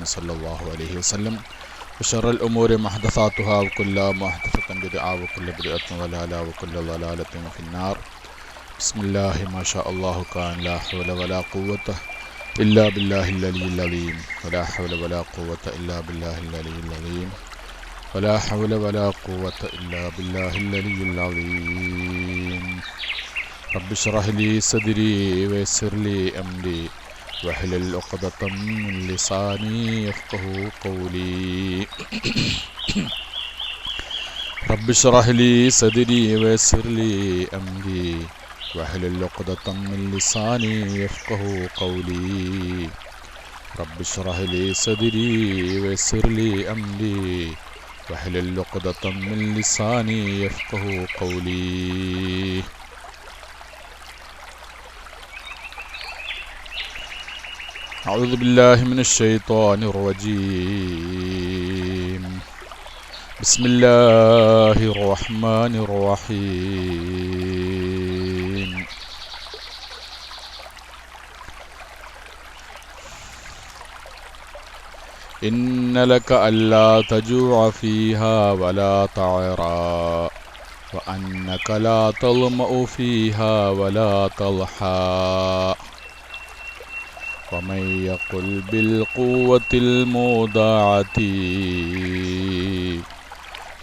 صلى الله عليه وسلم وشر الأمور محدثاتها وكل محدثة بدعة وكل بدعة ضلالة وكل ضلالة في النار. بسم الله ما شاء الله كان لا حول ولا قوة إلا بالله العلي العظيم ولا حول ولا قوة إلا بالله العلي العظيم ولا حول ولا قوة إلا بالله العلي العظيم. رب اشرح لي صدري ويسر لي أمري واحلل عقدة من لساني يفقهوا قولي. رب اشرح لي صدري ويسر لي أمري واحلل عقدة من لساني يفقهوا قولي. رب اشرح لي صدري ويسر لي أمري واحلل عقدة من لساني يفقهوا قولي. أعوذ بالله من الشيطان الرجيم. بسم الله الرحمن الرحيم. إن لك ألا تجوع فيها ولا تعرى وأنك لا تظمأ فيها ولا تضحى ومن يقل بالقوة المودعة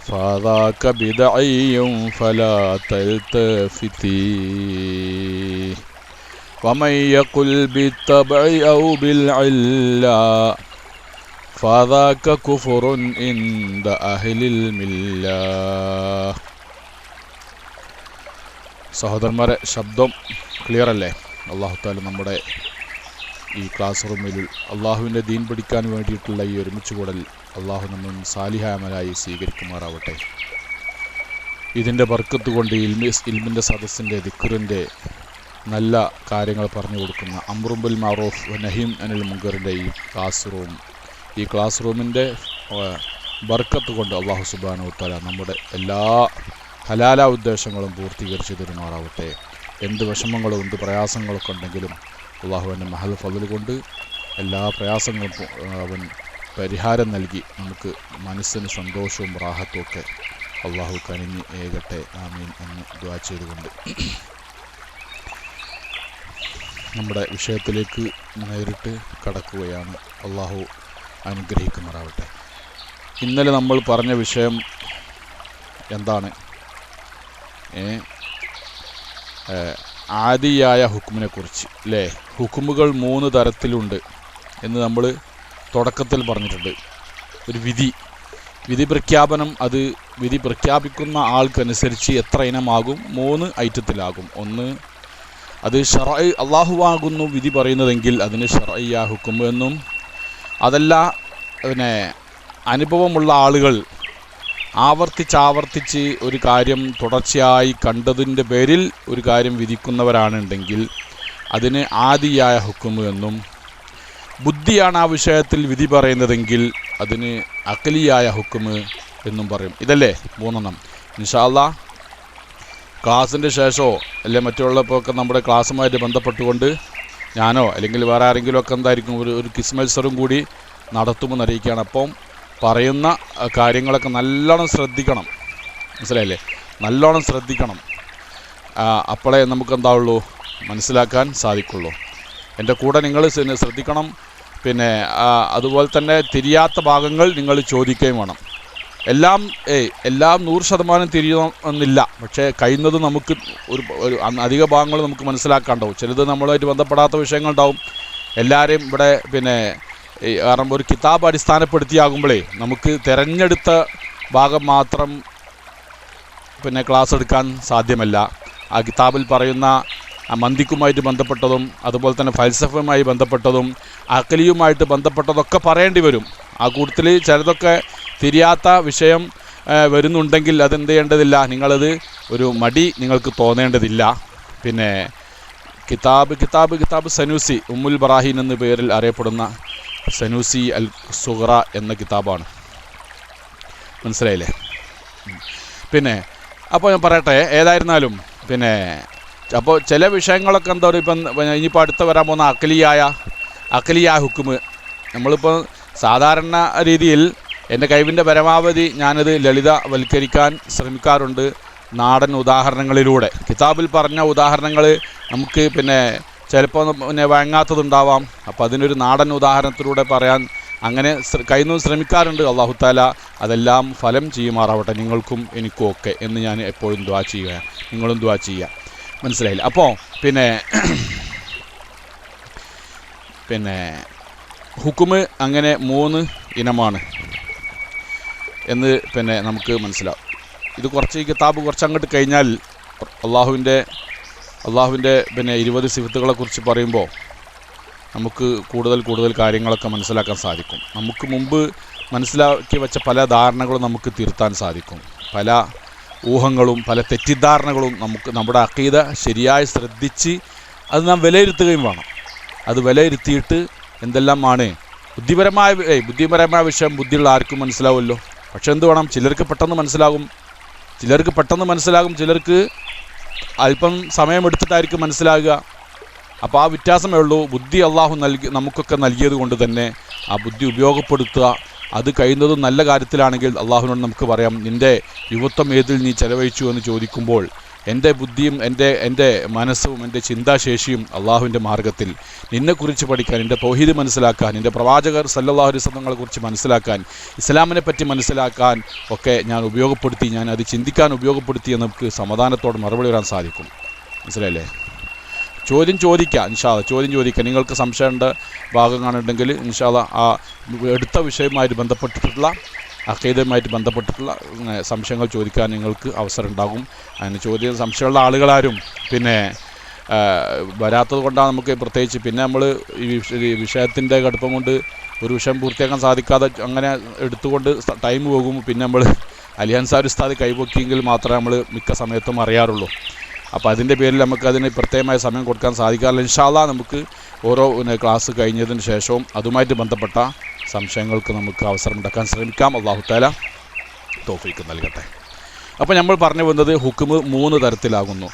فذاك بدعي فلا تلتفتي ومن يقل بالتبع أو بالعلة فذاك كفر عند أهل الملة. സഹോദരന്മാരെ, ശബ്ദം ക്ലിയർ അല്ലേ? അല്ലാഹു തആല നമ്മുടെ ഈ ക്ലാസ് റൂമിൽ അള്ളാഹുവിൻ്റെ ദീൻ പഠിക്കാൻ വേണ്ടിയിട്ടുള്ള ഈ ഒരുമിച്ച് കൂടൽ അള്ളാഹു നമ്മൾ സാലിഹായ അമലായി സ്വീകരിക്കുമാറാവട്ടെ. ഇതിൻ്റെ ബർക്കത്ത് കൊണ്ട് ഇൽമിൻ്റെ സദസ്സിൻ്റെ ദിക്റിൻ്റെ നല്ല കാര്യങ്ങൾ പറഞ്ഞു കൊടുക്കുന്ന അംറും ബിൽ മഅറൂഫ് നഹീം അനിൽ മുങ്കറിൻ്റെ ഈ ക്ലാസ് റൂമിൻ്റെ ബർക്കത്ത് കൊണ്ട് അള്ളാഹു സുബ്ഹാനഹു വ തആല നമ്മുടെ എല്ലാ ഹലാല ഉദ്ദേശങ്ങളും പൂർത്തീകരിച്ച് തരുമാറാവട്ടെ. എന്ത് വിഷമങ്ങളും എന്ത് പ്രയാസങ്ങളൊക്കെ ഉണ്ടെങ്കിലും അള്ളാഹുവിൻ്റെ മഹൽ ഫضൽ കൊണ്ട് എല്ലാ പ്രയാസങ്ങൾക്കും അവൻ പരിഹാരം നൽകി നമുക്ക് മനസ്സിന് സന്തോഷവും റാഹത്തും ഒക്കെ അള്ളാഹു കനിഞ്ഞ് ഏകട്ടെ. ആമീൻ എന്ന് ദുആ ചെയ്തുകൊണ്ട് നമ്മുടെ വിഷയത്തിലേക്ക് നേരിട്ട് കടക്കുകയാണ്. അള്ളാഹു അനുഗ്രഹിക്കുമാറാവട്ടെ. ഇന്നലെ നമ്മൾ പറഞ്ഞ വിഷയം എന്താണ്? ആദിയായ ഹുക്കുമിനെ കുറിച്ച് അല്ലേ? ഹുക്കുമുകൾ 3 തരത്തിലുണ്ട് എന്ന് നമ്മൾ തുടക്കത്തിൽ പറഞ്ഞിട്ടുണ്ട്. ഒരു വിധി പ്രഖ്യാപനം, അത് വിധി പ്രഖ്യാപിക്കുന്ന ആൾക്കനുസരിച്ച് എത്ര ഇനമാകും? 3 ഐറ്റത്തിലാകും. ഒന്ന്, അത് ശർഈ അള്ളാഹുവാകുന്നു വിധി പറയുന്നതെങ്കിൽ അതിന് ശർഈയ ഹുക്കും എന്നും, അതല്ല പിന്നെ അനുഭവമുള്ള ആളുകൾ ആവർത്തിച്ച് ഒരു കാര്യം തുടർച്ചയായി കണ്ടതിൻ്റെ പേരിൽ ഒരു കാര്യം വിധിക്കുന്നവരാണുണ്ടെങ്കിൽ അതിന് ആദിയായ ഹുക്കും എന്നും, ബുദ്ധിയാണ് ആ വിഷയത്തിൽ വിധി പറയുന്നതെങ്കിൽ അതിന് അഖലിയായ ഹുക്കും എന്നും പറയും. ഇതല്ലേ 3 ഇൻഷാ അല്ലാഹ് ക്ലാസ്സിൻ്റെ ശേഷമോ അല്ലെ മറ്റുള്ളപ്പോഴൊക്കെ നമ്മുടെ ക്ലാസ്സുമായിട്ട് ബന്ധപ്പെട്ടുകൊണ്ട് ഞാനോ അല്ലെങ്കിൽ വേറെ ആരെങ്കിലും ഒക്കെ എന്തായിരിക്കും ഒരു ക്വിസ് മത്സരം കൂടി നടത്തുമെന്ന് അറിയിക്കുകയാണ്. അപ്പം പറയുന്ന കാര്യങ്ങളൊക്കെ നല്ലോണം ശ്രദ്ധിക്കണം, മനസ്സിലായില്ലേ? നല്ലോണം ശ്രദ്ധിക്കണം. അപ്പോഴേ നമുക്കെന്താവുള്ളൂ, മനസ്സിലാക്കാൻ സാധിക്കുള്ളൂ. എൻ്റെ കൂടെ നിങ്ങൾ ശ്രദ്ധിക്കണം. പിന്നെ അതുപോലെ തന്നെ തിരിയാത്ത ഭാഗങ്ങൾ നിങ്ങൾ ചോദിക്കുകയും വേണം. എല്ലാം 100% തിരിയണമെന്നില്ല, പക്ഷേ കഴിയുന്നത് നമുക്ക് ഒരു അധിക ഭാഗങ്ങൾ നമുക്ക് മനസ്സിലാക്കാണ്ടാവും. ചിലത് നമ്മളുമായിട്ട് ബന്ധപ്പെടാത്ത വിഷയങ്ങളുണ്ടാവും. എല്ലാവരെയും ഇവിടെ പിന്നെ കാരണം ഒരു കിതാബ് അടിസ്ഥാനപ്പെടുത്തിയാകുമ്പോഴേ നമുക്ക് തിരഞ്ഞെടുത്ത ഭാഗം മാത്രം പിന്നെ ക്ലാസ് എടുക്കാൻ സാധ്യമല്ല. ആ കിതാബിൽ പറയുന്ന മന്തിക്കുമായിട്ട് ബന്ധപ്പെട്ടതും അതുപോലെ തന്നെ ഫൽസഫയുമായി ബന്ധപ്പെട്ടതും അഖലിയുമായിട്ട് ബന്ധപ്പെട്ടതൊക്കെ പറയേണ്ടി വരും. ആ കൂട്ടത്തിൽ ചിലതൊക്കെ തിരിയാത്ത വിഷയം വരുന്നുണ്ടെങ്കിൽ അതെന്ത് ചെയ്യേണ്ടതില്ല, നിങ്ങളത് ഒരു മടി നിങ്ങൾക്ക് തോന്നേണ്ടതില്ല. പിന്നെ കിതാബ് സനൂസി ഉമ്മുൽ ബറാഹീൻ എന്ന പേരിൽ അറിയപ്പെടുന്ന സനൂസി അൽ സുഗ്റ എന്ന കിതാബാണ്. മനസ്സിലായില്ലേ? പിന്നെ അപ്പോൾ ഞാൻ പറയട്ടെ, ഏതായിരുന്നാലും പിന്നെ അപ്പോൾ ചില വിഷയങ്ങളൊക്കെ എന്താ പറയുക, ഇപ്പം ഇനിയിപ്പോൾ അടുത്ത് വരാൻ പോകുന്ന അഖലിയായ ഹുക്കുമ്, നമ്മളിപ്പോൾ സാധാരണ രീതിയിൽ എൻ്റെ കഴിവിൻ്റെ പരമാവധി ഞാനത് ലളിതവൽക്കരിക്കാൻ ശ്രമിക്കാറുണ്ട് നാടൻ ഉദാഹരണങ്ങളിലൂടെ. കിതാബിൽ പറഞ്ഞ ഉദാഹരണങ്ങൾ നമുക്ക് ചിലപ്പോൾ വഴങ്ങാത്തതുണ്ടാവാം. അപ്പോൾ അതിനൊരു നാടൻ ഉദാഹരണത്തിലൂടെ പറയാൻ അങ്ങനെ കഴിയുന്നതും ശ്രമിക്കാറുണ്ട്. അല്ലാഹു തആല അതെല്ലാം ഫലം ചെയ്യുമാറാവട്ടെ നിങ്ങൾക്കും എനിക്കും ഒക്കെ എന്ന് ഞാൻ എപ്പോഴും ദുആ ചെയ്യുക. നിങ്ങളും ദുആ ചെയ്യുക. മനസ്സിലായില്ല? അപ്പോൾ ഹുക്കുമ് അങ്ങനെ 3 ഇനമാണ് എന്ന് നമുക്ക് മനസ്സിലാവും. ഇത് കുറച്ച് ഈ കിതാബ് കുറച്ചങ്ങോട്ട് കഴിഞ്ഞാൽ അള്ളാഹുവിൻ്റെ 20 സിഫത്തുകളെക്കുറിച്ച് പറയുമ്പോൾ നമുക്ക് കൂടുതൽ കാര്യങ്ങളൊക്കെ മനസ്സിലാക്കാൻ സാധിക്കും. നമുക്ക് മുമ്പ് മനസ്സിലാക്കി വെച്ച പല ധാരണകളും നമുക്ക് തിരുത്താൻ സാധിക്കും. പല ഊഹങ്ങളും പല തെറ്റിദ്ധാരണകളും നമ്മുടെ അഖീദ ശരിയായി ശ്രദ്ധിച്ച് അത് നാം വിലയിരുത്തുകയും വേണം. അത് വിലയിരുത്തിയിട്ട് എന്തെല്ലാമാണ് ബുദ്ധിപരമായ വിഷയം ബുദ്ധിയുള്ള ആർക്കും മനസ്സിലാവുമല്ലോ. പക്ഷെ എന്ത് വേണം, ചിലർക്ക് പെട്ടെന്ന് മനസ്സിലാകും, ചിലർക്ക് അല്പം സമയമെടുത്തിട്ടായിരിക്കും മനസ്സിലാകുക. അപ്പോൾ ആ വ്യത്യാസമേ ഉള്ളൂ. ബുദ്ധി അള്ളാഹു നമുക്കൊക്കെ നൽകിയത് കൊണ്ട് തന്നെ ആ ബുദ്ധി ഉപയോഗപ്പെടുത്തുക. അത് കഴിയുന്നതും നല്ല കാര്യത്തിലാണെങ്കിൽ അള്ളാഹുവിനോട് നമുക്ക് പറയാം, നിൻ്റെ യുവത്വം ഏതിൽ നീ ചെലവഴിച്ചു എന്ന് ചോദിക്കുമ്പോൾ എൻ്റെ ബുദ്ധിയും എൻ്റെ മനസ്സും എൻ്റെ ചിന്താശേഷിയും അള്ളാഹുവിൻ്റെ മാർഗ്ഗത്തിൽ നിന്നെക്കുറിച്ച് പഠിക്കാൻ, നിൻ്റെ തൗഹീദ് മനസ്സിലാക്കാൻ, നിൻ്റെ പ്രവാചകർ സല്ലല്ലാഹു അലൈഹി വസല്ലമകളെക്കുറിച്ച് മനസ്സിലാക്കാൻ, ഇസ്ലാമിനെ പറ്റി മനസ്സിലാക്കാൻ ഒക്കെ ഞാൻ അത് ചിന്തിക്കാൻ ഉപയോഗപ്പെടുത്തി എന്ന് നമുക്ക് സമാധാനത്തോടെ മറുപടി വരാൻ സാധിക്കും. മനസ്സിലായില്ലേ? ചോദ്യം ചോദിക്കുക. ഇൻഷാ അല്ലാഹ് ചോദ്യം ചോദിക്കുക. നിങ്ങൾക്ക് സംശയമുണ്ട ഭാഗം കാണുന്നുണ്ടെങ്കിൽ ഇൻഷാ അല്ലാഹ് ആ എടുത്ത വിഷയവുമായിട്ട് ബന്ധപ്പെട്ടിട്ടുള്ള അഖീദയുമായിട്ട് ബന്ധപ്പെട്ടിട്ടുള്ള സംശയങ്ങൾ ചോദിക്കാൻ നിങ്ങൾക്ക് അവസരം ഉണ്ടാകും. അതിന് സംശയമുള്ള ആളുകളാരും വരാത്തത് കൊണ്ടാണ് നമുക്ക് പ്രത്യേകിച്ച് നമ്മൾ ഈ വിഷയത്തിൻ്റെ കടുപ്പം കൊണ്ട് ഒരു വിഷയം പൂർത്തിയാക്കാൻ സാധിക്കാതെ അങ്ങനെ എടുത്തുകൊണ്ട് ടൈം പോകും. നമ്മൾ അലി അൻസാരി ഉസ്താദ് കൈപൊക്കിയെങ്കിൽ മാത്രമേ നമ്മൾ മിക്ക സമയത്തും അറിയാറുള്ളൂ. അപ്പോൾ അതിൻ്റെ പേരിൽ നമുക്കതിന് പ്രത്യേകമായ സമയം കൊടുക്കാൻ സാധിക്കാറില്ല. ഇൻഷാ അല്ലാഹ് നമുക്ക് ഓരോ ക്ലാസ് കഴിഞ്ഞതിന് ശേഷവും അതുമായിട്ട് ബന്ധപ്പെട്ട സംശയങ്ങൾക്ക് നമുക്ക് അവസരം ഉണ്ടാക്കാൻ ശ്രമിക്കാം. അല്ലാഹു തആല തൗഫീഖ് നൽകട്ടെ. അപ്പോൾ നമ്മൾ പറഞ്ഞു വന്നത് ഹുക്മ് 3 തരത്തിലാകുന്നു.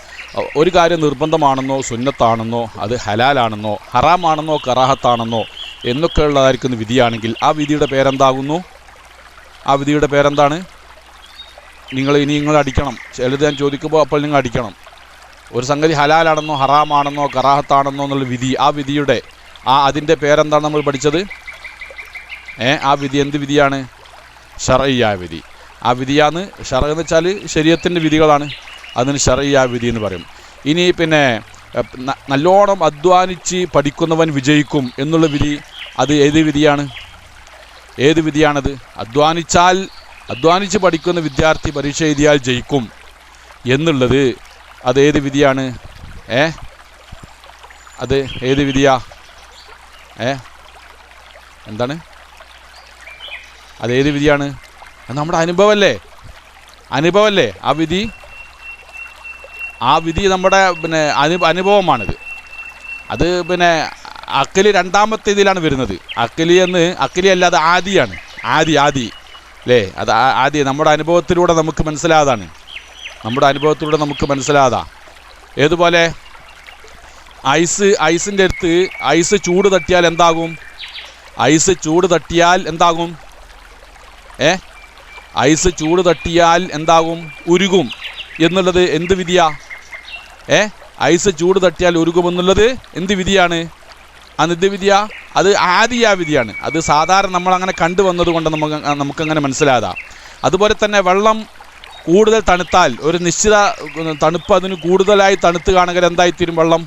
ഒരു കാര്യം നിർബന്ധമാണെന്നോ സുന്നത്താണെന്നോ അത് ഹലാലാണെന്നോ ഹറാമാണെന്നോ കറാഹത്താണെന്നോ എന്നൊക്കെ ഉള്ളതായിരിക്കുന്ന വിധിയാണെങ്കിൽ ആ വിധിയുടെ പേരെന്താകുന്നു? ആ വിധിയുടെ പേരെന്താണ്? നിങ്ങൾ അടിക്കണം. ചിലത് ഞാൻ ചോദിക്കുമ്പോൾ അപ്പോൾ നിങ്ങൾ അടിക്കണം. ഒരു സംഗതി ഹലാലാണെന്നോ ഹറാമാണെന്നോ കറാഹത്താണെന്നോ എന്നുള്ള വിധി, ആ വിധിയുടെ അതിൻ്റെ പേരെന്താണ് നമ്മൾ പഠിച്ചത്? ആ വിധി എന്ത് വിധിയാണ്? ശർഈയായ വിധി. ആ വിധിയാണ് ശർഅ് എന്ന് വെച്ചാൽ ശരീഅത്തിൻ്റെ വിധികളാണ്. അതിന് ശർഈയായ വിധി എന്ന് പറയും. ഇനി നല്ലോണം അധ്വാനിച്ച് പഠിക്കുന്നവൻ വിജയിക്കും എന്നുള്ള വിധി, അത് ഏത് വിധിയാണത്? അധ്വാനിച്ച് പഠിക്കുന്ന വിദ്യാർത്ഥി പരീക്ഷ എഴുതിയാൽ ജയിക്കും എന്നുള്ളത് അത് ഏത് വിധിയാണ്? അത് ഏത് വിധിയാ? എന്താണ്? അതേത് വിധിയാണ്? അത് നമ്മുടെ അനുഭവമല്ലേ? ആ വിധി നമ്മുടെ അനുഭവമാണിത്. അത് അക്കലി രണ്ടാമത്തെ ഇതിലാണ് വരുന്നത്. അക്കലി അല്ലാതെ ആദിയാണ്. ആദി അല്ലേ? അത് ആദി നമ്മുടെ അനുഭവത്തിലൂടെ നമുക്ക് മനസ്സിലാതാ. ഏതുപോലെ ഐസിൻ്റെ അടുത്ത് ഐസ് ചൂട് തട്ടിയാൽ എന്താകും? ഐസ് ചൂട് തട്ടിയാൽ എന്താകും? ഉരുകും എന്നുള്ളത് എന്ത് വിധിയാ? ഐസ് ചൂട് തട്ടിയാൽ ഉരുകുമെന്നുള്ളത് എന്ത് വിധിയാണ്? അനിത് വിധിയാ? അത് ആദിയാ വിധിയാണ്. അത് സാധാരണ നമ്മളങ്ങനെ കണ്ടുവന്നത് കൊണ്ട് നമുക്കങ്ങനെ മനസ്സിലാതാ. അതുപോലെ തന്നെ വെള്ളം കൂടുതൽ തണുത്താൽ, ഒരു നിശ്ചിത തണുപ്പ് അതിന് കൂടുതലായി തണുത്ത് കാണുക എന്തായിത്തീരും? വെള്ളം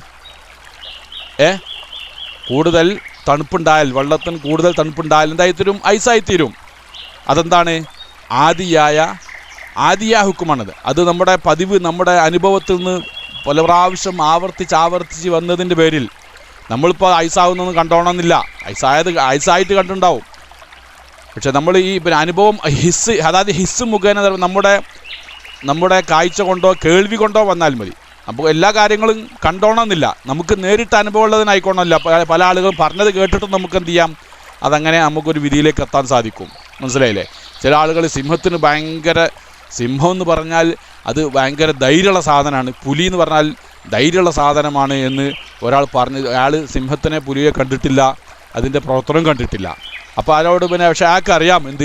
കൂടുതൽ തണുപ്പുണ്ടായാൽ, വെള്ളത്തിന് കൂടുതൽ തണുപ്പുണ്ടായാൽ എന്തായിത്തീരും? ഐസായിത്തീരും. അതെന്താണ്? ആദിയായ ഹുക്കുമാണത്. അത് നമ്മുടെ അനുഭവത്തിൽ നിന്ന് പല പ്രാവശ്യം ആവർത്തിച്ച് വന്നതിൻ്റെ പേരിൽ നമ്മളിപ്പോൾ ഐസാവുന്നൊന്നും കണ്ടോണമെന്നില്ല. ഐസായിട്ട് കണ്ടുണ്ടാവും. പക്ഷെ നമ്മൾ ഈ അനുഭവം ഹിസ് മുഖേന നമ്മുടെ കാഴ്ച കൊണ്ടോ കേൾവി കൊണ്ടോ വന്നാൽ മതി. നമുക്ക് എല്ലാ കാര്യങ്ങളും കണ്ടോണമെന്നില്ല. നമുക്ക് നേരിട്ട് അനുഭവം ഉള്ളതിനായിക്കോണമെന്നില്ല. പല ആളുകളും പറഞ്ഞത് കേട്ടിട്ട് നമുക്ക് എന്ത് ചെയ്യാം? അതങ്ങനെ നമുക്കൊരു വിധിയിലേക്ക് എത്താൻ സാധിക്കും. മനസ്സിലായില്ലേ? ചില ആളുകൾ സിംഹം എന്ന് പറഞ്ഞാൽ അത് ഭയങ്കര ധൈര്യമുള്ള സാധനമാണ്, പുലി എന്ന് പറഞ്ഞാൽ ധൈര്യമുള്ള സാധനമാണ് എന്ന് ഒരാൾ പറഞ്ഞു. അയാൾ സിംഹത്തിനെ പുലിയെ കണ്ടിട്ടില്ല, അതിൻ്റെ പ്രവർത്തനം കണ്ടിട്ടില്ല. അപ്പോൾ ആരോട് പിന്നെ പക്ഷേ അയാൾക്കറിയാം എന്ത്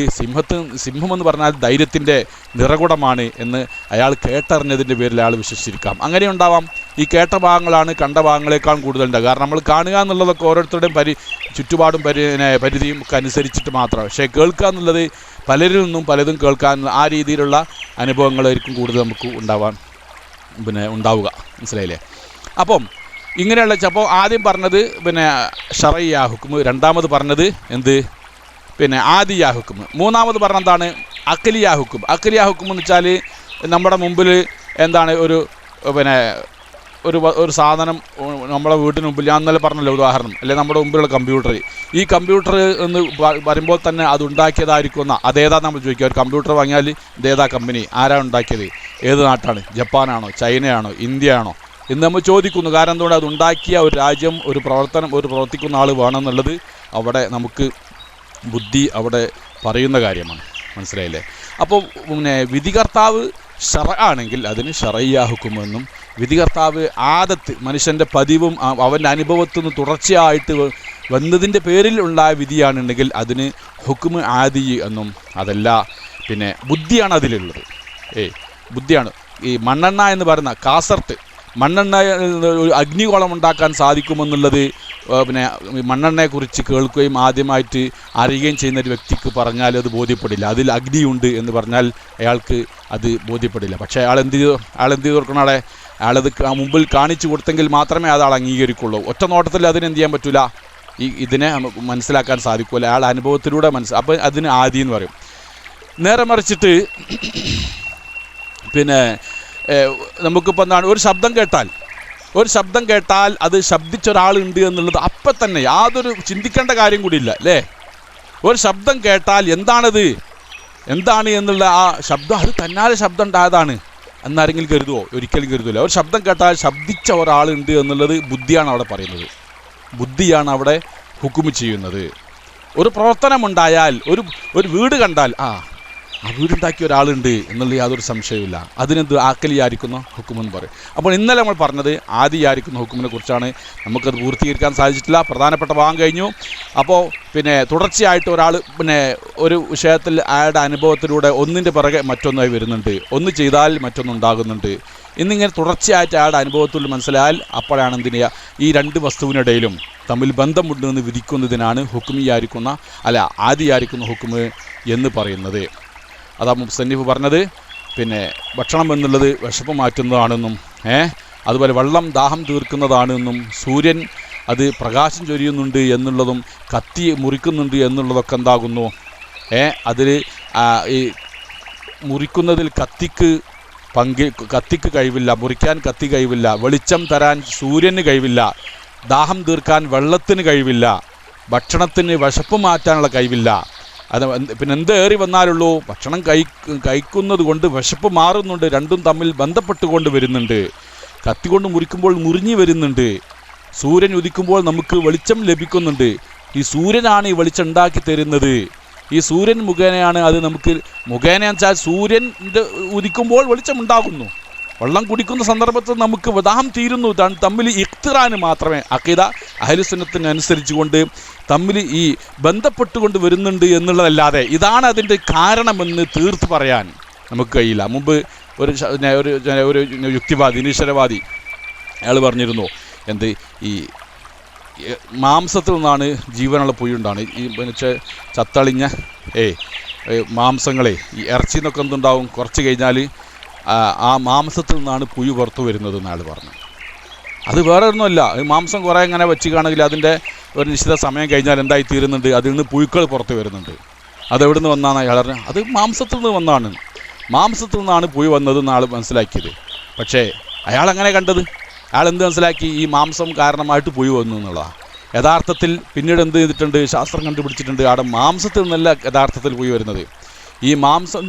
സിംഹമെന്ന് പറഞ്ഞാൽ ധൈര്യത്തിൻ്റെ നിറകുടമാണ് എന്ന് അയാൾ കേട്ടറിഞ്ഞതിൻ്റെ പേരിൽ അയാൾ വിശ്വസിച്ചിരിക്കാം. അങ്ങനെ ഉണ്ടാവാം. ഈ കേട്ട ഭാഗങ്ങളാണ് കണ്ട ഭാഗങ്ങളെക്കാൾ കൂടുതലുണ്ടാകുക. കാരണം നമ്മൾ കാണുക എന്നുള്ളതൊക്കെ ഓരോരുത്തരുടെയും ചുറ്റുപാടും പരിധിയും ഒക്കെ അനുസരിച്ചിട്ട് മാത്രമാണ്. പക്ഷേ കേൾക്കുക എന്നുള്ളത് പലരിൽ നിന്നും പലതും കേൾക്കാൻ ആ രീതിയിലുള്ള അനുഭവങ്ങളായിരിക്കും കൂടുതൽ നമുക്ക് ഉണ്ടാവുക. മനസ്സിലായില്ലേ? അപ്പം ഇങ്ങനെയുള്ള അപ്പോൾ ആദ്യം പറഞ്ഞത് ഷറയ്യാ ഹുക്മ്, രണ്ടാമത് പറഞ്ഞത് എന്ത് ആദിയാ ഹുക്മ്, മൂന്നാമത് പറഞ്ഞെന്താണ് അഖലിയാ ഹുക്മ്. അഖലിയാ ഹുക്മ് എന്ന് വെച്ചാൽ നമ്മുടെ മുമ്പിൽ എന്താണ് ഒരു സാധനം നമ്മുടെ വീട്ടിന് മുമ്പിൽ, ഞാൻ ഇന്നലെ പറഞ്ഞല്ലോ ഉദാഹരണം, അല്ലെങ്കിൽ നമ്മുടെ മുമ്പിലുള്ള കമ്പ്യൂട്ടർ. ഈ കമ്പ്യൂട്ടർ എന്ന് വരുമ്പോൾ തന്നെ അത് ഉണ്ടാക്കിയതായിരിക്കുന്ന അതേതാ നമ്മൾ ചോദിക്കുക. ഒരു കമ്പ്യൂട്ടർ വാങ്ങിയാൽ ഇതേതാ കമ്പനി, ആരാണ് ഉണ്ടാക്കിയത്, ഏത് നാട്ടാണ്, ജപ്പാനാണോ ചൈനയാണോ ഇന്ത്യയാണോ എന്ന് നമ്മൾ ചോദിക്കുന്നു. കാരണം എന്തുകൊണ്ട് അത് ഉണ്ടാക്കിയ ഒരു രാജ്യം, ഒരു പ്രവർത്തിക്കുന്ന ആൾ വേണമെന്നുള്ളത് അവിടെ നമുക്ക് ബുദ്ധി അവിടെ പറയുന്ന കാര്യമാണ്. മനസ്സിലായില്ലേ? അപ്പോൾ വിധികർത്താവ് ഷറ ആണെങ്കിൽ അതിന് ഷറയ്യാ ഹുക്മ് എന്നും, വിധികർത്താവ് ആദത്ത് മനുഷ്യൻ്റെ പതിവും അവൻ്റെ അനുഭവത്തിൽ നിന്ന് തുടർച്ചയായിട്ട് വന്നതിൻ്റെ പേരിൽ ഉണ്ടായ വിധിയാണെന്നുണ്ടെങ്കിൽ അതിന് ഹുക്മ് ആദി എന്നും. അതല്ല ബുദ്ധിയാണ് അതിലുള്ളത്. ബുദ്ധിയാണ്. ഈ മണ്ണെണ്ണ എന്ന് പറയുന്ന കാസർട്ട്, മണ്ണെണ്ണ ഒരു അഗ്നികോളം ഉണ്ടാക്കാൻ സാധിക്കുമെന്നുള്ളത് മണ്ണെണ്ണയെക്കുറിച്ച് കേൾക്കുകയും ആദ്യമായിട്ട് അറിയുകയും ചെയ്യുന്ന ഒരു വ്യക്തിക്ക് പറഞ്ഞാൽ അത് ബോധ്യപ്പെടില്ല. അതിൽ അഗ്നിയുണ്ട് എന്ന് പറഞ്ഞാൽ അയാൾക്ക് അത് ബോധ്യപ്പെടില്ല. പക്ഷേ അയാൾ എന്ത് ചെയ്ത് കൊടുക്കണം? അയാളത് മുമ്പിൽ കാണിച്ചു കൊടുത്തെങ്കിൽ മാത്രമേ അയാൾ അംഗീകരിക്കുള്ളൂ. ഒറ്റ നോട്ടത്തിൽ അതിനെന്ത് ചെയ്യാൻ പറ്റില്ല, ഇതിനെ മനസ്സിലാക്കാൻ സാധിക്കില്ല. അയാൾ അനുഭവത്തിലൂടെ അപ്പോൾ അതിന് ആദി എന്ന് പറയും. നേരെ മറിച്ചിട്ട് നമുക്കിപ്പോൾ എന്താണ്, ഒരു ശബ്ദം കേട്ടാൽ അത് ശബ്ദിച്ചൊരാളുണ്ട് എന്നുള്ളത് അപ്പം തന്നെ യാതൊരു ചിന്തിക്കേണ്ട കാര്യം കൂടിയില്ല അല്ലേ? ഒരു ശബ്ദം കേട്ടാൽ എന്താണ് എന്നുള്ള ആ ശബ്ദം അത് തന്നാലെ ശബ്ദം ഉണ്ടായതാണ് എന്നാരെങ്കിലും കരുതുമോ? ഒരിക്കലും കരുതില്ല. ഒരു ശബ്ദം കേട്ടാൽ ശബ്ദിച്ച ഒരാളുണ്ട് എന്നുള്ളത് ബുദ്ധിയാണ് അവിടെ പറയുന്നത്. ബുദ്ധിയാണ് അവിടെ ഹുക്കുമ് ചെയ്യുന്നത്. ഒരു പ്രവർത്തനമുണ്ടായാൽ, ഒരു വീട് കണ്ടാൽ ആ വീടുണ്ടാക്കിയ ഒരാളുണ്ട് എന്നുള്ള യാതൊരു സംശയമില്ല. അതിനെന്ത് ആക്കലിയായിരിക്കുന്ന ഹുക്കുമെന്ന് പറയും. അപ്പോൾ ഇന്നലെ നമ്മൾ പറഞ്ഞത് ആദിയായിരിക്കുന്ന ഹുക്കുമിനെ കുറിച്ചാണ്. നമുക്കത് പൂർത്തീകരിക്കാൻ സാധിച്ചിട്ടില്ല. പ്രധാനപ്പെട്ട ഭാഗം കഴിഞ്ഞു. അപ്പോൾ തുടർച്ചയായിട്ട് ഒരാൾ ഒരു വിഷയത്തിൽ അയാളുടെ അനുഭവത്തിലൂടെ ഒന്നിൻ്റെ പിറകെ മറ്റൊന്നായി വരുന്നുണ്ട്, ഒന്ന് ചെയ്താൽ മറ്റൊന്നുണ്ടാകുന്നുണ്ട് എന്നിങ്ങനെ തുടർച്ചയായിട്ട് അയാളുടെ അനുഭവത്തിൽ മനസ്സിലായാൽ അപ്പോഴാണ് എന്തിനാ ഈ രണ്ട് വസ്തുവിനിടയിലും തമ്മിൽ ബന്ധമുണ്ടെന്ന് വിധിക്കുന്നതിനാണ് ഹുക്കുമിയായിരിക്കുന്ന ആദിയായിരിക്കുന്ന ഹുക്കുമ് എന്ന് പറയുന്നത്. അതാ മുസന്നിഫ് പറഞ്ഞത്. ഭക്ഷണം എന്നുള്ളത് വിശപ്പ് മാറ്റുന്നതാണെന്നും അതുപോലെ വെള്ളം ദാഹം തീർക്കുന്നതാണെന്നും സൂര്യൻ അത് പ്രകാശം ചൊരിയുന്നുണ്ട് എന്നുള്ളതും കത്തി മുറിക്കുന്നുണ്ട് എന്നുള്ളതൊക്കെ എന്താകുന്നു, അതിൽ ഈ മുറിക്കുന്നതിൽ കത്തിക്ക് കഴിവില്ല, മുറിക്കാൻ കത്തി കഴിവില്ല, വെളിച്ചം തരാൻ സൂര്യന് കഴിവില്ല, ദാഹം തീർക്കാൻ വെള്ളത്തിന് കഴിവില്ല, ഭക്ഷണത്തിന് വിശപ്പ് മാറ്റാനുള്ള കഴിവില്ല. അത് എന്തേറി വന്നാലുള്ളൂ ഭക്ഷണം കഴിക്കുന്നത് കൊണ്ട് വിശപ്പ് മാറുന്നുണ്ട്. രണ്ടും തമ്മിൽ ബന്ധപ്പെട്ടുകൊണ്ട് വരുന്നുണ്ട്. കത്തി കൊണ്ട് മുറിക്കുമ്പോൾ മുറിഞ്ഞു വരുന്നുണ്ട്. സൂര്യൻ ഉദിക്കുമ്പോൾ നമുക്ക് വെളിച്ചം ലഭിക്കുന്നുണ്ട്. ഈ സൂര്യനാണ് ഈ വെളിച്ചം ഉണ്ടാക്കി തരുന്നത്. ഈ സൂര്യൻ മുഖേനയാണ് അത് നമുക്ക് മുഖേന വെച്ചാൽ സൂര്യൻ്റെ ഉദിക്കുമ്പോൾ വെളിച്ചം ഉണ്ടാകുന്നു. വെള്ളം കുടിക്കുന്ന സന്ദർഭത്തിൽ നമുക്ക് ദാഹം തീരുന്നു. തമ്മിൽ ഇഖ്തിറാന് മാത്രമേ അഖീദ അഹ്ലുസുന്നത്തിന് അനുസരിച്ച് കൊണ്ട് തമ്മിൽ ഈ ബന്ധപ്പെട്ടുകൊണ്ട് വരുന്നുണ്ട് എന്നുള്ളതല്ലാതെ ഇതാണ് അതിൻ്റെ കാരണമെന്ന് തീർത്ത് പറയാൻ നമുക്ക് കഴിയില്ല. മുമ്പ് ഒരു യുക്തിവാദി, നിരീശ്വരവാദി അയാൾ പറഞ്ഞിരുന്നു ഈ മാംസത്തിൽ നിന്നാണ് ജീവനുള്ള പുഴുണ്ടാണ്. ഈ ചത്തളിഞ്ഞ മാംസങ്ങളെ ഈ ഇറച്ചി നിന്നൊക്കെ എന്തുണ്ടാവും, കുറച്ച് കഴിഞ്ഞാൽ ആ മാംസത്തിൽ നിന്നാണ് പുഴു പുറത്തു വരുന്നത് എന്നയാൾ പറഞ്ഞു. അത് വേറെ ഒന്നുമല്ല. മാംസം കുറേ ഇങ്ങനെ വെച്ച് കാണുമെങ്കിൽ അതിൻ്റെ ഒരു നിശ്ചിത സമയം കഴിഞ്ഞാൽ എന്തായി തീരുന്നുണ്ട്, അതിൽ നിന്ന് പുഴുക്കൾ പുറത്ത് വരുന്നുണ്ട്. അതെവിടെ നിന്ന് വന്നാണ് അയാൾ പറഞ്ഞു, അത് മാംസത്തിൽ നിന്ന് വന്നാണ്, മാംസത്തിൽ നിന്നാണ് പുഴു വന്നതെന്ന് ആൾ മനസ്സിലാക്കിയത്. പക്ഷേ അയാൾ അങ്ങനെ കണ്ടത്, അയാൾ എന്ത് മനസ്സിലാക്കി, ഈ മാംസം കാരണമായിട്ട് പുഴു വന്നു എന്നുള്ളതാണ്. യഥാർത്ഥത്തിൽ പിന്നീട് എന്ത് ചെയ്തിട്ടുണ്ട്, ശാസ്ത്രം കണ്ടുപിടിച്ചിട്ടുണ്ട്, അവിടെ മാംസത്തിൽ നിന്നല്ല യഥാർത്ഥത്തിൽ പുഴു വരുന്നത്. ഈ മാംസം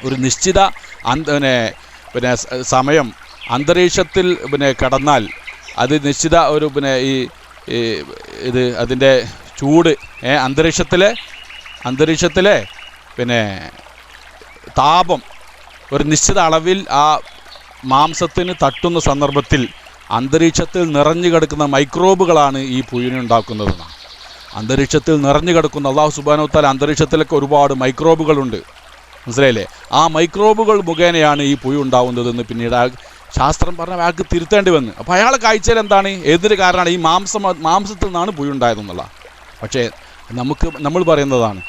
ഒരു നിശ്ചിത സമയം അന്തരീക്ഷത്തിൽ കടന്നാൽ അത് നിശ്ചിത ഒരു അതിൻ്റെ ചൂട് അന്തരീക്ഷത്തിലെ താപം ഒരു നിശ്ചിത അളവിൽ ആ മാംസത്തിന് തട്ടുന്ന സന്ദർഭത്തിൽ അന്തരീക്ഷത്തിൽ നിറഞ്ഞു കിടക്കുന്ന മൈക്രോബുകളാണ് ഈ പുഴുവിനെ ഉണ്ടാക്കുന്നതെന്നാണ്. അന്തരീക്ഷത്തിൽ നിറഞ്ഞു കിടക്കുന്ന അള്ളാഹു സുബ്ഹാനഹു വ തആല അന്തരീക്ഷത്തിലൊക്കെ ഒരുപാട് മൈക്രോബുകളുണ്ട്, മനസ്സിലായില്ലേ? ആ മൈക്രോബുകൾ മുഖേനയാണ് ഈ പുഴു ഉണ്ടാവുന്നതെന്ന് പിന്നീട് ശാസ്ത്രം പറഞ്ഞ അയാൾക്ക് തിരുത്തേണ്ടി വന്നു. അപ്പോൾ അയാളെ കാഴ്ചയിൽ എന്താണ്, ഏതൊരു കാരണമാണ് ഈ മാംസത്തിൽ നിന്നാണ് പുഴു ഉണ്ടായതെന്നുള്ള. പക്ഷേ നമ്മൾ പറയുന്നതാണ്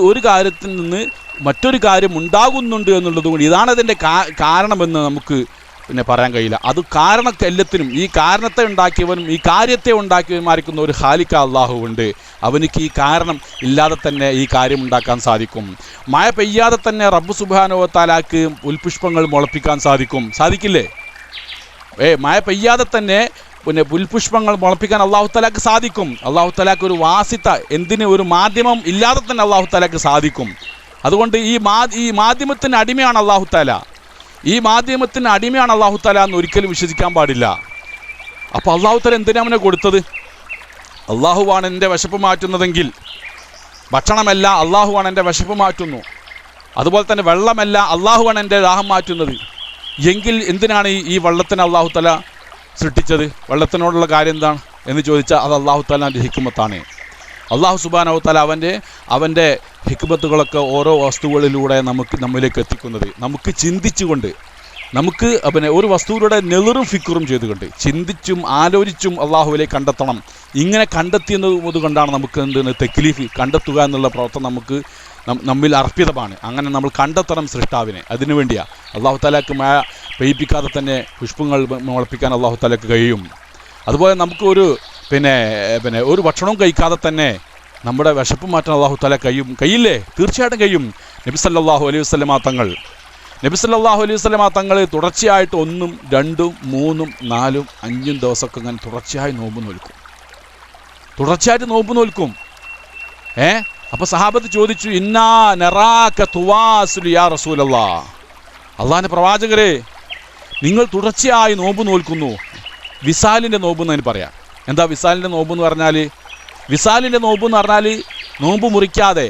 ഒരു കാര്യത്തിൽ നിന്ന് മറ്റൊരു കാര്യം ഉണ്ടാകുന്നുണ്ട് എന്നുള്ളത് കൊണ്ട് ഇതാണ് അതിൻ്റെ കാരണമെന്ന് നമുക്ക് പിന്നെ പറയാൻ കഴിയില്ല. അത് കാരണത്തെ എല്ലാത്തിനും ഈ കാരണത്തെ ഉണ്ടാക്കിയവനും ഈ കാര്യത്തെ ഉണ്ടാക്കിയവന്മാരിക്കുന്ന ഒരു ഖാലിഖ അള്ളാഹു ഉണ്ട്. അവനിക്ക് ഈ കാരണം ഇല്ലാതെ തന്നെ ഈ കാര്യം ഉണ്ടാക്കാൻ സാധിക്കും. മഴ പെയ്യാതെ തന്നെ റബ്ബ് സുബ്ഹാനഹു വ തആലക്ക് പുൽപുഷ്പങ്ങൾ മുളപ്പിക്കാൻ സാധിക്കില്ലേ? മഴ പെയ്യാതെ തന്നെ പിന്നെ പുൽപുഷ്പങ്ങൾ മുളപ്പിക്കാൻ അള്ളാഹു തആലക്ക് സാധിക്കും. അള്ളാഹു തആലക്ക് ഒരു വാസിത്ത, എന്തിന് ഒരു മാധ്യമം ഇല്ലാതെ തന്നെ അള്ളാഹു തആലക്ക് സാധിക്കും. അതുകൊണ്ട് ഈ മാധ്യമത്തിന് അടിമയാണ് അള്ളാഹു തആല. ഈ മാധ്യമത്തിന് അടിമയാണ് അള്ളാഹു തആല എന്ന് ഒരിക്കലും വിശ്വസിക്കാൻ പാടില്ല. അപ്പോൾ അള്ളാഹു തആല എന്തിനാ അവനെ കൊടുത്തത്? അള്ളാഹുവാണ് എൻ്റെ വിശപ്പ് മാറ്റുന്നതെങ്കിൽ, ഭക്ഷണമല്ല അള്ളാഹുവാണ് എൻ്റെ വിശപ്പ് മാറ്റുന്നു, അതുപോലെ തന്നെ വെള്ളമല്ല അള്ളാഹുവാണ് എൻ്റെ ദാഹം മാറ്റുന്നത് എങ്കിൽ എന്തിനാണ് ഈ വെള്ളത്തിന് അള്ളാഹു തആല സൃഷ്ടിച്ചത്? വെള്ളത്തിനോടുള്ള കാര്യം എന്താണ് എന്ന് ചോദിച്ചാൽ അത് അള്ളാഹു തആലയുടെ ഹിക്മത്താണ്. അള്ളാഹു സുബ്ഹാനഹു വ തആല അവൻ്റെ ഹിക്മത്തുകളൊക്കെ ഓരോ വസ്തുക്കളിലൂടെ നമ്മിലേക്ക് എത്തിക്കുന്നത് നമുക്ക് ചിന്തിച്ചുകൊണ്ട്, നമുക്ക് പിന്നെ ഒരു വസ്തുവിലൂടെ നെളിറും ഫിക്കറും ചെയ്തുകൊണ്ട് ചിന്തിച്ചും ആലോചിച്ചും അള്ളാഹുവിലേക്ക് കണ്ടെത്തണം. ഇങ്ങനെ കണ്ടെത്തിയത് കൊണ്ടാണ് നമുക്ക് എന്തെന്ന് തെക്ലീഫ് കണ്ടെത്തുക എന്നുള്ള പ്രവർത്തനം നമ്മിൽ അർപ്പിതമാണ്. അങ്ങനെ നമ്മൾ കണ്ടെത്തണം സൃഷ്ടാവിനെ. അതിനു വേണ്ടിയാണ് അള്ളാഹു തആലക്ക് മഴ പെയ്യിപ്പിക്കാതെ തന്നെ പുഷ്പങ്ങൾ മുളപ്പിക്കാൻ അള്ളാഹു തആലക്ക് കഴിയും. അതുപോലെ നമുക്ക് പിന്നെ ഒരു ഭക്ഷണവും കഴിക്കാതെ തന്നെ നമ്മുടെ വിശപ്പ് മാറ്റാൻ അള്ളാഹു തആല കഴിയില്ലേ? തീർച്ചയായിട്ടും കഴിയും. നബി സല്ലല്ലാഹു അലൈഹി വസല്ലമ തങ്ങൾ തുടർച്ചയായിട്ട് 1, 2, 3, 4, 5 ദിവസമൊക്കെ അങ്ങനെ തുടർച്ചയായി നോമ്പ് നോൽക്കും. അപ്പോൾ സഹാബത്ത് ചോദിച്ചു, ഇന്നാ നറാക തുവാസിലു യാ റസൂലല്ലാഹ്, അള്ളാഹിൻ്റെ പ്രവാചകരെ നിങ്ങൾ തുടർച്ചയായി നോമ്പ് നോൽക്കുന്നു. വിസാലിൻ്റെ നോമ്പ് എന്ന് പറയാം. എന്താ വിസാലിൻ്റെ നോമ്പ് എന്ന് പറഞ്ഞാൽ? വിസാലിൻ്റെ നോമ്പ് എന്ന് പറഞ്ഞാൽ നോമ്പ് മുറിക്കാതെ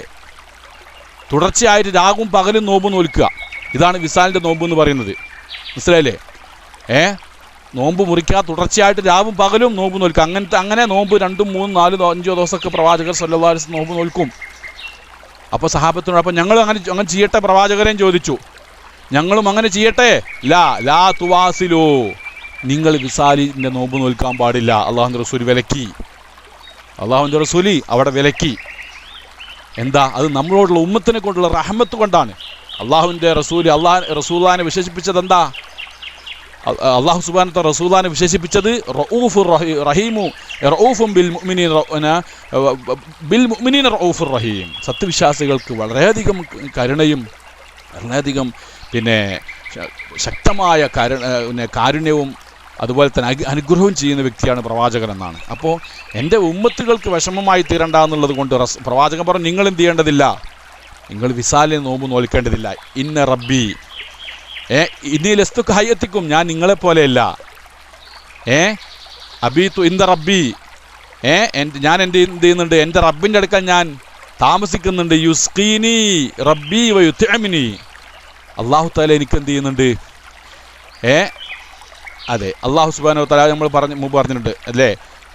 തുടർച്ചയായിട്ട് രാവും പകലും നോമ്പ് നോൽക്കുക. ഇതാണ് വിസാലിൻ്റെ നോമ്പ് എന്ന് പറയുന്നത്. മനസ്സിലായില്ലേ? നോമ്പ് മുറിക്കാതെ തുടർച്ചയായിട്ട് രാവും പകലും നോമ്പ് നോൽക്കുക. അങ്ങനെ നോമ്പ് 2, 3, 4, 5 ദിവസമൊക്കെ പ്രവാചകർ സല്ലല്ലാഹു അലൈഹി വസല്ലം നോമ്പ് നോൽക്കും. അപ്പോൾ സഹാബത്തിനോട്, അപ്പോൾ ഞങ്ങൾ അങ്ങനെ ചെയ്യട്ടെ പ്രവാചകരെയും ചോദിച്ചു. ഞങ്ങളും അങ്ങനെ ചെയ്യട്ടെ? ലാ തുവാസിലു, നിങ്ങൾ വിസാലിൻ്റെ നോമ്പ് നോൽക്കാൻ പാടില്ല. അള്ളാഹുവിൻ്റെ റസൂൽ വിലക്കി. അള്ളാഹുവിൻ്റെ റസൂലി അവിടെ വിലക്കി. എന്താ? അത് നമ്മളോടുള്ള ഉമ്മത്തിനെ കൊണ്ടുള്ള റഹ്മത്ത് കൊണ്ടാണ്. അള്ളാഹുവിൻ്റെ റസൂലുള്ളാഹിനെ വിശേഷിപ്പിച്ചത് എന്താ? അള്ളാഹു സുബ്ഹാനഹു വ തആല റസൂലുള്ളാഹിനെ വിശേഷിപ്പിച്ചത് റഊഫുർ റഹീമു, റഊഫും ബിൽ മുഅ്മിനീന റഊഫുർ റഹീം. സത്യവിശ്വാസികൾക്ക് വളരെയധികം കരുണയും വളരെയധികം പിന്നെ ശക്തമായ കാരുണ്യവും അതുപോലെ തന്നെ അനുഗ്രഹവും ചെയ്യുന്ന വ്യക്തിയാണ് പ്രവാചകൻ എന്നാണ്. അപ്പോൾ എൻ്റെ ഉമ്മത്തുകൾക്ക് വിഷമമായി തീരണ്ട എന്നുള്ളത് കൊണ്ട് പ്രവാചകൻ പറഞ്ഞു, നിങ്ങൾ എന്ത് ചെയ്യേണ്ടതില്ല, നിങ്ങൾ വിസാലിന് നോമ്പ് നോൽക്കേണ്ടതില്ല. ഇന്ന റബ്ബി ഇനി ലസ്തുക്ക് ഹയ്യത്തിക്കും, ഞാൻ നിങ്ങളെപ്പോലെയല്ല. അബീതു ഇന്ദ റബ്ബി, ഞാൻ എന്ത് ചെയ്യുന്നുണ്ട്, എൻ്റെ റബ്ബിൻ്റെ അടുക്കൽ ഞാൻ താമസിക്കുന്നുണ്ട്. യുസ്ഖീനി റബ്ബി വയുത്ഇമിനി, അള്ളാഹു തആല എനിക്ക് എന്ത് ചെയ്യുന്നുണ്ട്? അതെ, അള്ളാഹു സുബ്ഹാനഹു വ തആല നമ്മൾ മുമ്പ് പറഞ്ഞിട്ടുണ്ട് അല്ലേ?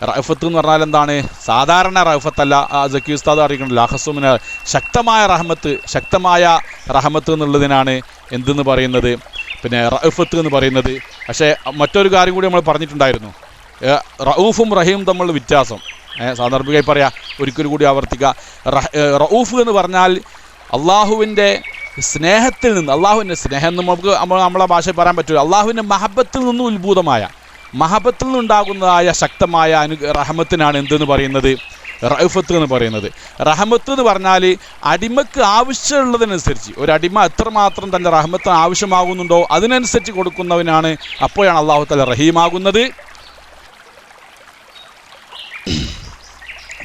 റഅഫത്ത് എന്ന് പറഞ്ഞാൽ എന്താണ്? സാധാരണ റഅഫത്തല്ല. സക്കി ഉസ്താദ് അറിയിക്കണല്ലോ, അഹസുമിന ശക്തമായ റഹമത്ത് എന്നുള്ളതിനാണ് എന്തെന്ന് പറയുന്നത്, പിന്നെ റഅഫത്ത് എന്ന് പറയുന്നത്. പക്ഷേ മറ്റൊരു കാര്യം കൂടി നമ്മൾ പറഞ്ഞിട്ടുണ്ടായിരുന്നു, റഊഫും റഹീം തമ്മിലുള്ള വ്യത്യാസം. സാന്ദർഭികമായി പറയാം, ഒരിക്കൽ കൂടി ആവർത്തിക്കുക. റഊഫ് എന്ന് പറഞ്ഞാൽ അള്ളാഹുവിൻ്റെ സ്നേഹത്തിൽ നിന്ന്, അള്ളാഹുവിൻ്റെ സ്നേഹം എന്ന് നമ്മളെ ഭാഷയിൽ പറയാൻ പറ്റില്ല, അള്ളാഹുവിൻ്റെ മഹബത്തിൽ നിന്ന് ഉത്ഭൂതമായ, മഹബത്തിൽ നിന്നുണ്ടാകുന്നതായ ശക്തമായ റഹമത്തിനാണ് എന്തെന്ന് പറയുന്നത്? റഅഫത്ത് എന്ന് പറയുന്നത്. റഹമത്ത് എന്ന് പറഞ്ഞാൽ അടിമക്ക് ആവശ്യമുള്ളതിനനുസരിച്ച്, ഒരു അടിമ എത്രമാത്രം തൻ്റെ റഹമത്തിന് ആവശ്യമാകുന്നുണ്ടോ അതിനനുസരിച്ച് കൊടുക്കുന്നവനാണ്, അപ്പോഴാണ് അള്ളാഹു തആല റഹീമാകുന്നത്.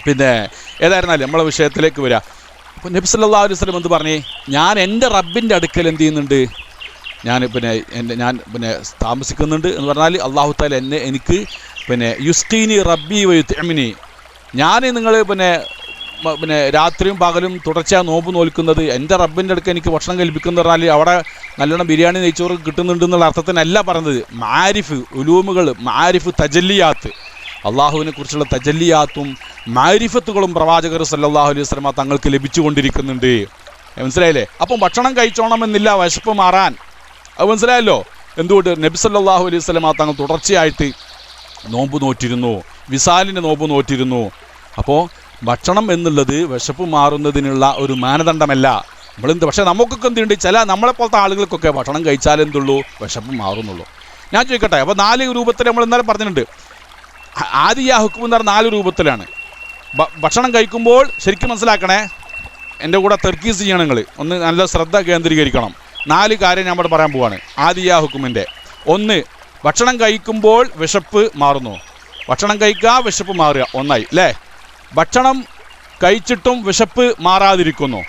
പിന്നെ ഏതായിരുന്നാലും നമ്മളെ വിഷയത്തിലേക്ക് വരിക. അപ്പോൾ നബി സല്ലല്ലാഹു അലൈഹി വസല്ലം എന്ത് പറഞ്ഞേ? ഞാൻ എൻ്റെ റബ്ബിൻ്റെ അടുക്കൽ എന്ത് ചെയ്യുന്നുണ്ട്? ഞാൻ താമസിക്കുന്നുണ്ട് എന്ന് പറഞ്ഞാൽ അള്ളാഹു തആല എനിക്ക് യുസ്ഖീനി റബ്ബി വയുത്ഇമിനി, ഞാൻ നിങ്ങൾ രാത്രിയും പകലും തുടർച്ചയായി നോമ്പ് നോൽക്കുന്നത് എൻ്റെ റബ്ബിൻ്റെ അടുക്കൽ എനിക്ക് ഭക്ഷണം കൽപ്പിക്കുന്നു പറഞ്ഞാൽ അവിടെ നല്ലോണം ബിരിയാണി നെയ്ച്ചോറ് കിട്ടുന്നുണ്ട് എന്നുള്ള അർത്ഥത്തിനല്ല പറഞ്ഞത്. മാരിഫ്, ഉലൂമുകൾ, മാരിഫ്, തജല്ലിയാത്ത്, അള്ളാഹുവിനെ കുറിച്ചുള്ള തജല്ലിയാത്തും മാരിഫത്തുകളും പ്രവാചകർ സല്ലല്ലാഹു അലൈഹി വസല്ലമ തങ്ങൾക്ക് ലഭിച്ചുകൊണ്ടിരിക്കുന്നുണ്ട്. മനസ്സിലായില്ലേ? അപ്പം ഭക്ഷണം കഴിച്ചോണമെന്നില്ല വിശപ്പ് മാറാൻ. അത് മനസ്സിലായല്ലോ. എന്തുകൊണ്ട്? നബി സല്ലല്ലാഹു അലൈഹി വസല്ലമ തങ്ങൾ തുടർച്ചയായിട്ട് നോമ്പ് നോറ്റിരുന്നു, വിസാലിൻ്റെ നോമ്പ് നോറ്റിരുന്നു. അപ്പോൾ ഭക്ഷണം എന്നുള്ളത് വിശപ്പ് മാറുന്നതിനുള്ള ഒരു മാനദണ്ഡമല്ല. നമ്മളെന്ത് പക്ഷേ നമുക്കൊക്കെ എന്തുണ്ട്, ചില നമ്മളെപ്പോലത്തെ ആളുകൾക്കൊക്കെ ഭക്ഷണം കഴിച്ചാലെന്തുള്ളൂ, വിശപ്പ് മാറുന്നുള്ളൂ. ഞാൻ ചോദിക്കട്ടെ, അപ്പോൾ 4 രൂപത്തിൽ നമ്മൾ ഇന്നലെ പറഞ്ഞിട്ടുണ്ട്. ആദിയ ഹുക്കം എന്ന് പറഞ്ഞാൽ 4 രൂപത്തിലാണ്. ഭക്ഷണം കഴിക്കുമ്പോൾ ശരിക്കും മനസ്സിലാക്കണേ, എൻ്റെ കൂടെ തർക്കീസ് ചെയ്യണം നിങ്ങൾ, ഒന്ന് നല്ല ശ്രദ്ധ കേന്ദ്രീകരിക്കണം. 4 കാര്യം ഞാൻ ഇവിടെ പറയാൻ പോവാണ് ആദിയ ഹുക്കുമിൻ്റെ. 1, ഭക്ഷണം കഴിക്കുമ്പോൾ വിശപ്പ് മാറുന്നു. ഭക്ഷണം കഴിക്കുക, വിശപ്പ് മാറുക, ഒന്നായി അല്ലേ? ഭക്ഷണം കഴിച്ചിട്ടും വിശപ്പ് മാറാതിരിക്കുന്നു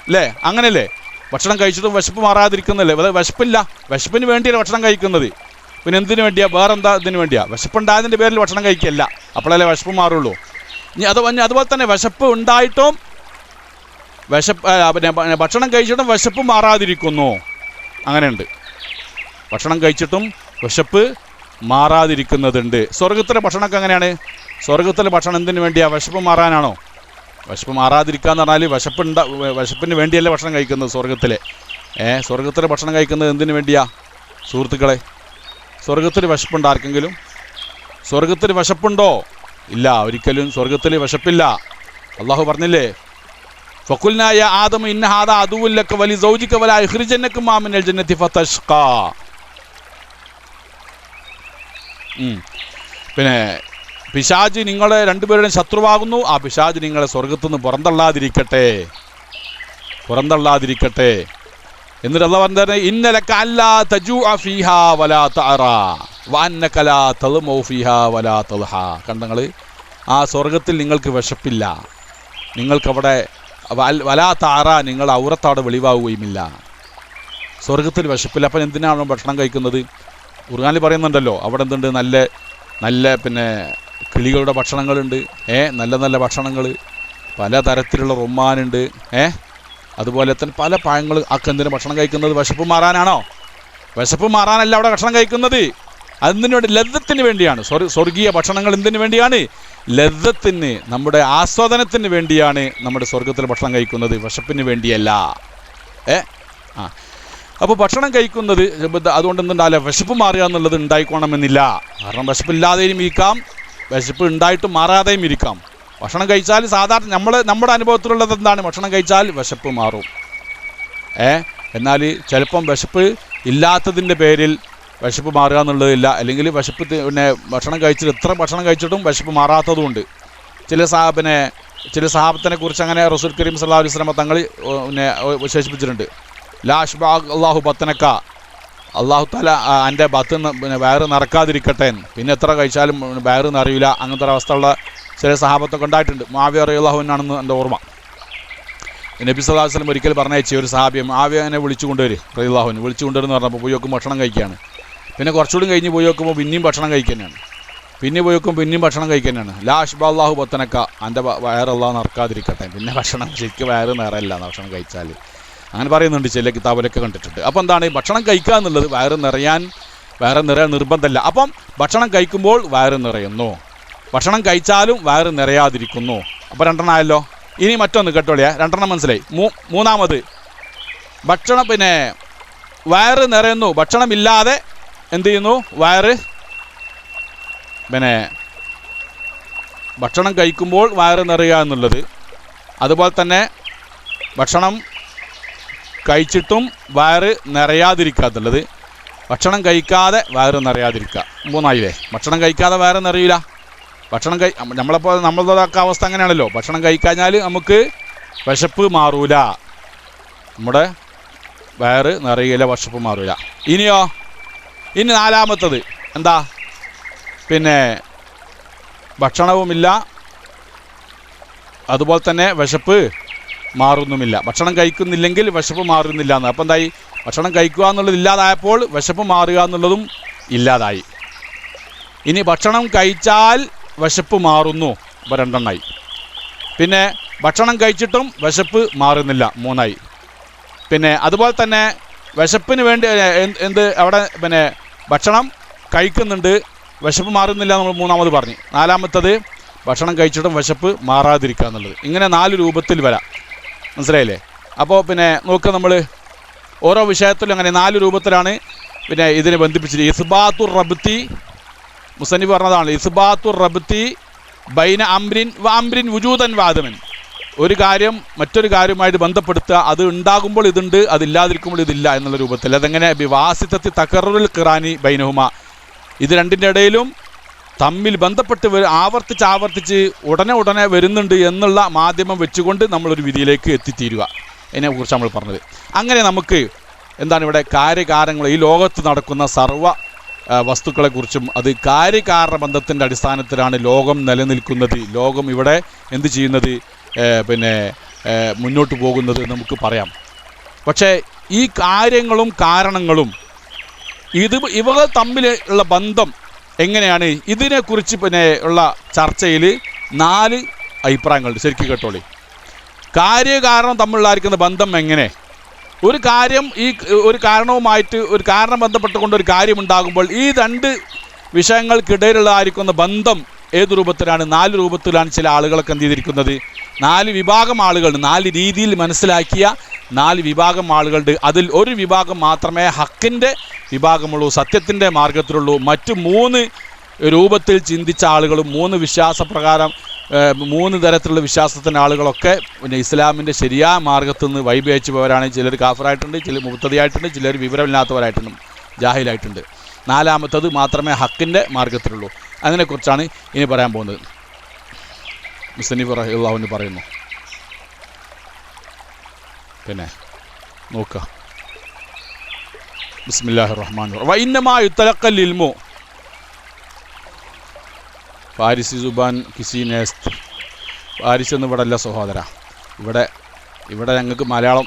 അല്ലേ? അങ്ങനെയല്ലേ? ഭക്ഷണം കഴിച്ചിട്ടും വിശപ്പ് മാറാതിരിക്കുന്നല്ലേ? അത് വിശപ്പില്ല, വിശപ്പിന് വേണ്ടിയാണ് ഭക്ഷണം കഴിക്കുന്നത്. പിന്നെ എന്തിനു വേണ്ടിയാ? വേറെന്താ ഇതിന് വേണ്ടിയാ? വിശപ്പുണ്ടായതിൻ്റെ പേരിൽ ഭക്ഷണം കഴിക്കില്ല, അപ്പോഴല്ലേ വിശപ്പ് മാറുള്ളൂ. ഇനി അതുപോലെ തന്നെ വിശപ്പ് ഉണ്ടായിട്ടും പിന്നെ ഭക്ഷണം കഴിച്ചിട്ടും വിശപ്പ് മാറാതിരിക്കുന്നു. അങ്ങനെയുണ്ട്, ഭക്ഷണം കഴിച്ചിട്ടും വിശപ്പ് മാറാതിരിക്കുന്നതുണ്ട്. സ്വർഗത്തിലെ ഭക്ഷണമൊക്കെ എങ്ങനെയാണ്? സ്വർഗത്തിലെ ഭക്ഷണം എന്തിനു വേണ്ടിയാ? വിശപ്പ് മാറാനാണോ? വിശപ്പ് മാറാതിരിക്കുക എന്ന് പറഞ്ഞാൽ വിശപ്പിന് വേണ്ടിയല്ലേ ഭക്ഷണം കഴിക്കുന്നത് സ്വർഗത്തിലെ. സ്വർഗത്തിലെ ഭക്ഷണം കഴിക്കുന്നത് എന്തിനു വേണ്ടിയാ സുഹൃത്തുക്കളെ? സ്വർഗത്തിൽ വിശപ്പുണ്ടോ ആർക്കെങ്കിലും? സ്വർഗത്തിൽ വിശപ്പുണ്ടോ? ഇല്ല, ഒരിക്കലും സ്വർഗത്തിൽ വിശപ്പില്ല. അള്ളാഹു പറഞ്ഞില്ലേ, ഫഖുൽനാ യാ ആദം ഇന്ന ഹാദാ അദുവ്വുൻ ലക വലി സൗജിക വലാ യഖ്റുജന്നകുമാ മിനൽ ജന്നതി ഫതഷ്ഖാ. പിന്നെ പിശാച് നിങ്ങളെ രണ്ടുപേരുടെയും ശത്രുവാകുന്നു, ആ പിശാച് നിങ്ങളെ സ്വർഗത്തുനിന്ന് പുറന്തള്ളാതിരിക്കട്ടെ. എന്നിട്ട് അല്ലാഹു പറഞ്ഞത് ഇന്നലക അല്ലാ തജൂഅ ഫീഹാ വലാ തഅറാ വഅന്നക ലാ തൽമു ഫീഹാ വലാ തൽഹാ. കണ്ടങ്ങൾ, ആ സ്വർഗത്തിൽ നിങ്ങൾക്ക് വിശപ്പില്ല, നിങ്ങൾക്കവിടെ വലാ തഅറാ, നിങ്ങൾ ഔറത്തവിടെ വെളിവാകുകയുമില്ല. സ്വർഗത്തിൽ വിശപ്പില്ല. അപ്പം എന്തിനാണോ ഭക്ഷണം കഴിക്കുന്നത്? ഖുർആനിൽ പറയുന്നുണ്ടല്ലോ, അവിടെ എന്തുണ്ട്? നല്ല പിന്നെ കിളികളുടെ ഭക്ഷണങ്ങളുണ്ട്, നല്ല നല്ല ഭക്ഷണങ്ങൾ, പല തരത്തിലുള്ള റുമ്മാനുണ്ട്, അതുപോലെ തന്നെ പല പഴങ്ങൾ. ഒക്കെ എന്തിനു ഭക്ഷണം കഴിക്കുന്നത്? വിശപ്പ് മാറാനാണോ? വിശപ്പ് മാറാനല്ല അവിടെ ഭക്ഷണം കഴിക്കുന്നത്. അതിനു വേണ്ടി, ലദ്ദത്തിന് വേണ്ടിയാണ്. സ്വർഗീയ ഭക്ഷണങ്ങൾ എന്തിനു വേണ്ടിയാണ്? ലദ്ദത്തിന്, നമ്മുടെ ആസ്വാദനത്തിന് വേണ്ടിയാണ് നമ്മുടെ സ്വർഗത്തിൽ ഭക്ഷണം കഴിക്കുന്നത്, വിശപ്പിന് വേണ്ടിയല്ല. അപ്പോൾ ഭക്ഷണം കഴിക്കുന്നത് അതുകൊണ്ട് എന്തുണ്ടാവില്ല, വിശപ്പ് മാറുക എന്നുള്ളത് ഉണ്ടായിക്കോണമെന്നില്ല. കാരണം വിശപ്പില്ലാതെയും ഇരിക്കാം, വിശപ്പ് ഉണ്ടായിട്ടും മാറാതെയും ഇരിക്കാം. ഭക്ഷണം കഴിച്ചാൽ സാധാരണ നമ്മുടെ അനുഭവത്തിലുള്ളത് എന്താണ്? ഭക്ഷണം കഴിച്ചാൽ വിശപ്പ് മാറും. എന്നാൽ ചിലപ്പം വിശപ്പ് ഇല്ലാത്തതിൻ്റെ പേരിൽ വിശപ്പ് മാറുക എന്നുള്ളതില്ല. അല്ലെങ്കിൽ വിശപ്പ് പിന്നെ ഭക്ഷണം കഴിച്ചിട്ട് എത്ര ഭക്ഷണം കഴിച്ചിട്ടും വിശപ്പ് മാറാത്തതുമുണ്ട്. ചില സഹാബത്തിനെ കുറിച്ച് അങ്ങനെ റസൂൽ കരീം സല്ലല്ലാഹു അലൈഹി വസല്ലം തങ്ങൾ പിന്നെ വിശേഷിപ്പിച്ചിട്ടുണ്ട്. ലാ അഷ്ബഅ അല്ലാഹു ബത്തനക, അള്ളാഹു തആല എൻ്റെ പിന്നെ വയറ് നിറക്കാതിരിക്കട്ടെ, പിന്നെ എത്ര കഴിച്ചാലും വയറ് നിറയില്ല. അങ്ങനത്തെ ഒരവസ്ഥയുള്ള ചില സഹാബത്തൊക്കെ ഉണ്ടായിട്ടുണ്ട്. മുആവിയ റളിയല്ലാഹു അൻഹു ആണെന്ന് എൻ്റെ ഓർമ്മ. നബി സല്ലല്ലാഹു അലൈഹി വസല്ലം ഒരിക്കൽ പറഞ്ഞയച്ച ഒരു സഹാബിയെ മുആവിയനെ വിളിച്ചു കൊണ്ടുവരും റളിയല്ലാഹു അൻഹു. വിളിച്ചു കൊണ്ടുവരുമെന്ന് പറഞ്ഞപ്പോൾ പോയി നോക്കുമ്പോൾ ഭക്ഷണം കഴിക്കുകയാണ്. പിന്നെ കുറച്ചുകൂടി കഴിഞ്ഞ് പോയി നോക്കുമ്പോൾ പിന്നെയും ഭക്ഷണം കഴിക്കാനാണ്. പിന്നെ പോയി നോക്കുമ്പോൾ പിന്നെയും ഭക്ഷണം കഴിക്കാനാണ്. ലാ അഷ്ബഅ അല്ലാഹു ബത്തനക, എൻ്റെ വയറ് അള്ളാഹു നിറക്കാതിരിക്കട്ടെ. പിന്നെ ഭക്ഷണം ശരിക്കും വയറ് നിറയില്ല ഭക്ഷണം കഴിച്ചാൽ. അങ്ങനെ പറയുന്നുണ്ട്, ചില കിതാബിലൊക്കെ കണ്ടിട്ടുണ്ട്. അപ്പോൾ എന്താണ്? ഭക്ഷണം കഴിക്കുക എന്നുള്ളത് വയറ് നിറയാൻ നിർബന്ധമല്ല. അപ്പം ഭക്ഷണം കഴിക്കുമ്പോൾ വയറ് നിറയുന്നു, ഭക്ഷണം കഴിച്ചാലും വയറ് നിറയാതിരിക്കുന്നു. അപ്പോൾ 2 ആയല്ലോ. ഇനി മറ്റൊന്ന് കേട്ടോളിയാ, 2 മനസ്സിലായി. മൂന്നാമത്, ഭക്ഷണം പിന്നെ വയറ് നിറയുന്നു, ഭക്ഷണമില്ലാതെ എന്ത് ചെയ്യുന്നു? വയറ് പിന്നെ ഭക്ഷണം കഴിക്കുമ്പോൾ വയറ് നിറയുക എന്നുള്ളത്. അതുപോലെ തന്നെ ഭക്ഷണം കഴിച്ചിട്ടും വയറ് നിറയാതിരിക്കുക എന്നുള്ളത്. ഭക്ഷണം കഴിക്കാതെ വയറ് നിറയാതിരിക്കുക. 3 ആയില്ലേ? ഭക്ഷണം കഴിക്കാതെ വയറ് നിറയില്ല. നമ്മളതൊക്കെ അവസ്ഥ അങ്ങനെയാണല്ലോ. ഭക്ഷണം കഴിക്കഴിഞ്ഞാൽ നമുക്ക് വിശപ്പ് മാറൂല, നമ്മുടെ വയറ് നിറയില്ല, വിശപ്പ് മാറൂല. ഇനി 4-മത്തത് എന്താ? പിന്നെ ഭക്ഷണവുമില്ല, അതുപോലെ തന്നെ വിശപ്പ് മാറുന്നുമില്ല. ഭക്ഷണം കഴിക്കുന്നില്ലെങ്കിൽ വിശപ്പ് മാറുന്നില്ല എന്ന്. അപ്പം എന്തായി? ഭക്ഷണം കഴിക്കുക എന്നുള്ളത് ഇല്ലാതായപ്പോൾ വിശപ്പ് മാറുക എന്നുള്ളതും ഇല്ലാതായി. ഇനി ഭക്ഷണം കഴിച്ചാൽ വിശപ്പ് മാറുന്നു, അപ്പോൾ 2 ആയി. പിന്നെ ഭക്ഷണം കഴിച്ചിട്ടും വിശപ്പ് മാറുന്നില്ല, 3 ആയി. പിന്നെ അതുപോലെ തന്നെ വിശപ്പിന് വേണ്ടി അവിടെ പിന്നെ ഭക്ഷണം കഴിക്കുന്നുണ്ട്, വിശപ്പ് മാറുന്നില്ല നമ്മൾ മൂന്നാമത് പറഞ്ഞു. നാലാമത്തത് ഭക്ഷണം കഴിച്ചിട്ടും വിശപ്പ് മാറാതിരിക്കുക എന്നുള്ളത്. ഇങ്ങനെ 4 രൂപത്തിൽ വരാം. മനസ്സിലായില്ലേ? അപ്പോൾ പിന്നെ നോക്കുക, നമ്മൾ ഓരോ വിഷയത്തിലും അങ്ങനെ 4 രൂപത്തിലാണ് പിന്നെ ഇതിനെ ബന്ധിപ്പിച്ചത്. ഇസ്ബാത്തുർ റബ്തി, മുസന്നിഫ് പറഞ്ഞതാണ്, ഇസ്ബാത്തുർ റബ്തി ബൈന അംരിൻ വ അംരിൻ വുജൂദൻ വാദമൻ. ഒരു കാര്യം മറ്റൊരു കാര്യവുമായിട്ട് ബന്ധപ്പെടുത്തുക, അത് ഉണ്ടാകുമ്പോൾ ഇതുണ്ട്, അതില്ലാതിരിക്കുമ്പോൾ ഇതില്ല എന്നുള്ള രൂപത്തിൽ. അതെങ്ങനെ? ബിവാസിത്തത്തി തഖറുൽ ഖിറാനി ബൈനഹുമ, ഇത് രണ്ടിൻ്റെ ഇടയിലും തമ്മിൽ ബന്ധപ്പെട്ട് ആവർത്തിച്ച് ഉടനെ വരുന്നുണ്ട് എന്നുള്ള മാധ്യമം വെച്ചുകൊണ്ട് നമ്മളൊരു വിധിയിലേക്ക് എത്തിത്തീരുക. ഇതിനെക്കുറിച്ച് നമ്മൾ പറഞ്ഞത്. അങ്ങനെ നമുക്ക് എന്താണ് ഇവിടെ കാര്യകാരണങ്ങൾ, ഈ ലോകത്ത് നടക്കുന്ന സർവ്വ വസ്തുക്കളെക്കുറിച്ചും അത് കാര്യകാരണ ബന്ധത്തിൻ്റെ അടിസ്ഥാനത്തിലാണ് ലോകം നിലനിൽക്കുന്നത്, ലോകം ഇവിടെ എന്ത് ചെയ്യുന്നത്, പിന്നെ മുന്നോട്ട് പോകുന്നത് നമുക്ക് പറയാം. പക്ഷേ ഈ കാര്യങ്ങളും കാരണങ്ങളും ഇവർ തമ്മിലുള്ള ബന്ധം എങ്ങനെയാണ്, ഇതിനെക്കുറിച്ച് പിന്നെ ഉള്ള ചർച്ചയിൽ 4 അഭിപ്രായങ്ങളുണ്ട്. ശരിക്കും കേട്ടോളി. കാര്യകാരണം തമ്മിലുള്ളായിരിക്കുന്ന ബന്ധം എങ്ങനെ, ഒരു കാര്യം ഈ ഒരു കാരണവുമായിട്ട് ഒരു കാരണം ബന്ധപ്പെട്ടുകൊണ്ട് ഒരു കാര്യമുണ്ടാകുമ്പോൾ ഈ 2 വിഷയങ്ങൾക്കിടയിലുള്ളതായിരിക്കുന്ന ബന്ധം ഏത് രൂപത്തിലാണ്? 4 രൂപത്തിലാണ് ചില ആളുകളൊക്കെ എന്ത് ചെയ്തിരിക്കുന്നത്. 4 വിഭാഗം ആളുകളുണ്ട്. 4 രീതിയിൽ മനസ്സിലാക്കിയ 4 വിഭാഗം ആളുകളുണ്ട്. അതിൽ ഒരു വിഭാഗം മാത്രമേ ഹക്കിൻ്റെ വിഭാഗമുള്ളൂ, സത്യത്തിൻ്റെ മാർഗത്തിലുള്ളൂ. മറ്റു 3 രൂപത്തിൽ ചിന്തിച്ച ആളുകളും 3 വിശ്വാസപ്രകാരം 3 തരത്തിലുള്ള വിശ്വാസത്തിൻ്റെ ആളുകളൊക്കെ പിന്നെ ഇസ്ലാമിൻ്റെ ശരിയായ മാർഗത്തിൽ നിന്ന് വൈബേച്ചു പോയവരാണ്. ചിലർ കാഫറായിട്ടുണ്ട്, ചിലർ മുബ്തദിയായിട്ടുണ്ട്, ചിലർ വിവരമില്ലാത്തവരായിട്ടുണ്ട്, ജാഹിലായിട്ടുണ്ട്. 4-മത്തത് മാത്രമേ ഹക്കിൻ്റെ മാർഗത്തിലുള്ളൂ. അതിനെക്കുറിച്ചാണ് ഇനി പറയാൻ പോകുന്നത്. മുസ്ലിം റഹിമഹുല്ലാഹു പറയുന്നു. പിന്നെ നോക്കുക, ബിസ്മില്ലാഹിർ റഹ്മാനിർ റഹീം. വഇന്നമാ യുതലഖൽ ഇൽമു ഫാരിസി സുബാൻ കിസി നേസ്ത്. ഫാരിസ് എന്ന് ഇവിടെ അല്ല സഹോദര, ഇവിടെ ഞങ്ങൾക്ക് മലയാളം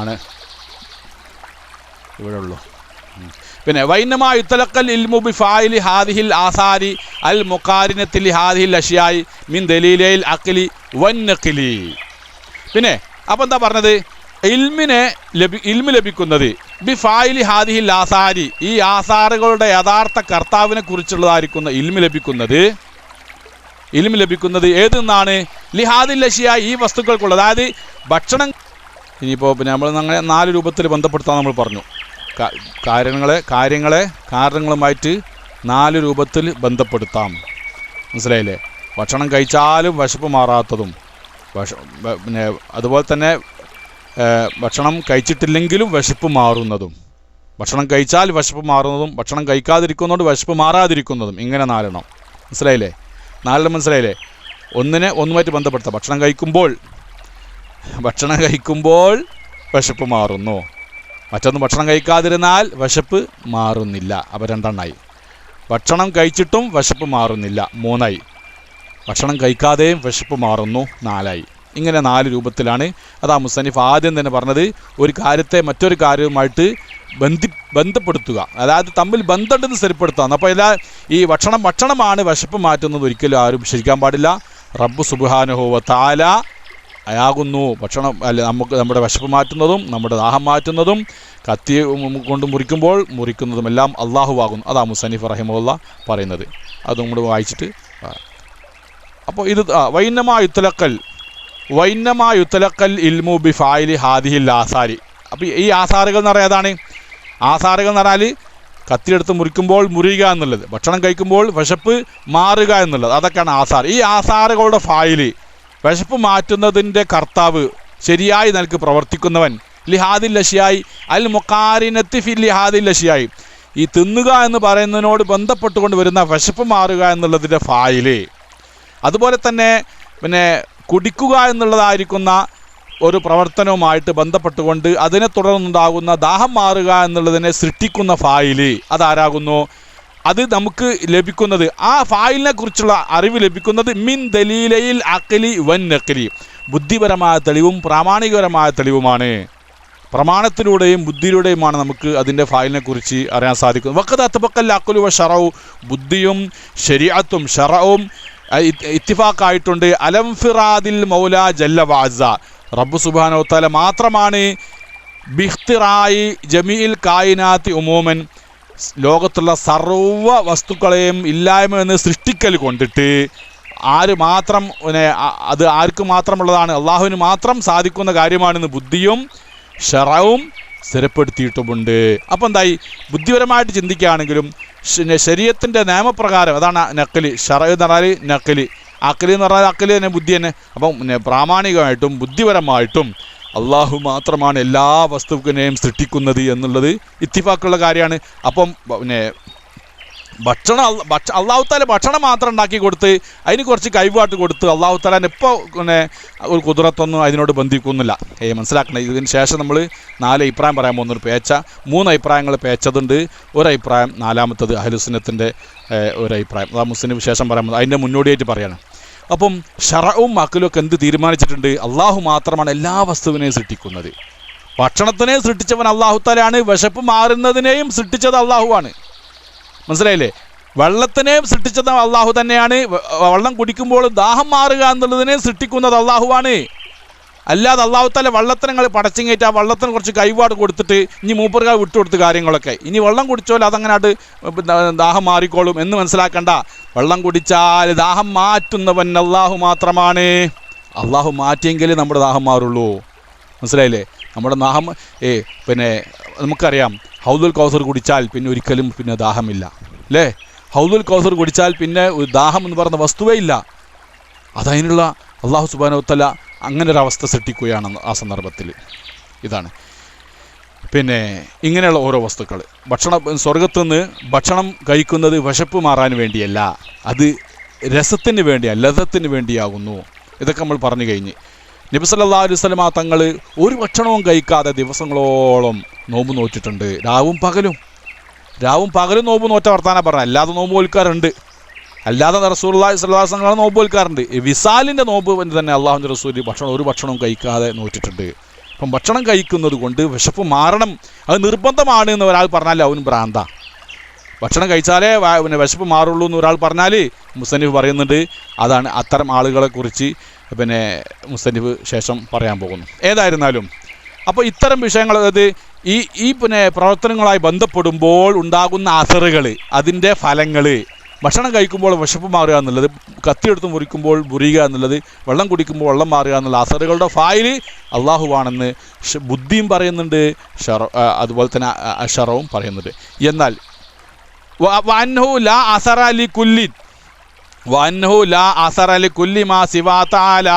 ആണ് ഇവിടെ ഉള്ളൂ. പിന്നെ വൈന്നമാ യുതലഖൽ ഇൽമു ബിഫായിലി ഹാദിഹിൽ ആസാരി അൽ മുഖാരിനത്തി ലിഹാദിഹിൽ അഷ്യായി മിൻ ദലീലയിൽ അഖ്ലി വൻ നഖ്ലി. പിന്നെ അപ്പോൾ എന്താ പറഞ്ഞത്? ഇൽമ് ലഭിക്കുന്നത് ബിഫായിലി ഹാദിഹിൽ ആസാരി, ഈ ആസാറുകളുടെ യഥാർത്ഥ കർത്താവിനെ കുറിച്ചുള്ളതായിരിക്കുന്ന ഇൽമ് ലഭിക്കുന്നത് ഏത് നിന്നാണ്? ലിഹാദിൽ അഷ്യായി, ഈ വസ്തുക്കൾക്കുള്ള, അതായത് ഭക്ഷണം. ഇനിയിപ്പോൾ പിന്നെ നമ്മൾ അങ്ങനെ 4 രൂപത്തിൽ ബന്ധപ്പെടുത്താൻ നമ്മൾ പറഞ്ഞു. കാര്യങ്ങളെ കാരണങ്ങളുമായിട്ട് 4 രൂപത്തിൽ ബന്ധപ്പെടുത്താം. മനസ്സിലായില്ലേ? ഭക്ഷണം കഴിച്ചാലും വിശപ്പ് മാറാത്തതും, പിന്നെ അതുപോലെ തന്നെ ഭക്ഷണം കഴിച്ചിട്ടില്ലെങ്കിലും വിശപ്പ് മാറുന്നതും, ഭക്ഷണം കഴിച്ചാൽ വിശപ്പ് മാറുന്നതും, ഭക്ഷണം കഴിക്കാതിരിക്കുന്നതുകൊണ്ട് വിശപ്പ് മാറാതിരിക്കുന്നതും, ഇങ്ങനെ 4 മനസ്സിലായില്ലേ? 4 മനസ്സിലായില്ലേ? ഒന്നുമായിട്ട് ബന്ധപ്പെടുത്താം. ഭക്ഷണം കഴിക്കുമ്പോൾ വിശപ്പ് മാറുന്നു, മറ്റൊന്ന് ഭക്ഷണം കഴിക്കാതിരുന്നാൽ വിശപ്പ് മാറുന്നില്ല. അപ്പോൾ 2 ഭക്ഷണം കഴിച്ചിട്ടും വിശപ്പ് മാറുന്നില്ല 3. ഭക്ഷണം കഴിക്കാതെയും വിശപ്പ് മാറുന്നു 4. ഇങ്ങനെ 4 രൂപത്തിലാണ്. അതാ മുസന്നിഫ് ആദ്യം തന്നെ പറഞ്ഞത്, ഒരു കാര്യത്തെ മറ്റൊരു കാര്യവുമായിട്ട് ബന്ധപ്പെടുത്തുക, അതായത് തമ്മിൽ ബന്ധമുണ്ടെന്ന് സ്ഥിരപ്പെടുത്താം. അപ്പോൾ ഈ ഭക്ഷണമാണ് വിശപ്പ് മാറ്റുന്നത് ഒരിക്കലും ആരും വിശ്വസിക്കാൻ പാടില്ല. റബ്ബ് സുബ്ഹാനഹു വ തആല ആകുന്നു ഭക്ഷണം നമ്മുടെ വിശപ്പ് മാറ്റുന്നതും നമ്മുടെ ദാഹം മാറ്റുന്നതും, കത്തി കൊണ്ട് മുറിക്കുന്നതും എല്ലാം അള്ളാഹു ആകുന്നു. അതാ മുസന്നിഫ് റഹിമഹുല്ലാ പറയുന്നത്. അത് നമ്മൾ വായിച്ചിട്ട്. അപ്പോൾ ഇത് വൈന്നമാ യുതലഖൽ ഇൽമു ബിഫായിലി ഹാദിഹിൽ ആസാരി. അപ്പോൾ ഈ ആസാറുകൾ എന്ന് പറയുന്നത് ഏതാണ്? ആസാറുകൾ എന്ന് പറഞ്ഞാൽ കത്തിയെടുത്ത് മുറിയുക എന്നുള്ളത്, ഭക്ഷണം കഴിക്കുമ്പോൾ വിശപ്പ് മാറുക എന്നുള്ളത്, അതൊക്കെയാണ് ആസാർ. ഈ ആസാറുകളുടെ ഫായില് വിശപ്പ് മാറ്റുന്നതിൻ്റെ കർത്താവ്, ശരിയായി നിനക്ക് പ്രവർത്തിക്കുന്നവൻ, ലിഹാദിൽ അഷ്യായി അൽ മുഖാരിനത്തി ഫി ലിഹാദിൽ അഷ്യായി, ഈ തിന്നുക എന്ന് പറയുന്നതിനോട് ബന്ധപ്പെട്ടുകൊണ്ട് വരുന്ന വിശപ്പ് മാറുക എന്നുള്ളതിൻ്റെ ഫായില്. അതുപോലെ തന്നെ പിന്നെ കുടിക്കുക എന്നുള്ളതായിരിക്കുന്ന ഒരു പ്രവർത്തനവുമായിട്ട് ബന്ധപ്പെട്ടുകൊണ്ട് അതിനെ തുടർന്നുണ്ടാകുന്ന ദാഹം മാറുക എന്നുള്ളതിനെ സൃഷ്ടിക്കുന്ന ഫായില് അതാരാകുന്നു? അത് നമുക്ക് ലഭിക്കുന്നത്, ആ ഫായിലിനെ കുറിച്ചുള്ള അറിവ് ലഭിക്കുന്നത് മിൻ ദലീലയിൽ അഖ്ലി വൻ നഖ്ലി, ബുദ്ധിപരമായ തെളിവും പ്രാമാണികപരമായ തെളിവുമാണ്. പ്രമാണത്തിലൂടെയും ബുദ്ധിയിലൂടെയുമാണ് നമുക്ക് അതിൻ്റെ ഫായിലിനെ കുറിച്ച് അറിയാൻ സാധിക്കുന്നത്. വഖദ് അത്ബഖൽ അഖ്ലു വ ശറഉ, ബുദ്ധിയും ശരീഅത്തും ശറഉം ഇത്തിഫാഖായിട്ടുണ്ട്. അലംഫിറാദിൽ മൗല ജല്ല വഅസ്സ, റബ്ബ് സുബ്ഹാനഹു വ തആല മാത്രമാണ് ബിഖ്തിറായി ജമീഇൽ കായിനാത്തി ഉമൂമൻ, ലോകത്തുള്ള സർവ്വ വസ്തുക്കളെയും ഇല്ലായ്മ എന്ന് സൃഷ്ടിക്കൽ കൊണ്ടിട്ട് ആര് മാത്രം അത് ആർക്ക് മാത്രമുള്ളതാണ്, അള്ളാഹുവിന് മാത്രം സാധിക്കുന്ന കാര്യമാണെന്ന് ബുദ്ധിയും ഷറവും സ്ഥിരപ്പെടുത്തിയിട്ടുമുണ്ട്. അപ്പോൾ എന്തായി, ബുദ്ധിപരമായിട്ട് ചിന്തിക്കുകയാണെങ്കിലും ശരീഅത്തിൻ്റെ നിയമപ്രകാരം അതാണ് നക്കല്. ഷറ എന്ന് പറഞ്ഞാൽ നക്കല്, അക്കല് എന്ന് പറഞ്ഞാൽ അക്കല് തന്നെ ബുദ്ധി തന്നെ. അപ്പം പ്രാമാണികമായിട്ടും ബുദ്ധിപരമായിട്ടും അള്ളാഹു മാത്രമാണ് എല്ലാ വസ്തുക്കളെയും സൃഷ്ടിക്കുന്നത് എന്നുള്ളത് ഇത്തിഫാക്കുള്ള കാര്യമാണ്. അപ്പം അള്ളാഹു താല ഭക്ഷണം മാത്രം ഉണ്ടാക്കി കൊടുത്ത് അതിന് കുറച്ച് കൈവാട്ട് കൊടുത്ത് അള്ളാഹു താലാൻ ഇപ്പോൾ ഒരു കുതിരത്തൊന്നും അതിനോട് ബന്ധിക്കുന്നില്ല. മനസ്സിലാക്കണം. ഇതിന് ശേഷം നമ്മൾ 4 അഭിപ്രായം പറയാൻ പോകുന്ന ഒരു പേച്ച, 3 അഭിപ്രായങ്ങൾ പേച്ചതുണ്ട്. ഒരു അഭിപ്രായം, 4-മത്തത് അഹ്ലുസുന്നത്തിൻ്റെ ഒരു അഭിപ്രായം, അതാ മുസ്ലിം ശേഷം പറയാൻ പോകുന്നത്. അതിൻ്റെ മുന്നോടിയായിട്ട് പറയാണ്. അപ്പം ഷറവും അക്കലും ഒക്കെ എന്ത് തീരുമാനിച്ചിട്ടുണ്ട്? അള്ളാഹു മാത്രമാണ് എല്ലാ വസ്തുവിനെയും സൃഷ്ടിക്കുന്നത്. ഭക്ഷണത്തിനെ സൃഷ്ടിച്ചവൻ അള്ളാഹു താലാണ്, വിശപ്പ് മാറുന്നതിനെയും സൃഷ്ടിച്ചത് അള്ളാഹുവാണ്. മനസ്സിലായില്ലേ? വെള്ളത്തിനെയും സൃഷ്ടിച്ചത് അള്ളാഹു തന്നെയാണ്. വെള്ളം കുടിക്കുമ്പോൾ ദാഹം മാറുക എന്നുള്ളതിനെ സൃഷ്ടിക്കുന്നത് അള്ളാഹുവാണ്. അല്ലാതെ അള്ളാഹു താല വെള്ളത്തിന് നിങ്ങൾ പടച്ചിങ്ങേറ്റ് ആ വെള്ളത്തിന് കുറച്ച് കൈവാട് കൊടുത്തിട്ട് ഇനി മൂപ്പർക്കാർ വിട്ടുകൊടുത്ത് കാര്യങ്ങളൊക്കെ ഇനി വെള്ളം കുടിച്ചോല്ലോ അതങ്ങനായിട്ട് ദാഹം മാറിക്കോളും എന്ന് മനസ്സിലാക്കണ്ട. വെള്ളം കുടിച്ചാൽ ദാഹം മാറ്റുന്നവൻ അള്ളാഹു മാത്രമാണ്. അള്ളാഹു മാറ്റിയെങ്കിലേ നമ്മുടെ ദാഹം മാറുള്ളൂ. മനസ്സിലായില്ലേ? നമ്മുടെ ദാഹം പിന്നെ നമുക്കറിയാം, ഹൗദുൽ കൗസർ കുടിച്ചാൽ പിന്നെ ഒരിക്കലും പിന്നെ ദാഹമില്ല അല്ലേ? ഹൗദുൽ കൗസർ കുടിച്ചാൽ പിന്നെ ഒരു ദാഹം എന്ന് പറയുന്ന വസ്തുവേ ഇല്ല. അതതിനുള്ള അള്ളാഹു സുബ്ഹാനഹു വ തആല അങ്ങനെ ഒരു അവസ്ഥ സൃഷ്ടിക്കുകയാണ് ആ സന്ദർഭത്തിൽ. ഇതാണ് പിന്നെ ഇങ്ങനെയുള്ള ഓരോ വസ്തുക്കൾ. സ്വർഗത്തുനിന്ന് ഭക്ഷണം കഴിക്കുന്നത് വിശപ്പ് മാറാൻ വേണ്ടിയല്ല, അത് രസത്തിന് വേണ്ടിയാണ്, ലതത്തിന് വേണ്ടിയാകുന്നു. ഇതൊക്കെ നമ്മൾ പറഞ്ഞു കഴിഞ്ഞ്. നബി സല്ലല്ലാഹു അലൈഹി വസല്ലം തങ്ങൾ ഒരു ഭക്ഷണവും കഴിക്കാതെ ദിവസങ്ങളോളം നോമ്പ് നോറ്റിട്ടുണ്ട്. രാവും പകലും നോമ്പ് നോറ്റ വർത്താനം പറഞ്ഞ, അല്ലാതെ നോമ്പ് നോൽക്കാറുണ്ട്. അല്ലാതെ റസൂലുള്ളാഹി സ്വല്ലല്ലാഹു അലൈഹി വസല്ലം നോമ്പ് നോൽക്കാറുണ്ട്. വിസാലിൻ്റെ നോമ്പ് തന്നെ അള്ളാഹുവിൻ്റെ റസൂൽ ഒരു ഭക്ഷണവും കഴിക്കാതെ നോറ്റിട്ടുണ്ട്. അപ്പം ഭക്ഷണം കഴിക്കുന്നത് കൊണ്ട് വിശപ്പ് മാറണം, അത് നിർബന്ധമാണ് എന്ന് ഒരാൾ പറഞ്ഞാൽ അവന് ഭ്രാന്ത. ഭക്ഷണം കഴിച്ചാലേ പിന്നെ വിശപ്പ് മാറുള്ളൂ എന്ന് ഒരാൾ പറഞ്ഞാൽ മുസന്നിഫ് പറയുന്നുണ്ട്. അതാണ് അത്തരം ആളുകളെക്കുറിച്ച് പിന്നെ മുസന്നിഫ് ശേഷം പറയാൻ പോകുന്നു. ഏതായിരുന്നാലും അപ്പോൾ ഇത്തരം വിഷയങ്ങൾ, അതായത് ഈ പിന്നെ പ്രവർത്തനങ്ങളുമായി ബന്ധപ്പെടുമ്പോൾ ഉണ്ടാകുന്ന അസറുകൾ, അതിൻ്റെ ഫലങ്ങൾ, ഭക്ഷണം കഴിക്കുമ്പോൾ വിശപ്പ് മാറുക എന്നുള്ളത്, കത്തിയെടുത്ത് മുറിക്കുമ്പോൾ മുറിയുക എന്നുള്ളത്, വെള്ളം കുടിക്കുമ്പോൾ വെള്ളം മാറുക എന്നുള്ള അസറുകളുടെ ഫായില് അള്ളാഹുവാണെന്ന് ബുദ്ധിയും പറയുന്നുണ്ട്, അതുപോലെ തന്നെ ഷറവും പറയുന്നുണ്ട്. എന്നാൽ വഅൻഹു ലാ അസറ ലികുല്ലി മാ സിവാ തആല,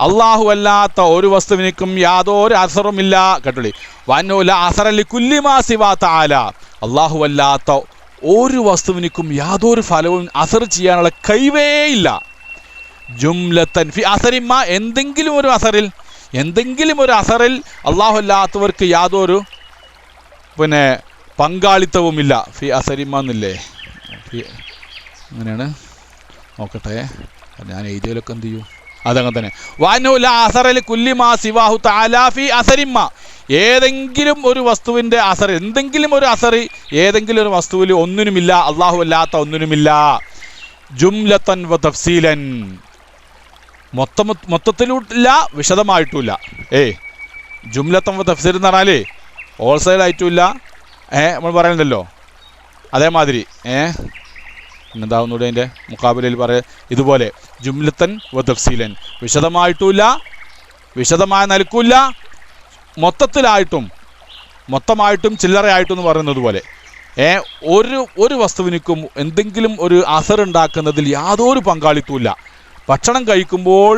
അള്ളാഹു അല്ലാത്ത ഒരു വസ്തുവിനും യാതൊരു അസറുമില്ല. കേട്ടോളി, വഅൻഹു ലാ അസറ ലികുല്ലി മാ സിവാ തആല, അള്ളാഹു അല്ലാത്ത ഒരു വസ്തുവിനും യാതൊരു ഫലവും അസർ ചെയ്യാനുള്ള കഴിവേയില്ല. ജുംലത്തൻ ഫി അസരിമ്മ, എന്തെങ്കിലും ഒരു അസറിൽ അള്ളാഹു അല്ലാത്തവർക്ക് യാതൊരു പിന്നെ പങ്കാളിത്തവുമില്ല. ഫി അസരിമ്മ എന്നില്ലേ? അങ്ങനെയാണ്, നോക്കട്ടെ, ഞാൻ എഴുതിയാലൊക്കെ എന്ത് ചെയ്യും, അതങ്ങനെ തന്നെ. വഅൻഹു ലാ അസറ ലികുല്ലി മാ സിവാഹു തആല ഫി അസരിമ്മ, ഏതെങ്കിലും ഒരു വസ്തുവിൻ്റെ അസർ, എന്തെങ്കിലും ഒരു അസർ ഏതെങ്കിലും ഒരു വസ്തുവിൽ ഒന്നിനുമില്ല, അള്ളാഹു അല്ലാത്ത ഒന്നിനുമില്ല. ജുംലത്തൻ വ തഫ്സീലൻ, മൊത്തത്തിലുമില്ല വിശദമായിട്ടുമില്ല. ജുംലത്തൻ വ തഫ്സീൽ എന്ന് പറഞ്ഞാൽ ഹോൾസെയിലായിട്ടുമില്ല, നമ്മൾ പറയണ്ടല്ലോ അതേമാതിരി. എന്താവുന്നൂടെ അതിൻ്റെ മുക്കാബിലയിൽ ഇതുപോലെ ജുംലത്തൻ വ തഫ്സീലൻ, വിശദമായിട്ടുമില്ല, വിശദമായ നിലക്കുമില്ല, മൊത്തമായിട്ടും ചില്ലറയായിട്ടും എന്ന് പറയുന്നത് പോലെ ഒരു വസ്തുവിനും എന്തെങ്കിലും ഒരു അസർ ഉണ്ടാക്കുന്നതിൽ യാതൊരു പങ്കാളിത്തമില്ല. ഭക്ഷണം കഴിക്കുമ്പോൾ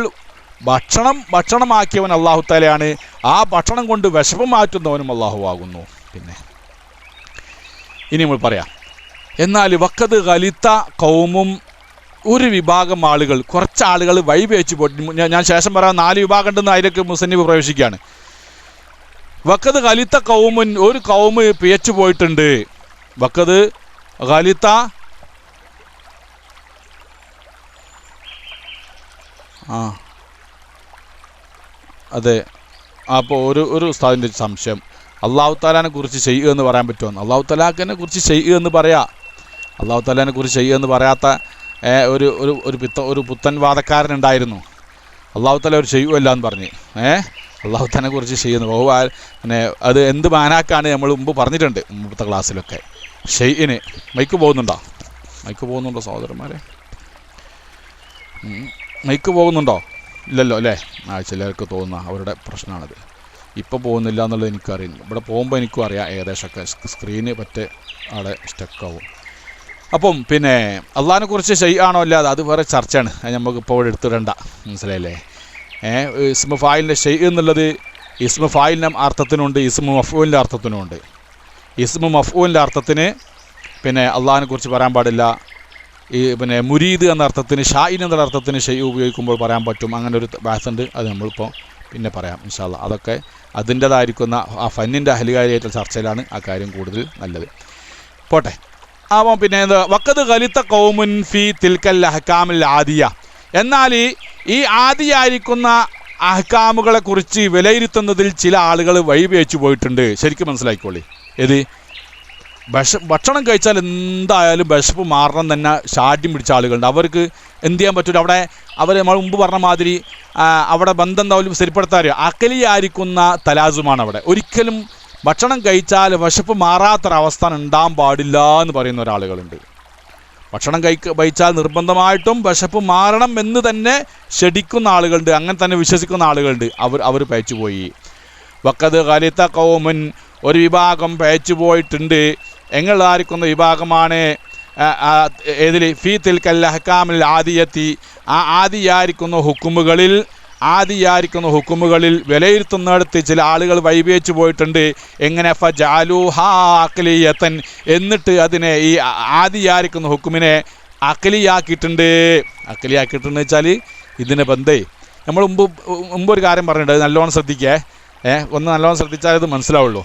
ഭക്ഷണമാക്കിയവൻ അള്ളാഹു തആലയാണ്, ആ ഭക്ഷണം കൊണ്ട് വിശപ്പ് മാറ്റുന്നവനും അള്ളാഹു ആകുന്നു. പിന്നെ ഇനി നമ്മൾ പറയാം, എന്നാൽ വഖദ് ഖലിത ഖൗമും, ഒരു വിഭാഗം ആളുകൾ, കുറച്ച് ആളുകൾ വഴിപേച്ചു പോയിട്ട്, ഞാൻ ശേഷം പറയാം 4 വിഭാഗം ഉണ്ടെന്ന് അതിലേക്ക് മുസന്നിഫ് പ്രവേശിക്കുകയാണ്. വഖദ് ഖലിത ഖൗമുൻ, ഒരു കൗമ് പിഴച്ചു പോയിട്ടുണ്ട്. വഖദ് ഖലിത, അതെ. അപ്പോൾ ഒരു ഉസ്താദിൻ്റെ സംശയം, അള്ളാഹു തആലാനെ കുറിച്ച് ചെയ്യുക എന്ന് പറയാൻ പറ്റുമോ? അള്ളാഹു തആലാനെ കുറിച്ച് ചെയ്യുക എന്ന് പറയാം. അള്ളാഹു തആലാനെ കുറിച്ച് ചെയ്യുക എന്ന് പറയാത്ത ഒരു പുത്തൻ വാദക്കാരനുണ്ടായിരുന്നു. അള്ളാഹു തആല ഒരു ചെയ്യുമല്ല എന്ന് പറഞ്ഞ് അള്ളാഹു തആലാനെ കുറിച്ച് ചെയ്യുന്നു. പിന്നെ അത് എന്ത് മാനാക്കാണ് നമ്മൾ മുമ്പ് പറഞ്ഞിട്ടുണ്ട് മുമ്പത്തെ ക്ലാസ്സിലൊക്കെ. ഷെയ്ഇന് മൈക്ക് പോകുന്നുണ്ടോ? മൈക്ക് പോകുന്നുണ്ടോ സഹോദരന്മാരെ? മൈക്ക് പോകുന്നുണ്ടോ? ഇല്ലല്ലോ അല്ലേ? ചിലർക്ക് തോന്നുന്ന അവരുടെ പ്രശ്നമാണത്. ഇപ്പോൾ പോകുന്നില്ല എന്നുള്ളത് എനിക്കറിയുന്നു. ഇവിടെ പോകുമ്പോൾ എനിക്കും അറിയാം ഏകദേശമൊക്കെ സ്ക്രീന് പറ്റേ അവിടെ സ്റ്റക്കാവും. അപ്പം പിന്നെ അള്ളാഹിനെ കുറിച്ച് ഷെയ്ആണോ അല്ലാതെ അത് വേറെ ചർച്ചയാണ്. അത് നമുക്ക് ഇപ്പോൾ ഇവിടെ എടുത്തിടണ്ട, മനസ്സിലായില്ലേ? ഇസ്മു ഫായിലിൻ്റെ ഷെയ് എന്നുള്ളത് ഇസ്മു ഫായിലിൻ്റെ അർത്ഥത്തിനുണ്ട്, ഇസ്മു മഫ്ഊലിൻ്റെ അർത്ഥത്തിനുമുണ്ട്. ഇസ്മു മഫ്ഊലിൻ്റെ അർത്ഥത്തിന് പിന്നെ അള്ളാഹിനെ കുറിച്ച് പറയാൻ പാടില്ല. ഈ പിന്നെ മുരീദ് എന്ന അർത്ഥത്തിന് ഷായിൻ എന്ന അർത്ഥത്തിന് ഷെയ് ഉപയോഗിക്കുമ്പോൾ പറയാൻ പറ്റും. അങ്ങനെ ഒരു ബാസുണ്ട്, അത് നമ്മളിപ്പോൾ പിന്നെ പറയാം ഇൻഷാ അല്ലാഹ്. അതൊക്കെ അതിൻ്റേതായിരിക്കുന്ന ആ ഫന്നിൻ്റെ അഹ്ലികാരിയായിട്ടുള്ള ചർച്ചയിലാണ് ആ കാര്യം കൂടുതൽ നല്ലത്. പോട്ടെ. അപ്പം പിന്നെ വഖദ് ഖലിത്ത ഖൗമുൻ ഫി തിൽക്കൽ അഹ്കാമിൽ ആദിയ. എന്നാൽ ഈ ആദിയായിരിക്കുന്ന അഹ്കാമുകളെ കുറിച്ച് വിലയിരുത്തുന്നതിൽ ചില ആളുകൾ വഴിപേച്ചു പോയിട്ടുണ്ട്. ശരിക്കും മനസ്സിലാക്കിക്കോളി. ഏത് ഭക്ഷണം കഴിച്ചാൽ എന്തായാലും വിശപ്പ് മാറണം തന്നെ ഷാഠ്യം പിടിച്ച ആളുകളുണ്ട്. അവർക്ക് എന്ത് ചെയ്യാൻ പറ്റില്ല. അവിടെ അവർ നമ്മൾ മുമ്പ് പറഞ്ഞ മാതിരി അവിടെ ബന്ധം എന്തായാലും ശരിപ്പെടുത്താൻ അകലിയായിരിക്കുന്ന തലാസുമാണ് അവിടെ. ഒരിക്കലും ഭക്ഷണം കഴിച്ചാൽ വിശപ്പ് മാറാത്തൊരവസ്ഥ ഉണ്ടാകാൻ പാടില്ല എന്ന് പറയുന്ന ഒരാളുകളുണ്ട്. ഭക്ഷണം കഴിച്ചാൽ നിർബന്ധമായിട്ടും വിശപ്പ് മാറണം എന്ന് തന്നെ ക്ഷണിക്കുന്ന ആളുകളുണ്ട്, അങ്ങനെ തന്നെ വിശ്വസിക്കുന്ന ആളുകളുണ്ട്. അവർ പയച്ചുപോയി. വഖദ് ഖലിത ഖൗമുൻ, ഒരു വിഭാഗം പയച്ചുപോയിട്ടുണ്ട്. എങ്ങനെയായിരിക്കുന്ന വിഭാഗമാണ് ഏതിൽ? ഫീ തിൽക്കൽ അഹ്കാമിൽ ആദിയത്തി, ആ ആദിയായിരിക്കുന്ന ഹുക്കുമുകളിൽ വിലയിരുത്തുന്നിടത്ത് ചില ആളുകൾ വൈവേച്ചു പോയിട്ടുണ്ട്. എങ്ങനെ? ഫജഅലൂഹാ അഖ്ലിയത്തൻ, എന്നിട്ട് അതിനെ ഈ ആദിയായിരിക്കുന്ന ഹുക്കുമിനെ അഖ്ലിയാക്കിയിട്ടുണ്ട്. അഖ്ലിയാക്കിയിട്ടെന്ന് വെച്ചാൽ ഇതിനെ ബന്ധേ നമ്മൾ മുമ്പ് ഒരു കാര്യം പറഞ്ഞിട്ടുണ്ട്, നല്ലോണം ശ്രദ്ധിക്കേ. ഒന്ന് നല്ലോണം ശ്രദ്ധിച്ചാൽ ഇത് മനസ്സിലാവുള്ളൂ.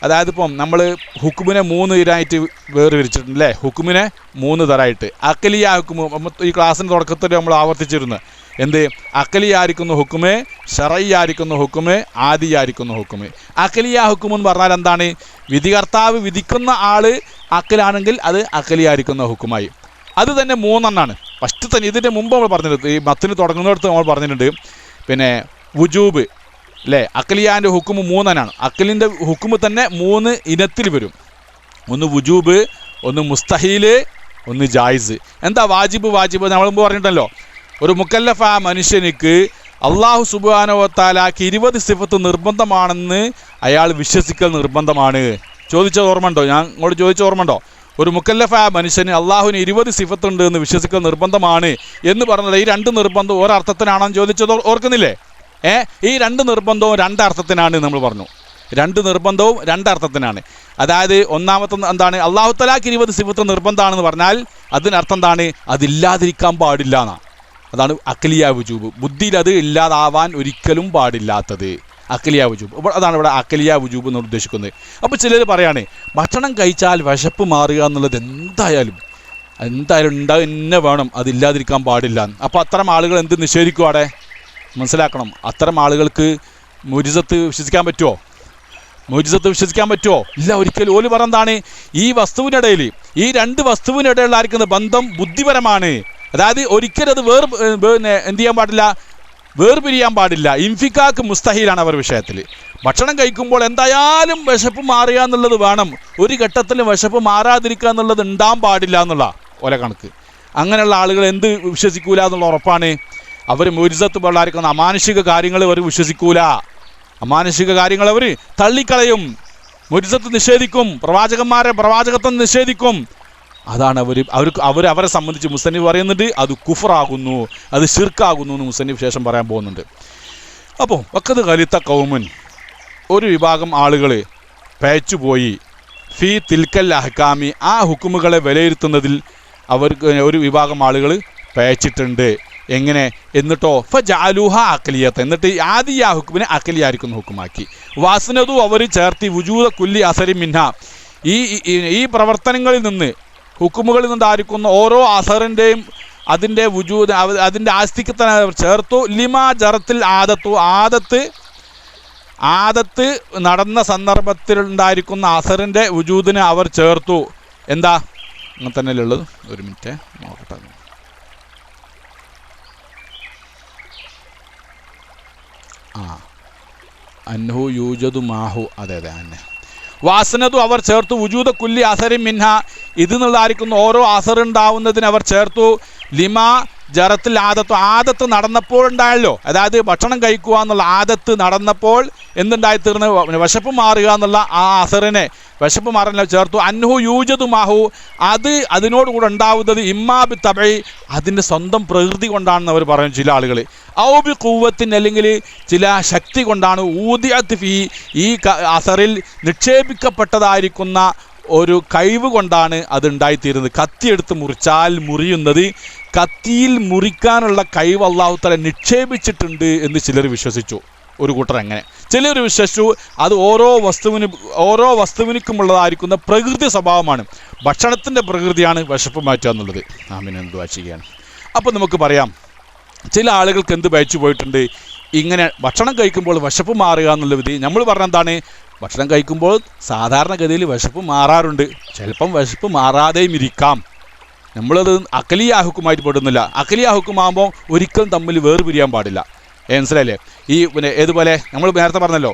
അതായത് ഇപ്പം നമ്മൾ ഹുക്കുമിനെ 3 ഇതായിട്ട് വേർതിരിച്ചിട്ടുണ്ടല്ലേ? ഹുക്കുമിനെ 3 തരമായിട്ട്. അഖലിയ ഹുക്കുമ് ഈ ക്ലാസ്സിൻ്റെ തുടക്കത്തിൽ നമ്മൾ ആവർത്തിച്ചിരുന്നു. എന്ത്? അഖലിയായിരിക്കുന്ന ഹുക്കുമ്, ശറയ്യായിരിക്കുന്ന ഹുക്കുമ്, ആദിയായിരിക്കുന്ന ഹുക്കുമ്. അഖലിയ ഹുക്കുമ് എന്ന് പറഞ്ഞാൽ എന്താണ്? വിധികർത്താവ് വിധിക്കുന്ന ആൾ അഖലാണെങ്കിൽ അത് അഖലിയായിരിക്കുന്ന ഹുക്കുമായി. അത് തന്നെ 3 എണ്ണമാണ്. ഫസ്റ്റ് തന്നെ ഇതിൻ്റെ മുമ്പ് നമ്മൾ പറഞ്ഞിട്ടുണ്ട്, ഈ മത്തിന് തുടങ്ങുന്നിടത്ത് നമ്മൾ പറഞ്ഞിട്ടുണ്ട് പിന്നെ വുജൂബ് അല്ലേ? അഖലിയാൻ്റെ ഹുക്കുമ് 3 എണ്ണമാണ്. അഖലിൻ്റെ ഹുക്കുമ് തന്നെ 3 ഇനത്തിൽ വരും. ഒന്ന് വുജൂബ്, ഒന്ന് മുസ്തഹീല്, ഒന്ന് ജായിസ്. എന്താ വാജിബ്? നമ്മൾ മുമ്പ് പറഞ്ഞിട്ടല്ലോ, ഒരു മുക്കല്ലഫ മനുഷ്യനിക്ക് അള്ളാഹു സുബ്ഹാനഹു വ തആലക്ക് 20 സിഫത്ത് നിർബന്ധമാണെന്ന് അയാൾ വിശ്വസിക്കൽ നിർബന്ധമാണ്. ചോദിച്ചത് ഓർമ്മയുണ്ടോ? ഞാൻ ഇങ്ങോട്ട് ചോദിച്ച ഓർമ്മയുണ്ടോ? ഒരു മുക്കല്ലഫ മനുഷ്യന് അള്ളാഹുവിന് 20 സിഫത്ത് ഉണ്ട് എന്ന് വിശ്വസിക്കൽ നിർബന്ധമാണ് എന്ന് പറഞ്ഞത് ഈ 2 നിർബന്ധം ഒരർത്ഥത്തിനാണെന്ന് ചോദിച്ചത് ഓർക്കുന്നില്ലേ? ഈ 2 നിർബന്ധവും 2 അർത്ഥത്തിനാണ് നമ്മൾ പറഞ്ഞു. 2 നിർബന്ധവും 2 അർത്ഥത്തിനാണ്. അതായത് ഒന്നാമത്തെ എന്താണ്? അള്ളാഹു തആലക്ക് 20 സിഫത്ത് നിർബന്ധമാണെന്ന് പറഞ്ഞാൽ അതിനർത്ഥം എന്താണ്? അതില്ലാതിരിക്കാൻ പാടില്ല എന്നാണ്. അതാണ് അഖലിയ വുജൂബ്. ബുദ്ധിയിൽ അത് ഇല്ലാതാവാൻ ഒരിക്കലും പാടില്ലാത്തത് അഖലിയ വുജൂബ്. അതാണ് ഇവിടെ അഖലിയ വുജൂബ് എന്ന് ഉദ്ദേശിക്കുന്നത്. അപ്പോൾ ചിലർ പറയാണ് ഭക്ഷണം കഴിച്ചാൽ വിശപ്പ് മാറുക എന്നുള്ളത് എന്തായാലും തന്നെ വേണം, അതില്ലാതിരിക്കാൻ പാടില്ല. അപ്പോൾ അത്തരം ആളുകൾ എന്ത് നിഷേധിക്കും? അവിടെ മനസ്സിലാക്കണം, അത്തരം ആളുകൾക്ക് മുജിസത്ത് വിശ്വസിക്കാൻ പറ്റുമോ? ഇല്ല, ഒരിക്കലും. ഓല് പറഞ്ഞതാണ് ഈ വസ്തുവിനിടയിൽ, ഈ 2 വസ്തുവിനിടയിലായിരിക്കുന്ന ബന്ധം ബുദ്ധിപരമാണ്. അതായത് ഒരിക്കലും അത് എന്ത് ചെയ്യാൻ പാടില്ല, വേർപിരിയാൻ പാടില്ല. ഇൻഫിക്കാക്ക് മുസ്തഹീലാണ് അവർ വിഷയത്തിൽ. ഭക്ഷണം കഴിക്കുമ്പോൾ എന്തായാലും വിശപ്പ് മാറുക എന്നുള്ളത് വേണം, ഒരു ഘട്ടത്തിലും വിശപ്പ് മാറാതിരിക്കുക എന്നുള്ളത് ഉണ്ടാകാൻ പാടില്ല എന്നുള്ള ഓല കണക്ക്. അങ്ങനെയുള്ള ആളുകൾ എന്ത് വിശ്വസിക്കൂല എന്നുള്ള ഉറപ്പാണ്. അവർ മുജിസത്ത് പോലായിരിക്കുന്ന അമാനുഷിക കാര്യങ്ങൾ അവർ വിശ്വസിക്കൂല. അമാനുഷിക കാര്യങ്ങൾ അവർ തള്ളിക്കളയും, മുജിസത്ത് നിഷേധിക്കും, പ്രവാചകത്വം നിഷേധിക്കും. അതാണ് അവരെ സംബന്ധിച്ച് മുസന്നിഫ് പറയുന്നുണ്ട്, അത് കുഫറാകുന്നു, അത് ശിർക്കാകുന്നു എന്ന് മുസന്നിഫ് ശേഷം പറയാൻ പോകുന്നുണ്ട്. അപ്പോൾ വഖദ് ഖലിത ഖൗമുൻ, ഒരു വിഭാഗം ആളുകൾ പയച്ചുപോയി ഫീ തിൽക്കൽ അഹ്കാമി, ആ ഹുക്കുമുകളെ വിലയിരുത്തുന്നതിൽ ഒരു വിഭാഗം ആളുകൾ പയച്ചിട്ടുണ്ട്. എങ്ങനെ? എന്നിട്ടോ ഫജഅലൂഹ അഖലിയത്ത്, എന്നിട്ട് ആദിയ ഹുക്കുമിനെ അഖലിയായിരിക്കുന്ന ഹുക്കുമാക്കി. വാസ്നതു, അവർ ചേർത്തി വുജൂദ കുല്ലി അസരി മിൻഹ, ഈ പ്രവർത്തനങ്ങളിൽ നിന്ന്, ഹുക്കുമുകളിൽ നിന്നായിരിക്കുന്ന ഓരോ അസറിൻ്റെയും അതിൻ്റെ വുജൂദ്, അതിൻ്റെ ആസ്തിക്കത്തിനെ അവർ ചേർത്തു. ലിമാ ജറത്തിൽ ആദത്ത് നടന്ന സന്ദർഭത്തിൽ ഉണ്ടായിരിക്കുന്ന അസറിൻ്റെ വുജൂദിനെ അവർ ചേർത്തു. എന്താ? അങ്ങനെ തന്നെയല്ലേ ഉള്ളത്. ഒരു മിനിറ്റ് നോക്കട്ടെ. അൻഹു യൂജദു മാഹു, അതെ അന്നെ. വാസനതു അവർ ചേർത്തു വുജൂദ കുല്ലി അസറിൻ മിൻഹ ഇത് നിന്നുള്ളതായിരിക്കുന്ന ഓരോ അസറുണ്ടാവുന്നതിന് അവർ ചേർത്തു ലിമാ ജറത്തിൽ ആദത്ത് നടന്നപ്പോഴുണ്ടായല്ലോ, അതായത് ഭക്ഷണം കഴിക്കുക എന്നുള്ള ആദത്ത് നടന്നപ്പോൾ എന്തുണ്ടായിത്തീർന്ന് വിശപ്പ് മാറുക എന്നുള്ള ആ അസറിനെ വിശപ്പ് മാറാൻ ചേർത്തു. അൻഹു യൂജതു മാഹു അത് അതിനോടുകൂടെ ഉണ്ടാവുന്നത് ഇമ്മാബി തബൈ അതിൻ്റെ സ്വന്തം പ്രകൃതി കൊണ്ടാണെന്ന് അവർ പറയും ചില ആളുകൾ. ഔബി കൂവത്തിന് അല്ലെങ്കിൽ ചില ശക്തി കൊണ്ടാണ് ഊദിയത്ത് ഫീ ഈ അസറിൽ നിക്ഷേപിക്കപ്പെട്ടതായിരിക്കുന്ന ഒരു കഴിവ് കൊണ്ടാണ് അത് ഉണ്ടായിത്തീരുന്നത്. കത്തിയെടുത്ത് മുറിച്ചാൽ മുറിയുന്നത് കത്തിയിൽ മുറിക്കാനുള്ള കഴിവ് അല്ലാഹു തആല നിക്ഷേപിച്ചിട്ടുണ്ട് എന്ന് ചിലർ വിശ്വസിച്ചു. ഒരു കൂട്ടർ അങ്ങനെ ചിലർ വിശ്വസിച്ചു അത് ഓരോ വസ്തുവിനുമുള്ളതായിരിക്കുന്ന പ്രകൃതി സ്വഭാവമാണ്, ഭക്ഷണത്തിൻ്റെ പ്രകൃതിയാണ് വിശപ്പ് മാറ്റുക എന്നുള്ളത്. ആമീൻ എന്തുവാ ചെയ്യാണ്. അപ്പോൾ നമുക്ക് പറയാം ചില ആളുകൾക്ക് എന്ത് ഭയച്ചു പോയിട്ടുണ്ട്, ഇങ്ങനെ ഭക്ഷണം കഴിക്കുമ്പോൾ വിശപ്പ് മാറുക എന്നുള്ള വിധി. നമ്മൾ പറഞ്ഞ എന്താണ്, ഭക്ഷണം കഴിക്കുമ്പോൾ സാധാരണഗതിയിൽ വിശപ്പ് മാറാറുണ്ട്, ചിലപ്പം വിശപ്പ് മാറാതെയും ഇരിക്കാം. നമ്മളത് അഖലിയ ഹുക്കുമായിട്ട് പെടുന്നില്ല. അഖലിയ ഹുക്കുമാകുമ്പോൾ ഒരിക്കലും തമ്മിൽ വേർപിരിയാൻ പാടില്ല. മനസ്സിലായില്ലേ? ഈ പിന്നെ ഏതുപോലെ നമ്മൾ നേരത്തെ പറഞ്ഞല്ലോ,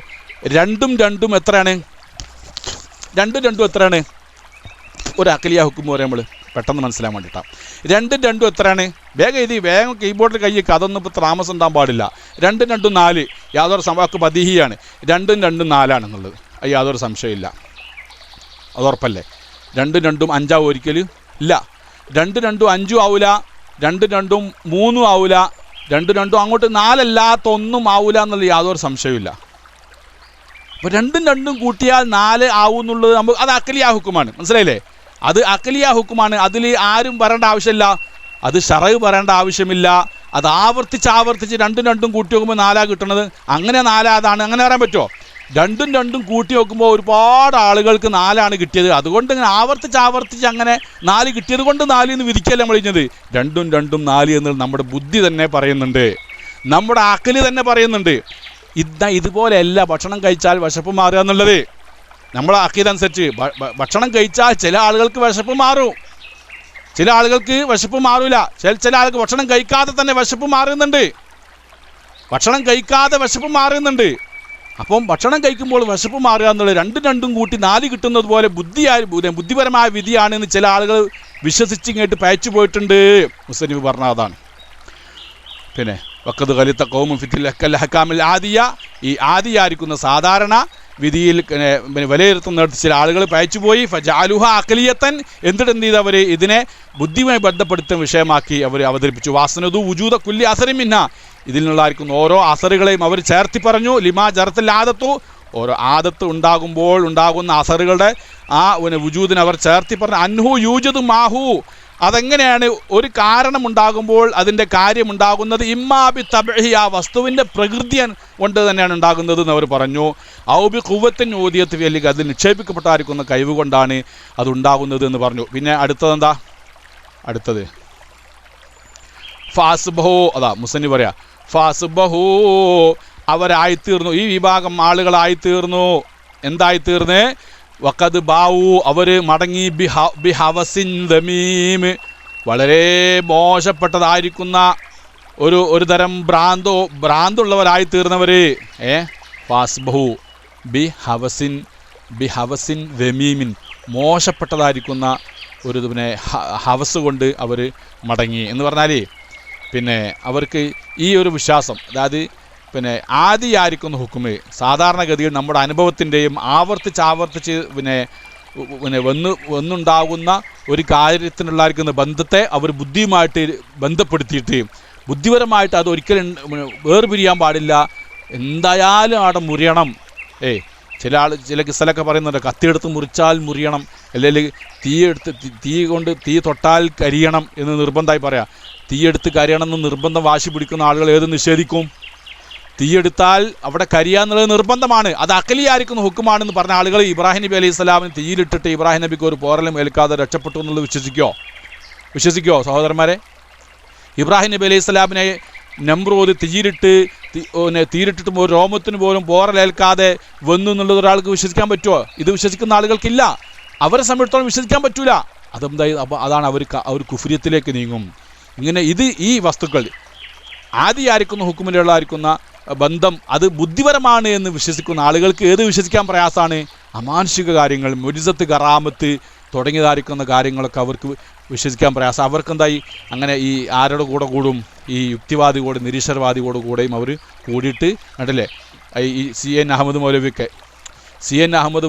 രണ്ടും എത്രയാണ്, രണ്ടും എത്രയാണ്, ഒരു അഖലിയ ഹുക്കും പറയാം നമ്മൾ പെട്ടെന്ന് മനസ്സിലാൻ വേണ്ടിയിട്ടാണ്. രണ്ടും എത്രയാണ്, വേഗം കീബോർഡിൽ കൈയ്ക്ക് അതൊന്നും ഇപ്പോൾ താമസം ഉണ്ടാകാൻ പാടില്ല. രണ്ടും 4 യാതൊരു സംഭവക്ക് പതിഹിയാണ്. രണ്ടും 4 എന്നുള്ളത് അത് യാതൊരു സംശയമില്ല, അത് ഉറപ്പല്ലേ. 2 5 ഒരിക്കലും ഇല്ല. 2 5 ആവില്ല, 2 3 ആവില്ല, 2 അങ്ങോട്ട് 4 അല്ലാത്ത ഒന്നും ആവില്ല എന്നുള്ള യാതൊരു സംശയമില്ല. അപ്പോൾ 2 കൂട്ടിയാൽ 4 ആവും എന്നുള്ളത് നമുക്ക് അത് അഖലിയ ഹുക്കുമാണ്. മനസ്സിലായില്ലേ? അത് അഖലിയ ഹുക്കുമാണ്. അതിൽ ആരും പറയേണ്ട ആവശ്യമില്ല, അത് ശറഅ് പറയേണ്ട ആവശ്യമില്ല. അത് ആവർത്തിച്ച് 2 കൂട്ടി നോക്കുമ്പോൾ 4 കിട്ടുന്നത്, അങ്ങനെ 4 അതാണ്, അങ്ങനെ പറയാൻ പറ്റുമോ? 2 കൂട്ടി നോക്കുമ്പോൾ ഒരുപാട് ആളുകൾക്ക് 4 കിട്ടിയത്. അതുകൊണ്ട് ഇങ്ങനെ ആവർത്തിച്ച് അങ്ങനെ 4 കിട്ടിയത് കൊണ്ട് 4 എന്ന് വിധിക്കല്ലേ നമ്മൾ കഴിഞ്ഞത്. 2 4 എന്നുള്ളത് നമ്മുടെ ബുദ്ധി തന്നെ പറയുന്നുണ്ട്, നമ്മുടെ അഖല് തന്നെ പറയുന്നുണ്ട്. ഇതുപോലെയല്ല ഭക്ഷണം കഴിച്ചാൽ വിശപ്പ് മാറുക എന്നുള്ളത്. നമ്മളെ അഖീദനുസരിച്ച് ഭക്ഷണം കഴിച്ചാൽ ചില ആളുകൾക്ക് വിശപ്പ് മാറും, ചില ആളുകൾക്ക് വിശപ്പ് മാറില്ല. ചില ആൾക്ക് ഭക്ഷണം കഴിക്കാതെ തന്നെ വിശപ്പ് മാറുന്നുണ്ട്, ഭക്ഷണം കഴിക്കാതെ വിശപ്പ് മാറുന്നുണ്ട്. അപ്പം ഭക്ഷണം കഴിക്കുമ്പോൾ വിശപ്പ് മാറുക എന്നുള്ളത് 2 കൂട്ടി 4 കിട്ടുന്നത് പോലെ ബുദ്ധിപരമായ വിധിയാണെന്ന് ചില ആളുകൾ വിശ്വസിച്ചിങ്ങോട്ട് പയച്ചു പോയിട്ടുണ്ട്. മുസ്ലിം പറഞ്ഞ അതാണ്. പിന്നെ വഖദ് ഖലിത ഖൗമുൻ ഫിൽ ഹക്കാമിൽ ആദിയ, ഈ ആദിയായിരിക്കുന്ന സാധാരണ വിധിയിൽ വിലയിരുത്തുന്നിടത്ത് ചില ആളുകൾ പയച്ചുപോയി. ഫജഅലുഹ അഖലിയത്തൻ, എന്നിട്ട് എന്ത് ചെയ്ത് അവർ ഇതിനെ ബുദ്ധിയുമായി ബന്ധപ്പെടുത്തുന്ന വിഷയമാക്കി അവർ അവതരിപ്പിച്ചു. വാസനതു വുജൂദ കുല്ലി അസറിൻ മിൻഹ ഇതിൽ നിന്നുള്ളായിരിക്കുന്ന ഓരോ അസറുകളെയും അവർ ചേർത്തി പറഞ്ഞു. ലിമാ ജറത്തിൽ ആദത്തു ഓരോ ആദത്ത് ഉണ്ടാകുമ്പോൾ ഉണ്ടാകുന്ന അസറുകളുടെ ആ വുജൂദിനെ അവർ ചേർത്തി പറഞ്ഞു. അൻഹു യൂജദു മാഹു അതെങ്ങനെയാണ് ഒരു കാരണമുണ്ടാകുമ്പോൾ അതിൻ്റെ കാര്യമുണ്ടാകുന്നത് ഇമ്മാബി തബഹി ആ വസ്തുവിൻ്റെ പ്രകൃതി കൊണ്ട് തന്നെയാണ് ഉണ്ടാകുന്നത് എന്ന് അവർ പറഞ്ഞു. ഔബി ഖുവ്വത്തിൻ ഊദിയത്ത് അല്ലെങ്കിൽ അതിൽ നിക്ഷേപിക്കപ്പെട്ടായിരിക്കുന്ന കഴിവ് കൊണ്ടാണ് അതുണ്ടാകുന്നത് എന്ന് പറഞ്ഞു. പിന്നെ അടുത്തത് ഫാസ്ബഹു, അതാ മുസന്നി പറയാ, ഫാസ്ബഹു അവരായിത്തീർന്നു, ഈ വിഭാഗം ആളുകളായിത്തീർന്നു. എന്തായിത്തീർന്ന്? വഖദ് ബാവു അവർ മടങ്ങി ബിഹവസിൻ ദമീം വളരെ മോശപ്പെട്ടതായിരിക്കുന്ന ഒരു തരം ഭ്രാന്തുള്ളവരായിത്തീർന്നവർ. ഫാസ്ബഹു ബിഹവസിൻ ദമീമിൻ മോശപ്പെട്ടതായിരിക്കുന്ന ഒരു പിന്നെ ഹവസ് കൊണ്ട് അവർ മടങ്ങി എന്ന് പറഞ്ഞാൽ പിന്നെ അവർക്ക് ഈ ഒരു വിശ്വാസം, അതായത് പിന്നെ ആദിയായിരിക്കുന്ന ഹുക്കുമ് സാധാരണഗതിയിൽ നമ്മുടെ അനുഭവത്തിൻ്റെയും ആവർത്തിച്ച് പിന്നെ വന്നുണ്ടാകുന്ന ഒരു കാര്യത്തിനുള്ളായിരിക്കുന്ന ബന്ധത്തെ അവർ ബുദ്ധിയുമായിട്ട് ബന്ധപ്പെടുത്തിയിട്ട് ബുദ്ധിപരമായിട്ട് അത് ഒരിക്കലും വേർപിരിയാൻ പാടില്ല, എന്തായാലും അവിടെ മുറിയണം. ചില കിസ്സലൊക്കെ പറയുന്നുണ്ട് കത്തിയെടുത്ത് മുറിച്ചാൽ മുറിയണം, അല്ലെങ്കിൽ തീ തൊട്ടാൽ കരിയണം എന്ന് നിർബന്ധമായി പറയാം. തീയെടുത്ത് കരിയണം എന്ന് നിർബന്ധം വാശി പിടിക്കുന്ന ആളുകൾ ഏത് നിഷേധിക്കും? തീയെടുത്താൽ അവിടെ കരിയാന്നുള്ളത് നിർബന്ധമാണ്, അത് അഖലിയായിരിക്കുന്ന ഹുക്കുമാണെന്ന് പറഞ്ഞ ആളുകൾ ഇബ്രാഹിം നബി അലൈഹി സ്വലാമിന് തീയിലിട്ടിട്ട് ഇബ്രാഹിം നബിക്ക് ഒരു പോറലും ഏൽക്കാതെ രക്ഷപ്പെട്ടു എന്നുള്ളത് വിശ്വസിക്കോ സഹോദരന്മാരെ? ഇബ്രാഹിം നബി അലൈഹി സ്വലാമിനെ നമ്രൂദ് തീയിലിട്ടിട്ടും ഒരു രോമത്തിന് പോലും പോറലേൽക്കാതെ വന്നു എന്നുള്ളത് ഒരാൾക്ക് വിശ്വസിക്കാൻ പറ്റുമോ? ഇത് വിശ്വസിക്കുന്ന ആളുകൾക്കില്ല, അവരെ സംബന്ധിച്ചിടത്തോളം വിശ്വസിക്കാൻ പറ്റൂല. അതെന്തായി? അപ്പോൾ അതാണ് അവർ കുഫ്രിയത്തിലേക്ക് നീങ്ങും. ഇങ്ങനെ ഈ വസ്തുക്കൾ ആദിയായിരിക്കുന്ന ഹുക്കുമിലുള്ളായിരിക്കുന്ന ബന്ധം അത് ബുദ്ധിപരമാണ് എന്ന് വിശ്വസിക്കുന്ന ആളുകൾക്ക് ഏത് വിശ്വസിക്കാൻ പ്രയാസമാണ്? അമാനുഷിക കാര്യങ്ങൾ, മുജിസത്ത്, കറാമത്ത് തുടങ്ങിയതായിരിക്കുന്ന കാര്യങ്ങളൊക്കെ അവർക്ക് വിശ്വസിക്കാൻ പ്രയാസം. അവർക്കെന്തായി അങ്ങനെ ഈ ആരുടെ കൂടെ കൂടും? ഈ യുക്തിവാദിയോട്, നിരീശ്വരവാദിയോട് കൂടെയും അവർ കൂടിയിട്ട് കണ്ടില്ലേ ഈ CN അഹമ്മദ്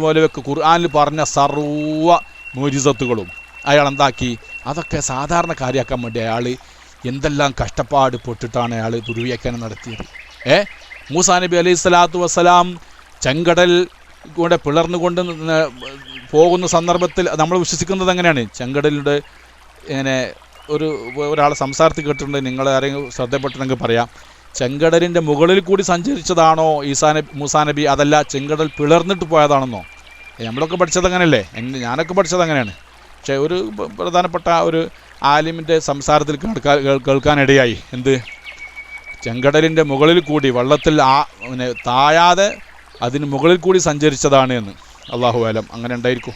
മൗലവിയൊക്കെ ഖുർആനിൽ പറഞ്ഞ സർവ്വ മുജിസത്തുകളും അയാൾ എന്താക്കി? അതൊക്കെ സാധാരണ കാര്യമാക്കാൻ വേണ്ടി അയാൾ എന്തെല്ലാം കഷ്ടപ്പാട് പെട്ടിട്ടാണ് അയാൾ ദുർവ്യാഖ്യാനം നടത്തിയത്. മൂസാ നബി അലൈഹി സ്വലാത്തു വസ്സലാം ചെങ്കടൽ കൂടെ പിളർന്നുകൊണ്ട് പോകുന്ന സന്ദർഭത്തിൽ നമ്മൾ വിശ്വസിക്കുന്നത് എങ്ങനെയാണ്? ചെങ്കടലിൻ്റെ ഇങ്ങനെ ഒരാളെ സംസാരത്തിൽ കേട്ടിട്ടുണ്ട്, നിങ്ങൾ ആരെങ്കിലും ശ്രദ്ധപ്പെട്ടിട്ടുണ്ടെങ്കിൽ പറയാം. ചെങ്കടലിൻ്റെ മുകളിൽ കൂടി സഞ്ചരിച്ചതാണോ മൂസാ നബി, അതല്ല ചെങ്കടൽ പിളർന്നിട്ട് പോയതാണെന്നോ? നമ്മളൊക്കെ പഠിച്ചത് അങ്ങനെയല്ലേ, ഞാനൊക്കെ പഠിച്ചത് അങ്ങനെയാണ്. പക്ഷേ ഒരു പ്രധാനപ്പെട്ട ഒരു ആലിമിൻ്റെ സംസാരത്തിൽ കേൾക്കാനിടയായി, എന്ത് ചെങ്കടലിൻ്റെ മുകളിൽ കൂടി വെള്ളത്തിൽ താഴാതെ അതിന് മുകളിൽ കൂടി സഞ്ചരിച്ചതാണ് എന്ന്. അള്ളാഹു ആലം, അങ്ങനെ ഉണ്ടായിരിക്കും.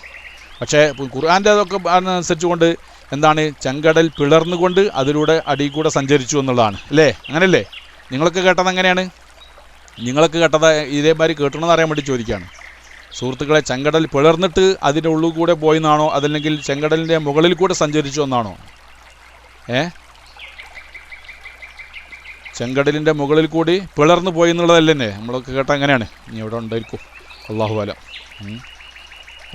പക്ഷേ ഖുർആൻ്റെ അതൊക്കെ അനുസരിച്ചുകൊണ്ട് എന്താണ്, ചെങ്കടൽ പിളർന്നുകൊണ്ട് അതിലൂടെ അടിയിൽ കൂടെ സഞ്ചരിച്ചു എന്നുള്ളതാണ് അല്ലേ? അങ്ങനെയല്ലേ നിങ്ങളൊക്കെ കേട്ടത്? എങ്ങനെയാണ് നിങ്ങളൊക്കെ കേട്ടത്? ഇതേമാതിരി കേട്ടണമെന്ന് അറിയാൻ വേണ്ടി ചോദിക്കുകയാണ് സുഹൃത്തുക്കളെ. ചെങ്കടൽ പിളർന്നിട്ട് അതിൻ്റെ ഉള്ളിൽ കൂടെ പോയി എന്നാണോ, അതല്ലെങ്കിൽ ചെങ്കടലിൻ്റെ മുകളിൽ കൂടെ സഞ്ചരിച്ചു എന്നാണോ? ചെങ്കടലിൻ്റെ മുകളിൽ കൂടി പിളർന്നു പോയി എന്നുള്ളതല്ലേ നമ്മളൊക്കെ കേട്ട? എങ്ങനെയാണ്? ഇനി ഇവിടെ ഉണ്ടായിരിക്കും, അള്ളാഹു ആലം.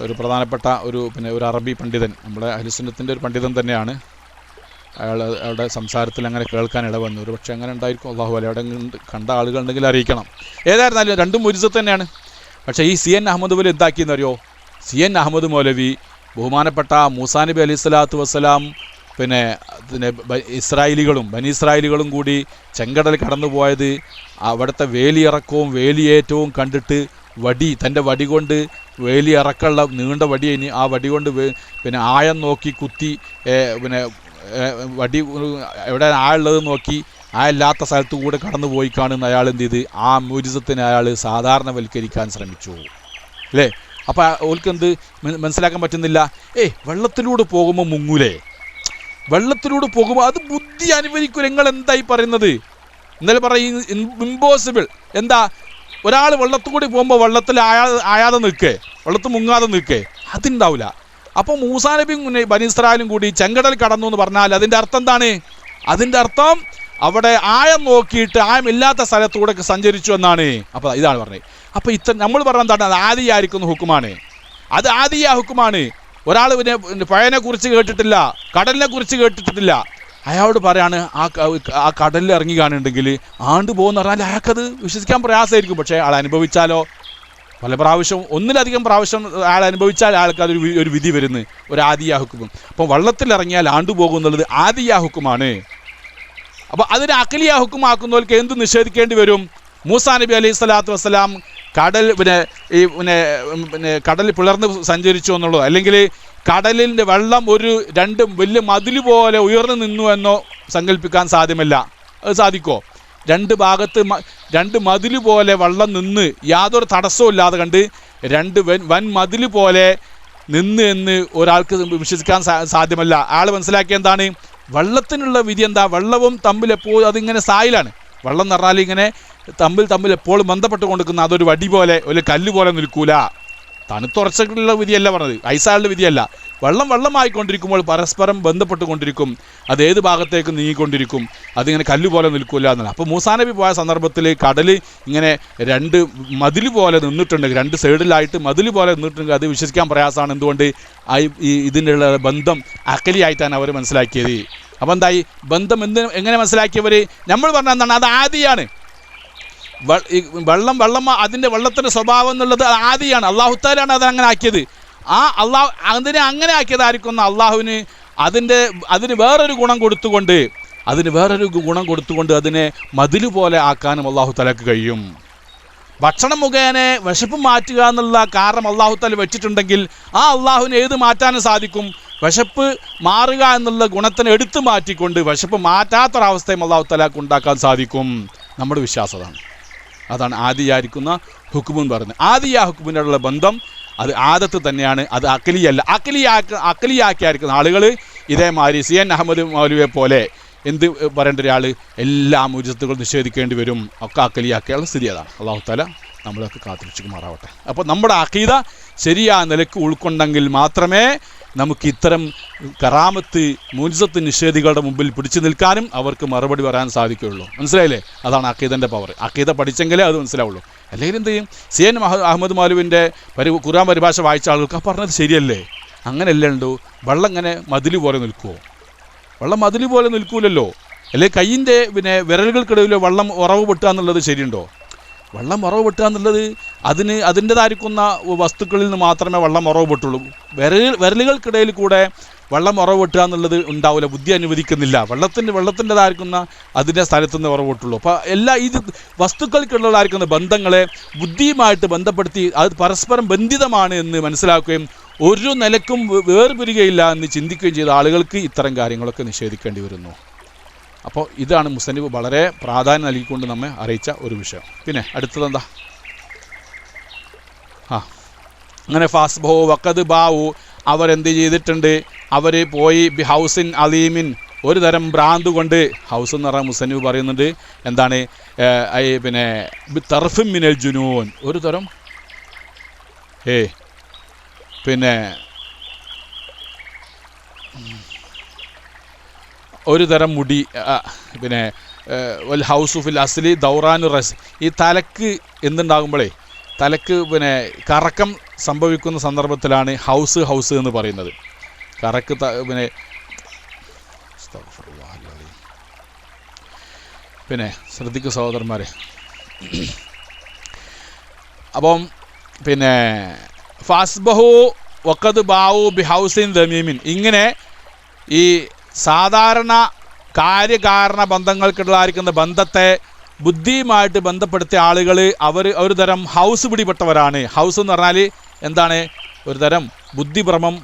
ഒരു പ്രധാനപ്പെട്ട ഒരു അറബി പണ്ഡിതൻ, നമ്മുടെ അഹ്ലുസുന്നത്തിൻ്റെ ഒരു പണ്ഡിതൻ തന്നെയാണ്. അയാളുടെ സംസാരത്തിൽ അങ്ങനെ കേൾക്കാൻ ഇടവന്നു. ഒരു പക്ഷേ അങ്ങനെ ഉണ്ടായിരിക്കും, അള്ളാഹു ആലം. അവിടെ കണ്ട ആളുകളുണ്ടെങ്കിൽ അറിയിക്കണം. ഏതായിരുന്നാലും രണ്ടും മുജിസത്ത് തന്നെയാണ്. പക്ഷേ ഈ CN അഹമ്മദ് മൗലവി എന്താക്കിയെന്നറിയോ? CN അഹമ്മദ് മൗലവി ബഹുമാനപ്പെട്ട മൂസാ നബി അലൈഹി സ്വലാത്തു വസ്സലാം ബനി ഇസ്രായേലികളും കൂടി ചെങ്കടൽ കടന്നുപോയത് അവിടുത്തെ വേലിയിറക്കവും വേലിയേറ്റവും കണ്ടിട്ട് തൻ്റെ വടി കൊണ്ട് വേലിയിറക്കമുള്ള നീണ്ട വടി, ആ വടി കൊണ്ട് ആയം നോക്കി കുത്തി വടി എവിടെ ആയുള്ളത് നോക്കി ആയല്ലാത്ത സ്ഥലത്തു കൂടെ കടന്നു പോയി കാണുന്ന അയാൾ എന്ത് ചെയ്ത്? ആ മുജിസത്തിനെ അയാൾ സാധാരണവൽക്കരിക്കാൻ ശ്രമിച്ചു അല്ലേ? അപ്പോൾ ഓൽക്കെന്ത് മനസ്സിലാക്കാൻ പറ്റുന്നില്ല? വെള്ളത്തിലൂടെ പോകുമ്പോൾ മുങ്ങൂലേ? വെള്ളത്തിലൂടെ പോകുമ്പോൾ അത് ബുദ്ധി അനുവദിക്കും. നിങ്ങൾ എന്തായി പറയുന്നത്? ഇന്നലെ പറയും ഇമ്പോസിബിൾ. എന്താ, ഒരാൾ വെള്ളത്തിൽ കൂടി പോകുമ്പോൾ വെള്ളത്തിൽ ആയാതെ നിൽക്കേ, വെള്ളത്തിൽ മുങ്ങാതെ നിൽക്കേ, അതുണ്ടാവില്ല. അപ്പോൾ മൂസാ നബിയും ബനി ഇസ്രായേലും കൂടി ചെങ്കടൽ കടന്നു എന്ന് പറഞ്ഞാൽ അതിൻ്റെ അർത്ഥം എന്താണ്? അതിൻ്റെ അർത്ഥം അവിടെ ആയം നോക്കിയിട്ട് ആയമില്ലാത്ത സ്ഥലത്തൂടെ സഞ്ചരിച്ചു എന്നാണ്. അപ്പോൾ ഇതാണ് പറഞ്ഞത്. അപ്പോൾ നമ്മൾ പറഞ്ഞ എന്താണ്? അത് ആദിയായിരിക്കുന്ന ഹുക്കുമാണ്. അത് ആദിയാ ഹുക്കുമാണ്. ഒരാൾ പഴയനെ കുറിച്ച് കേട്ടിട്ടില്ല, കടലിനെ കുറിച്ച് കേട്ടിട്ടില്ല, അയാളോട് പറയാണ് ആ കടലിൽ ഇറങ്ങി കാണുന്നുണ്ടെങ്കിൽ ആണ്ട് പോകുന്ന പറഞ്ഞാൽ അയാൾക്കത് വിശ്വസിക്കാൻ പ്രയാസമായിരിക്കും. പക്ഷേ അയാൾ അനുഭവിച്ചാലോ, പല പ്രാവശ്യം ഒന്നിലധികം പ്രാവശ്യം അയാൾ അനുഭവിച്ചാൽ അയാൾക്ക് ഒരു വിധി വരുന്നു, ഒരു ആദിയാ ഹുക്കും. അപ്പോൾ വെള്ളത്തിലിറങ്ങിയാൽ ആണ്ടുപോകും എന്നുള്ളത് ആദിയാ ഹുക്കുമാണ്. അപ്പോൾ അതിന് അഖലിയാ ഹുക്കുമാക്കുന്നവർക്ക് എന്ത് നിഷേധിക്കേണ്ടി വരും? മൂസാ നബി അലൈഹി സ്വലാത്തു വസ്സലാം കടൽ പിളർന്ന് സഞ്ചരിച്ചു എന്നുള്ളതോ, അല്ലെങ്കിൽ കടലിൻ്റെ വെള്ളം രണ്ട് വലിയ മതിൽ പോലെ ഉയർന്നു നിന്നു എന്നോ സങ്കല്പിക്കാൻ സാധ്യമല്ല. അത് സാധിക്കോ? രണ്ട് മതിൽ പോലെ വെള്ളം നിന്ന് യാതൊരു തടസ്സവും ഇല്ലാതെ കണ്ട് വൻ മതിൽ പോലെ നിന്ന് എന്ന് ഒരാൾക്ക് വിശ്വസിക്കാൻ സാധ്യമല്ല. ആൾ മനസ്സിലാക്കിയ എന്താണ്? വെള്ളത്തിനുള്ള വിധി എന്താ? വെള്ളവും തമ്മിൽ എപ്പോഴും അതിങ്ങനെ സായിലാണ്. വെള്ളം എന്ന് പറഞ്ഞാൽ ഇങ്ങനെ തമ്മിൽ എപ്പോഴും ബന്ധപ്പെട്ട് കൊണ്ടിരിക്കുന്ന അതൊരു വടി പോലെ ഒരു കല്ല് പോലെ നിൽക്കൂല. തണുത്തുറച്ചുള്ള വിധിയല്ല പറഞ്ഞത്, ഐസാളുടെ വിധിയല്ല. വെള്ളമായിക്കൊണ്ടിരിക്കുമ്പോൾ പരസ്പരം ബന്ധപ്പെട്ടുകൊണ്ടിരിക്കും, അത് ഏത് ഭാഗത്തേക്ക് നീങ്ങിക്കൊണ്ടിരിക്കും, അതിങ്ങനെ കല്ല് പോലെ നിൽക്കില്ല എന്നാണ്. അപ്പോൾ മൂസാ നബി പോയ സന്ദർഭത്തിൽ കടൽ ഇങ്ങനെ രണ്ട് മതിൽ പോലെ നിന്നിട്ടുണ്ടെങ്കിൽ, രണ്ട് സൈഡിലായിട്ട് മതിൽ പോലെ നിന്നിട്ടുണ്ടെങ്കിൽ അത് വിശ്വസിക്കാൻ പ്രയാസമാണ്. എന്തുകൊണ്ട്? ഇതിനുള്ള ബന്ധം അക്കലിയായിട്ടാണ് അവർ മനസ്സിലാക്കിയത്. അപ്പോൾ എന്തായി ബന്ധം? എങ്ങനെ മനസ്സിലാക്കിയവർ? നമ്മൾ പറഞ്ഞ എന്താണ്? അത് ആദിയാണ്. വെള്ളം അതിൻ്റെ വെള്ളത്തിൻ്റെ സ്വഭാവം എന്നുള്ളത് ആദിയാണ്. അള്ളാഹു തആലയാണ് അത് അങ്ങനെ ആക്കിയത്. അതിനെ അങ്ങനെ ആക്കിയതായിരിക്കും അള്ളാഹുവിന് അതിന് വേറൊരു ഗുണം കൊടുത്തുകൊണ്ട് അതിനെ മതില് പോലെ ആക്കാനും അള്ളാഹു തആലക്ക് കഴിയും. ഭക്ഷണം മുഖേന വിശപ്പ് മാറ്റുക എന്നുള്ള കാരണം അള്ളാഹു തആല വെച്ചിട്ടുണ്ടെങ്കിൽ ആ അള്ളാഹുവിന് ഏത് മാറ്റാനും സാധിക്കും? വിശപ്പ് മാറുക എന്നുള്ള ഗുണത്തിനെ എടുത്തു മാറ്റിക്കൊണ്ട് വിശപ്പ് മാറ്റാത്തൊരവസ്ഥയും അള്ളാഹു തആലക്ക് ഉണ്ടാക്കാൻ സാധിക്കും. നമ്മുടെ വിശ്വാസമാണ്. അതാണ് ആദിയായിരിക്കുന്ന ഹുക്കുമെന്ന് പറയുന്നത്. ആദിയാ ഹുക്കുമിനുള്ള ബന്ധം അത് ആദത്ത് തന്നെയാണ്, അത് അഖലിയല്ല. അഖലിയാക്കിയായിരിക്കുന്ന ആളുകൾ ഇതേമാതിരി CN അഹമ്മദ് മൗലവിയെ പോലെ എന്ത് പറയേണ്ട ഒരാൾ എല്ലാ മുജിസത്തുകളും നിഷേധിക്കേണ്ടി വരും. ഒക്കെ അഖലിയാക്കിയുള്ള സ്ഥിതി അതാണ്. അല്ലാഹു തആല നമ്മളൊക്കെ കാത്തുരക്ഷിക്കുമാറാവട്ടെ. അപ്പോൾ നമ്മുടെ അഖീദ ശരിയായ നിലയ്ക്ക് ഉൾക്കൊണ്ടെങ്കിൽ മാത്രമേ നമുക്ക് ഇത്തരം കറാമത്ത് മുഅ്ജിസത്ത് നിഷേധികളുടെ മുമ്പിൽ പിടിച്ചു നിൽക്കാനും അവർക്ക് മറുപടി പറയാൻ സാധിക്കുകയുള്ളൂ. മനസ്സിലായില്ലേ? അതാണ് അഖീദൻ്റെ പവർ. അഖീദ പഠിച്ചെങ്കിലേ അത് മനസ്സിലാവുള്ളൂ. അല്ലെങ്കിൽ എന്ത് ചെയ്യും? CN അഹമ്മദ് മൗലവിൻ്റെ ഖുർആൻ പരിഭാഷ വായിച്ച ആളുകൾക്ക് പറഞ്ഞത് ശരിയല്ലേ, അങ്ങനെയല്ലേ ഉണ്ടോ? വെള്ളം ഇങ്ങനെ മതിൽ പോലെ നിൽക്കുമോ? വെള്ളം മതിൽ പോലെ നിൽക്കൂലല്ലോ. അല്ലെങ്കിൽ കയ്യിൻ്റെ വിരലുകൾക്കിടയിൽ വെള്ളം ഉറവ് പൊട്ടുക എന്നുള്ളത് ശരിയുണ്ടോ? വെള്ളം ഉറവ് പൊട്ടുക എന്നുള്ളത് അതിൻ്റെതായിരിക്കുന്ന വസ്തുക്കളിൽ നിന്ന് മാത്രമേ വെള്ളം ഉറവ് പൊട്ടുള്ളൂ. വിരലുകൾക്കിടയിൽ കൂടെ വെള്ളം ഉറവ് പൊട്ടുക എന്നുള്ളത് ഉണ്ടാവില്ല, ബുദ്ധി അനുവദിക്കുന്നില്ല. വെള്ളത്തിൻ്റെതായിരിക്കുന്ന അതിൻ്റെ സ്ഥലത്തു നിന്ന് ഉറവ് പൊട്ടുള്ളൂ. അപ്പോൾ ഇത് വസ്തുക്കൾക്കുള്ളതായിരിക്കുന്ന ബന്ധങ്ങളെ ബുദ്ധിയുമായിട്ട് ബന്ധപ്പെടുത്തി അത് പരസ്പരം ബന്ധിതമാണ് എന്ന് മനസ്സിലാക്കുകയും ഒരു നിലക്കും വേർപിരികയില്ല എന്ന് ചിന്തിക്കുകയും ചെയ്ത ആളുകൾക്ക് ഇത്തരം കാര്യങ്ങളൊക്കെ നിഷേധിക്കേണ്ടി വരുന്നു. അപ്പോൾ ഇതാണ് മുസന്നിഫ് വളരെ പ്രാധാന്യം നൽകിക്കൊണ്ട് നമ്മെ അറിയിച്ച ഒരു വിഷയം. പിന്നെ അടുത്തതെന്താ? അങ്ങനെ ഫാസ്ബഹു വഖദ് ബാവു, അവരെന്ത് ചെയ്തിട്ടുണ്ട്? അവർ പോയി ബി ഹൗസിൻ അലീമിൻ, ഒരു തരം ഭ്രാന്ത് കൊണ്ട്. ഹൗസ് എന്ന് പറഞ്ഞാൽ മുസന്നിഫ് പറയുന്നുണ്ട് എന്താണ്? പിന്നെ തർഫിൻ മിനൽ ജുനൂൻ, ഒരു തരം പിന്നെ ഒരു തരം മുടി. പിന്നെ വൽ ഹൗസു ഫിൽ അസ്ലി ദൗറാനു റസ്, ഈ തലക്ക് എന്തുണ്ടാകുമ്പോഴേ തലക്ക് പിന്നെ കറക്കം സംഭവിക്കുന്ന സന്ദർഭത്തിലാണ് ഹൗസ് എന്ന് പറയുന്നത്. കറക്ക് പിന്നെ ശ്രദ്ധിക്കൂ സഹോദരന്മാരെ. അപ്പം പിന്നെ ഫാസ്ബഹു വഖദ് ബാവു ബി ഹൗസിൻ ദമീമിൻ, ഇങ്ങനെ ഈ സാധാരണ കാര്യകാരണ ബന്ധങ്ങൾക്കുള്ളതായിരിക്കുന്ന ബന്ധത്തെ ബുദ്ധിയുമായിട്ട് ബന്ധപ്പെടുത്തിയ ആളുകൾ ഒരു തരം ഹൗസ് പിടിപെട്ടവരാണ്. ഹൗസ് എന്ന് പറഞ്ഞാൽ എന്താണ്? ഒരു തരം ബുദ്ധിഭ്രമം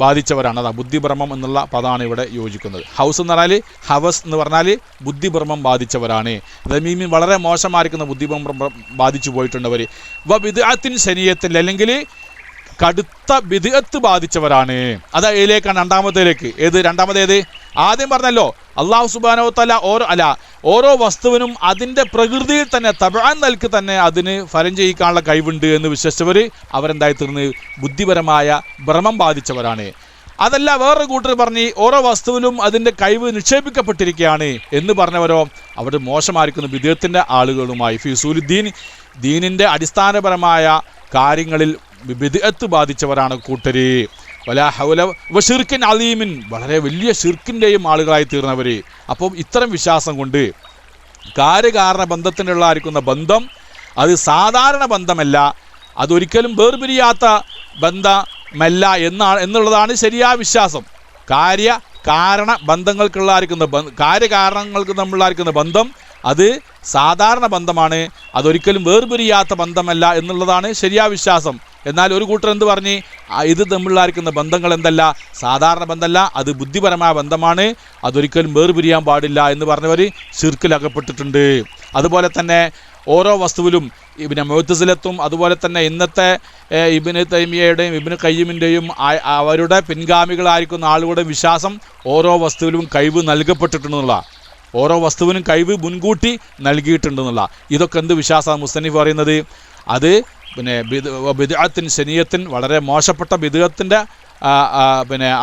ബാധിച്ചവരാണ്. അതാ ബുദ്ധിഭ്രമം എന്നുള്ള പദമാണ് ഇവിടെ യോജിക്കുന്നത്. ഹൗസ് എന്ന് പറഞ്ഞാൽ ഹവസ് എന്ന് പറഞ്ഞാൽ ബുദ്ധിഭ്രമം ബാധിച്ചവരാണ്. ദമീമിൻ വളരെ മോശമായിരിക്കുന്ന ബുദ്ധിഭ്രമം ബാധിച്ചു പോയിട്ടുണ്ടവർ. ബിദ്അത്തിൻ ശനിയത്തിൽ, അല്ലെങ്കിൽ കടുത്ത ബിദ്അത്ത് ബാധിച്ചവരാണ്. അത് ഇതിലേക്കാണ് രണ്ടാമത്തേലേക്ക്. രണ്ടാമതേത്? ആദ്യം പറഞ്ഞല്ലോ അല്ലാഹു സുബ്ഹാനഹു വ തആല ഓരോ വസ്തുവിനും അതിൻ്റെ പ്രകൃതിയിൽ തന്നെ തബഅൻ നൽകി തന്നെ അതിന് ഫലം ചെയ്യിക്കാനുള്ള കഴിവുണ്ട് എന്ന് വിശ്വസിച്ചവർ അവരെന്തായി തീർന്ന് ബുദ്ധിപരമായ ഭ്രമം ബാധിച്ചവരാണ്. അതല്ല വേറൊരു കൂട്ടർ പറഞ്ഞ് ഓരോ വസ്തുവിലും അതിൻ്റെ കഴിവ് നിക്ഷേപിക്കപ്പെട്ടിരിക്കുകയാണ് എന്ന് പറഞ്ഞവരോ അവർ മോശമായിരിക്കുന്ന ബിദ്അത്തിൻ്റെ ആളുകളുമായി ഫിസൂലുദ്ദീൻ, ദീനിൻ്റെ അടിസ്ഥാനപരമായ കാര്യങ്ങളിൽ ബിദ്അത്ത് ബാധിച്ചവരാണ് കൂട്ടര്. വലാ ഹൗല വശിർക്കിൻ അലീമിൻ, വളരെ വലിയ ഷിർക്കിൻ്റെയും ആളുകളായി തീർന്നവർ. അപ്പം ഇത്തരം വിശ്വാസം കൊണ്ട് കാര്യകാരണ ബന്ധത്തിനുള്ളതായിരിക്കുന്ന ബന്ധം അത് സാധാരണ ബന്ധമല്ല, അതൊരിക്കലും വേർപിരിയാത്ത ബന്ധമല്ല എന്നുള്ളതാണ് ശരിയായ വിശ്വാസം. കാര്യകാരണ ബന്ധങ്ങൾക്കുള്ളതായിരിക്കുന്ന കാര്യകാരണങ്ങൾക്ക് തമ്മിലുള്ളതായിരിക്കുന്ന ബന്ധം അത് സാധാരണ ബന്ധമാണ്, അതൊരിക്കലും വേർപിരിയാത്ത ബന്ധമല്ല എന്നുള്ളതാണ് ശരിയായ വിശ്വാസം. എന്നാൽ ഒരു കൂട്ടർ എന്ത് പറഞ്ഞ് ഇത് തമ്മിലുള്ളതായിരിക്കുന്ന ബന്ധങ്ങൾ എന്തല്ല? സാധാരണ ബന്ധമല്ല, അത് ബുദ്ധിപരമായ ബന്ധമാണ്, അതൊരിക്കലും വേർപിരിയാൻ പാടില്ല എന്ന് പറഞ്ഞവർ ശിർക്കിലകപ്പെട്ടിട്ടുണ്ട്. അതുപോലെ തന്നെ ഓരോ വസ്തുവിലും മുഅ്തസിലത്തും അതുപോലെ തന്നെ ഇന്നത്തെ ഇബ്നു തൈമിയയുടെയും ഇബ്നു ഖയ്യിമിൻ്റെയും അവരുടെ പിൻഗാമികളായിരിക്കുന്ന ആളുകളുടെ വിശ്വാസം ഓരോ വസ്തുവിലും കഴിവ് നൽകപ്പെട്ടിട്ടുണ്ടെന്നുള്ള, ഓരോ വസ്തുവിനും കഴിവ് മുൻകൂട്ടി നൽകിയിട്ടുണ്ടെന്നുള്ള. ഇതൊക്കെ എന്ത് വിശ്വാസമാണ് മുസ്തനിഫ് പറയുന്നത്? അത് ബിദ്അത്തിൻ ശനിയത്തിൻ, വളരെ മോശപ്പെട്ട ബിദ്അത്തിൻ്റെ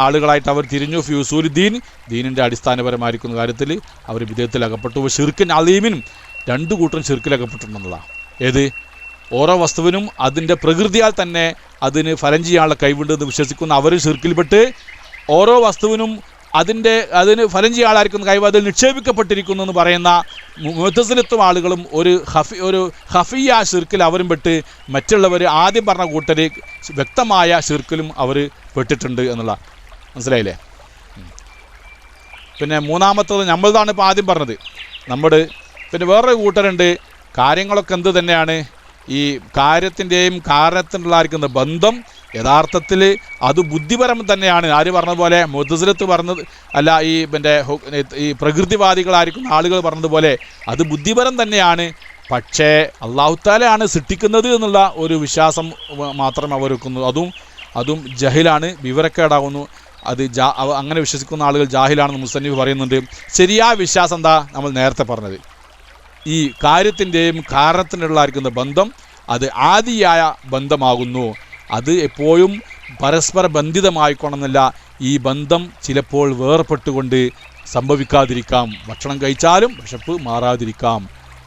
ആളുകളായിട്ട് അവർ തിരിഞ്ഞു. ഫിയൂസുലുദ്ദീൻ, ദീനിൻ്റെ അടിസ്ഥാനപരമായിരിക്കുന്ന കാര്യത്തിൽ അവർ ബിദ്അത്തിൽ അകപ്പെട്ടു. ഷിർക്കിൻ അലീമിനും, രണ്ടു കൂട്ടരും ഷിർക്കിലകപ്പെട്ടിട്ടുണ്ടെന്നതാണ്. ഓരോ വസ്തുവിനും അതിൻ്റെ പ്രകൃതിയാൽ തന്നെ അതിന് ഫലം ചെയ്യാനുള്ള കഴിവുണ്ടെന്ന് വിശ്വസിക്കുന്ന അവർ ഷിർക്കിൽപ്പെട്ട് ഓരോ വസ്തുവിനും അതിന് ഫലം ചെയ്യാളായിരിക്കുന്ന കഴിവ് അതിൽ നിക്ഷേപിക്കപ്പെട്ടിരിക്കുന്നു എന്ന് പറയുന്ന മുഅ്തസിലത്തും ആളുകളും ഒരു ഖഫിയ ഷിർക്കിൽ അവരും പെട്ട് മറ്റുള്ളവർ ആദ്യം പറഞ്ഞ കൂട്ടർ വ്യക്തമായ ഷിർക്കിലും അവർ പെട്ടിട്ടുണ്ട് എന്നുള്ള മനസ്സിലായില്ലേ? പിന്നെ മൂന്നാമത്തത് നമ്മളതാണ് ഇപ്പോൾ ആദ്യം പറഞ്ഞത്. പിന്നെ വേറൊരു കൂട്ടരുണ്ട്, കാര്യങ്ങളൊക്കെ എന്ത് തന്നെയാണ്, ഈ കാര്യത്തിൻ്റെയും കാരണത്തിനുള്ളതായിരിക്കുന്ന ബന്ധം യഥാർത്ഥത്തിൽ അത് ബുദ്ധിപരം തന്നെയാണ്. ആര് പറഞ്ഞതുപോലെ മുഅ്തസിലത്ത് പറഞ്ഞത് അല്ല, ഈ പ്രകൃതിവാദികളായിരിക്കുന്ന ആളുകൾ പറഞ്ഞതുപോലെ അത് ബുദ്ധിപരം തന്നെയാണ്. പക്ഷേ അല്ലാഹു തആലയാണ് സൃഷ്ടിക്കുന്നത് എന്നുള്ള ഒരു വിശ്വാസം മാത്രം അവർ വെക്കുന്നു. അതും ജഹിലാണ്, വിവരക്കേടാകുന്നു. അങ്ങനെ വിശ്വസിക്കുന്ന ആളുകൾ ജാഹിലാണെന്ന് മുസ്തനിഫ് പറയുന്നുണ്ട്. ശരിയായ വിശ്വാസം എന്താ? നമ്മൾ നേരത്തെ പറഞ്ഞത് ഈ കാര്യത്തിൻ്റെയും കാരണത്തിനുള്ളായിരിക്കുന്ന ബന്ധം അത് ആദിയായ ബന്ധമാകുന്നു. അത് എപ്പോഴും പരസ്പര ബന്ധിതമായിക്കൊള്ളുന്നില്ല. ഈ ബന്ധം ചിലപ്പോൾ വേർപെട്ടുകൊണ്ട് സംഭവിക്കാതിരിക്കാം. ഭക്ഷണം കഴിച്ചാലും വിശപ്പ് മാറാതിരിക്കാം.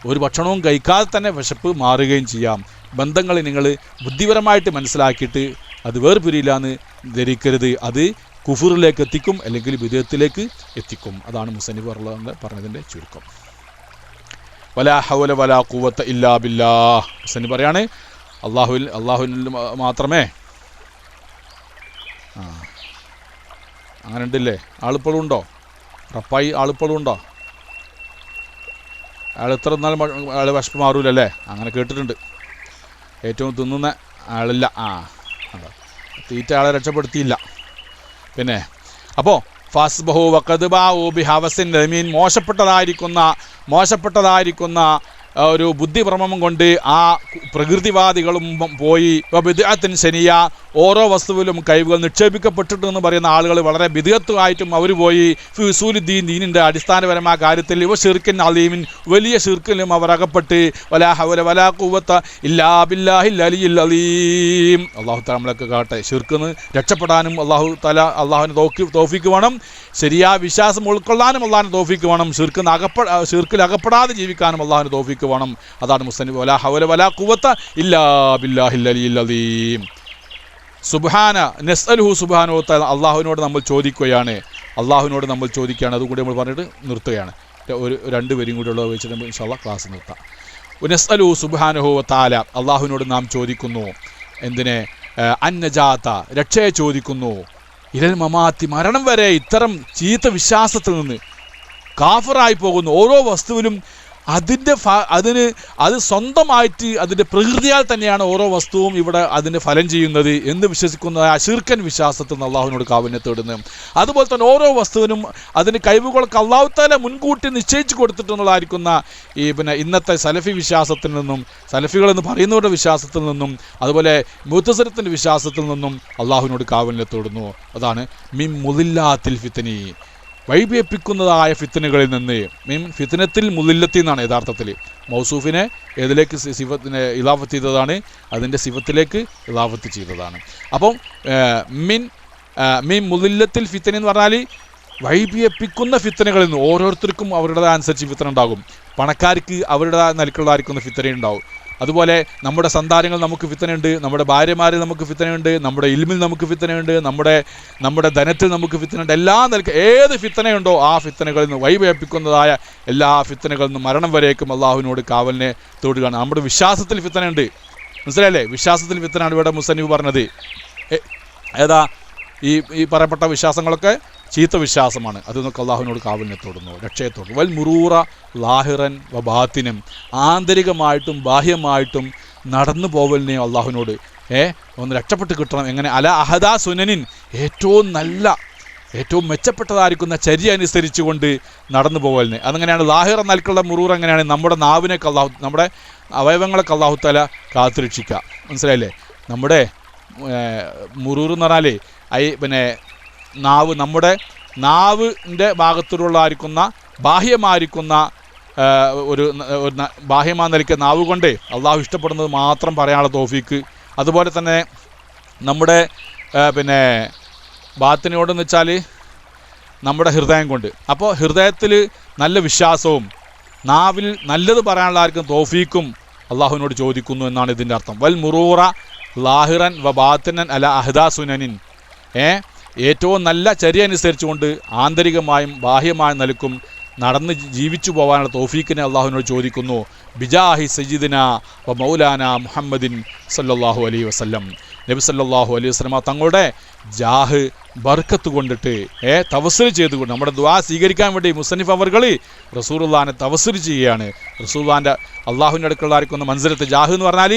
ഒരു ഭക്ഷണവും കഴിക്കാതെ തന്നെ വിശപ്പ് മാറുകയും ചെയ്യാം. ബന്ധങ്ങൾ നിങ്ങൾ ബുദ്ധിപരമായിട്ട് മനസ്സിലാക്കിയിട്ട് അത് വേർപിരിയില്ല എന്ന് ധരിക്കരുത്. അത് കുഫറിലേക്ക് എത്തിക്കും, അല്ലെങ്കിൽ വിദേഹത്തിലേക്ക് എത്തിക്കും. അതാണ് മുസന്നിഫ് പറഞ്ഞതിൻ്റെ ചുരുക്കം. വലാ ഹൗല വലാ ഖുവത ഇല്ലാ ബില്ലാഹ്. മുസന്നിഫ് പറയാണ് അള്ളാഹുവിൽ മാത്രമേ. അങ്ങനെ ഉണ്ടല്ലേ? ആളിപ്പോഴും ഉണ്ടോ? റപ്പായി ആളിപ്പോഴും ഉണ്ടോ? അയാൾ എത്ര എന്നാലും അയാൾ വിശപ്പ് മാറൂലല്ലേ? അങ്ങനെ കേട്ടിട്ടുണ്ട്. ഏറ്റവും തിന്നുന്ന ആളില്ല. തീറ്റ ആളെ രക്ഷപ്പെടുത്തിയില്ല. പിന്നെ അപ്പോൾ ഫസ്ബഹു വഖദ്ബാഉ ബിഹവസിൻ റമീൻ, മോശപ്പെട്ടതായിരിക്കുന്ന ഒരു ബുദ്ധിഭ്രമം കൊണ്ട് ആ പ്രകൃതിവാദികളും പോയി. ബിദ്അത്തിൻ ശനിയ, ഓരോ വസ്തുവിലും കഴിവുകൾ നിക്ഷേപിക്കപ്പെട്ടിട്ടെന്ന് പറയുന്ന ആളുകൾ വളരെ ബിദ്അത്തുമായിട്ടും അവർ പോയി. ഫിസൂലുദ്ദീൻ, ദീനിൻ്റെ അടിസ്ഥാനപരമായ കാര്യത്തിൽ ഷിർക്കിൻ അലീമിൻ, വലിയ ഷിർക്കിലും അവർ അകപ്പെട്ട്. വലാ ഹൗല വലാ ഖുവത ഇല്ലാ ബില്ലാഹിൽ അലിയിൽ അലീം. അല്ലാഹു തആല നമ്മളൊക്കെ കാട്ടെ. ഷിർക്കിന് രക്ഷപ്പെടാനും അള്ളാഹുവിന് തൗഫീക്ക് വേണം. ശരിയായ വിശ്വാസം ഉൾക്കൊള്ളാനും അള്ളാഹിന് തൗഫീക്ക് വേണം. ഷിർക്കിൽ അകപ്പെടാതെ ജീവിക്കാനും അള്ളാഹിന് തൗഫീക്ക് വേണം. അതാണ് മുസ്ലിം. വലാ ഹൗല വലാ ഖുവത ഇല്ലാ ബില്ലാഹിൽ അലിയിൽ അലീം. സുബ്ഹാന നസ്അലുഹു സുബ്ഹാനഹു വ തആല, അള്ളാഹുവിനോട് നമ്മൾ ചോദിക്കുകയാണ്. അതുകൂടി നമ്മൾ പറഞ്ഞിട്ട് നിർത്തുകയാണ്. ഒരു 2 വരിയും കൂടി ഉള്ളത് വെച്ചിട്ട് ഇൻഷാ അല്ലാഹ് ക്ലാസ് നിർത്താം. നസ്അലുഹു സുബ്ഹാനഹു വ തആല, അള്ളാഹുവിനോട് നാം ചോദിക്കുന്നു. എന്തിനെ? അന്നജാത, രക്ഷയെ ചോദിക്കുന്നു. ഇലൽ മമാത്തി, മരണം വരെ ഇത്തരം ചീത്ത വിശ്വാസത്തിൽ നിന്ന് കാഫറായി പോകുന്നു. ഓരോ വസ്തുവിലും അത് സ്വന്തമായിട്ട് അതിൻ്റെ പ്രകൃതിയാൽ തന്നെയാണ് ഓരോ വസ്തുവും ഇവിടെ അതിൻ്റെ ഫലം ചെയ്യുന്നത് എന്ന് വിശ്വസിക്കുന്ന ശിർക്കൻ വിശ്വാസത്തിൽ നിന്ന് അള്ളാഹുവിനോട് കാവലിനെ തേടുന്നു. അതുപോലെ തന്നെ ഓരോ വസ്തുവിനും അതിന് കഴിവുകളൊക്കെ അള്ളാഹു തആല മുൻകൂട്ടി നിശ്ചയിച്ചു കൊടുത്തിട്ടുള്ളതായിരിക്കുന്ന ഈ ഇന്നത്തെ സലഫി വിശ്വാസത്തിൽ നിന്നും, സലഫികളെന്ന് പറയുന്നവരുടെ വിശ്വാസത്തിൽ നിന്നും, അതുപോലെ മുഅ്തസിലത്തിന്റെ വിശ്വാസത്തിൽ നിന്നും അള്ളാഹുവിനോട് കാവലിനെ തേടുന്നു. അതാണ് മിൻ മുദില്ലാത്തിൽ ഫിത്നി, വൈഭേപ്പിക്കുന്നതായ ഫിത്തനുകളിൽ നിന്ന്. മീൻ ഫിത്തനത്തിൽ മുദില്ലത്തിൽ നിന്നാണ് യഥാർത്ഥത്തിൽ. മൗസൂഫിനെ ഏതിലേക്ക് സിഫത്തിനെ ഇലാഫത്ത് ചെയ്തതാണ്? അതിൻ്റെ സിഫത്തിലേക്ക് ഇലാഫത്ത് ചെയ്തതാണ്. അപ്പം മീൻ മുദില്ലത്തിൽ ഫിത്തന എന്ന് പറഞ്ഞാൽ വൈഭേപ്പിക്കുന്ന ഫിത്തനുകളിൽ നിന്ന്. ഓരോരുത്തർക്കും അവരുടേതായ അനുസരിച്ച് ഫിത്തന ഉണ്ടാകും. പണക്കാർക്ക് അവരുടേതായ നിലക്കുള്ളതായിരിക്കുന്ന ഫിത്തന ഉണ്ടാവും. അതുപോലെ നമ്മുടെ സന്താനങ്ങൾ നമുക്ക് ഫിത്തനയുണ്ട്, നമ്മുടെ ഭാര്യമാരിൽ നമുക്ക് ഫിത്തനയുണ്ട്, നമ്മുടെ ഇൽമിൽ നമുക്ക് ഫിത്തനയുണ്ട്, നമ്മുടെ ധനത്തിൽ നമുക്ക് ഫിത്തനയുണ്ട്. എല്ലാ നിലക്ക് ഏത് ഫിത്തനയുണ്ടോ ആ ഫിത്തനകളിൽ നിന്ന്, വൈഭേപ്പിക്കുന്നതായ എല്ലാ ഫിത്തനകളിൽ നിന്നും മരണം വരേക്കും അള്ളാഹുവിനോട് കാവലിനെ തേടുകയാണ്. നമ്മുടെ വിശ്വാസത്തിൽ ഫിത്തനയുണ്ട്, മനസ്സിലായല്ലേ? വിശ്വാസത്തിൽ ഫിത്തനാണ് ഇവിടെ മുസന്നിഫ് പറഞ്ഞത്. ഏതാ? ഈ പറയപ്പെട്ട വിശ്വാസങ്ങളൊക്കെ ചീത്ത വിശ്വാസമാണ്. അതിൽ നിന്നൊക്കെ അള്ളാഹുവിനോട് കാവലിനെ തൊടുന്നു, രക്ഷയെ തൊടുന്നു. വൽ മുറൂറ ലാഹിറൻ വ ബാത്തിനും, ആന്തരികമായിട്ടും ബാഹ്യമായിട്ടും നടന്നു പോവലിനെ അള്ളാഹുവിനോട് ഒന്ന് രക്ഷപ്പെട്ട് കിട്ടണം. എങ്ങനെ? അല അഹദാ സുനനിൻ, ഏറ്റവും മെച്ചപ്പെട്ടതായിരിക്കുന്ന ചര്യ അനുസരിച്ചുകൊണ്ട് നടന്നു പോവലിനെ. അതങ്ങനെയാണ്. ലാഹിർ നൽകുള്ള മുറൂർ എങ്ങനെയാണ്? നമ്മുടെ നാവിനൊക്കെ നമ്മുടെ അവയവങ്ങളൊക്കെ അള്ളാഹു തആല കാത്തുരക്ഷിക്കുക. മനസ്സിലായില്ലേ? നമ്മുടെ മുറൂർ എന്ന് പറഞ്ഞാൽ നാവ്, നമ്മുടെ നാവിൻ്റെ ഭാഗത്തുള്ളതായിരിക്കുന്ന ബാഹ്യമായിരിക്കുന്ന ഒരു ബാഹ്യമായ നിലയ്ക്ക് നാവ് കൊണ്ട് അള്ളാഹു ഇഷ്ടപ്പെടുന്നത് മാത്രം പറയാനുള്ള തൗഫീക്ക്. അതുപോലെ തന്നെ നമ്മുടെ ബാത്തിനോടെന്ന് വെച്ചാൽ നമ്മുടെ ഹൃദയം കൊണ്ട്. അപ്പോൾ ഹൃദയത്തിൽ നല്ല വിശ്വാസവും നാവിൽ നല്ലത് പറയാനുള്ള ആർക്കും തൗഫീക്കും അള്ളാഹുവിനോട് ചോദിക്കുന്നു എന്നാണ് ഇതിൻ്റെ അർത്ഥം. വൽ മുറൂറ ലാഹിറൻ വ ബാത്തിനൻ അല അഹദാ സുനനിൻ, ഏറ്റവും നല്ല ചര്യ അനുസരിച്ചുകൊണ്ട് ആന്തരികമായും ബാഹ്യമായും നൽകും നടന്ന് ജീവിച്ചു പോകാനുള്ള തൗഫീക്കിനെ അള്ളാഹുവിനോട് ചോദിക്കുന്നു. ബിജാഹി സയ്യിദിന വ മൗലാന മുഹമ്മദിൻ സല്ലല്ലാഹു അലൈഹി വസല്ലം, നബി സല്ലല്ലാഹു അലൈഹി വസല്ലമ തങ്ങളുടെ ജാഹ് ബർക്കത്ത് കൊണ്ടിട്ട് തവസ്സുൽ ചെയ്തുകൊണ്ട് നമ്മുടെ ദുആ സ്വീകരിക്കാൻ വേണ്ടി മുസന്നിഫ് അവർകൾ റസൂലുള്ളാഹിനെ തവസ്സുൽ ചെയ്യുകയാണ്. റസൂലുള്ളാഹിൻ്റെ അള്ളാഹുവിൻ്റെ അടുക്കളായിരിക്കുന്ന മൻസിലത്ത്, ജാഹ് എന്ന് പറഞ്ഞാൽ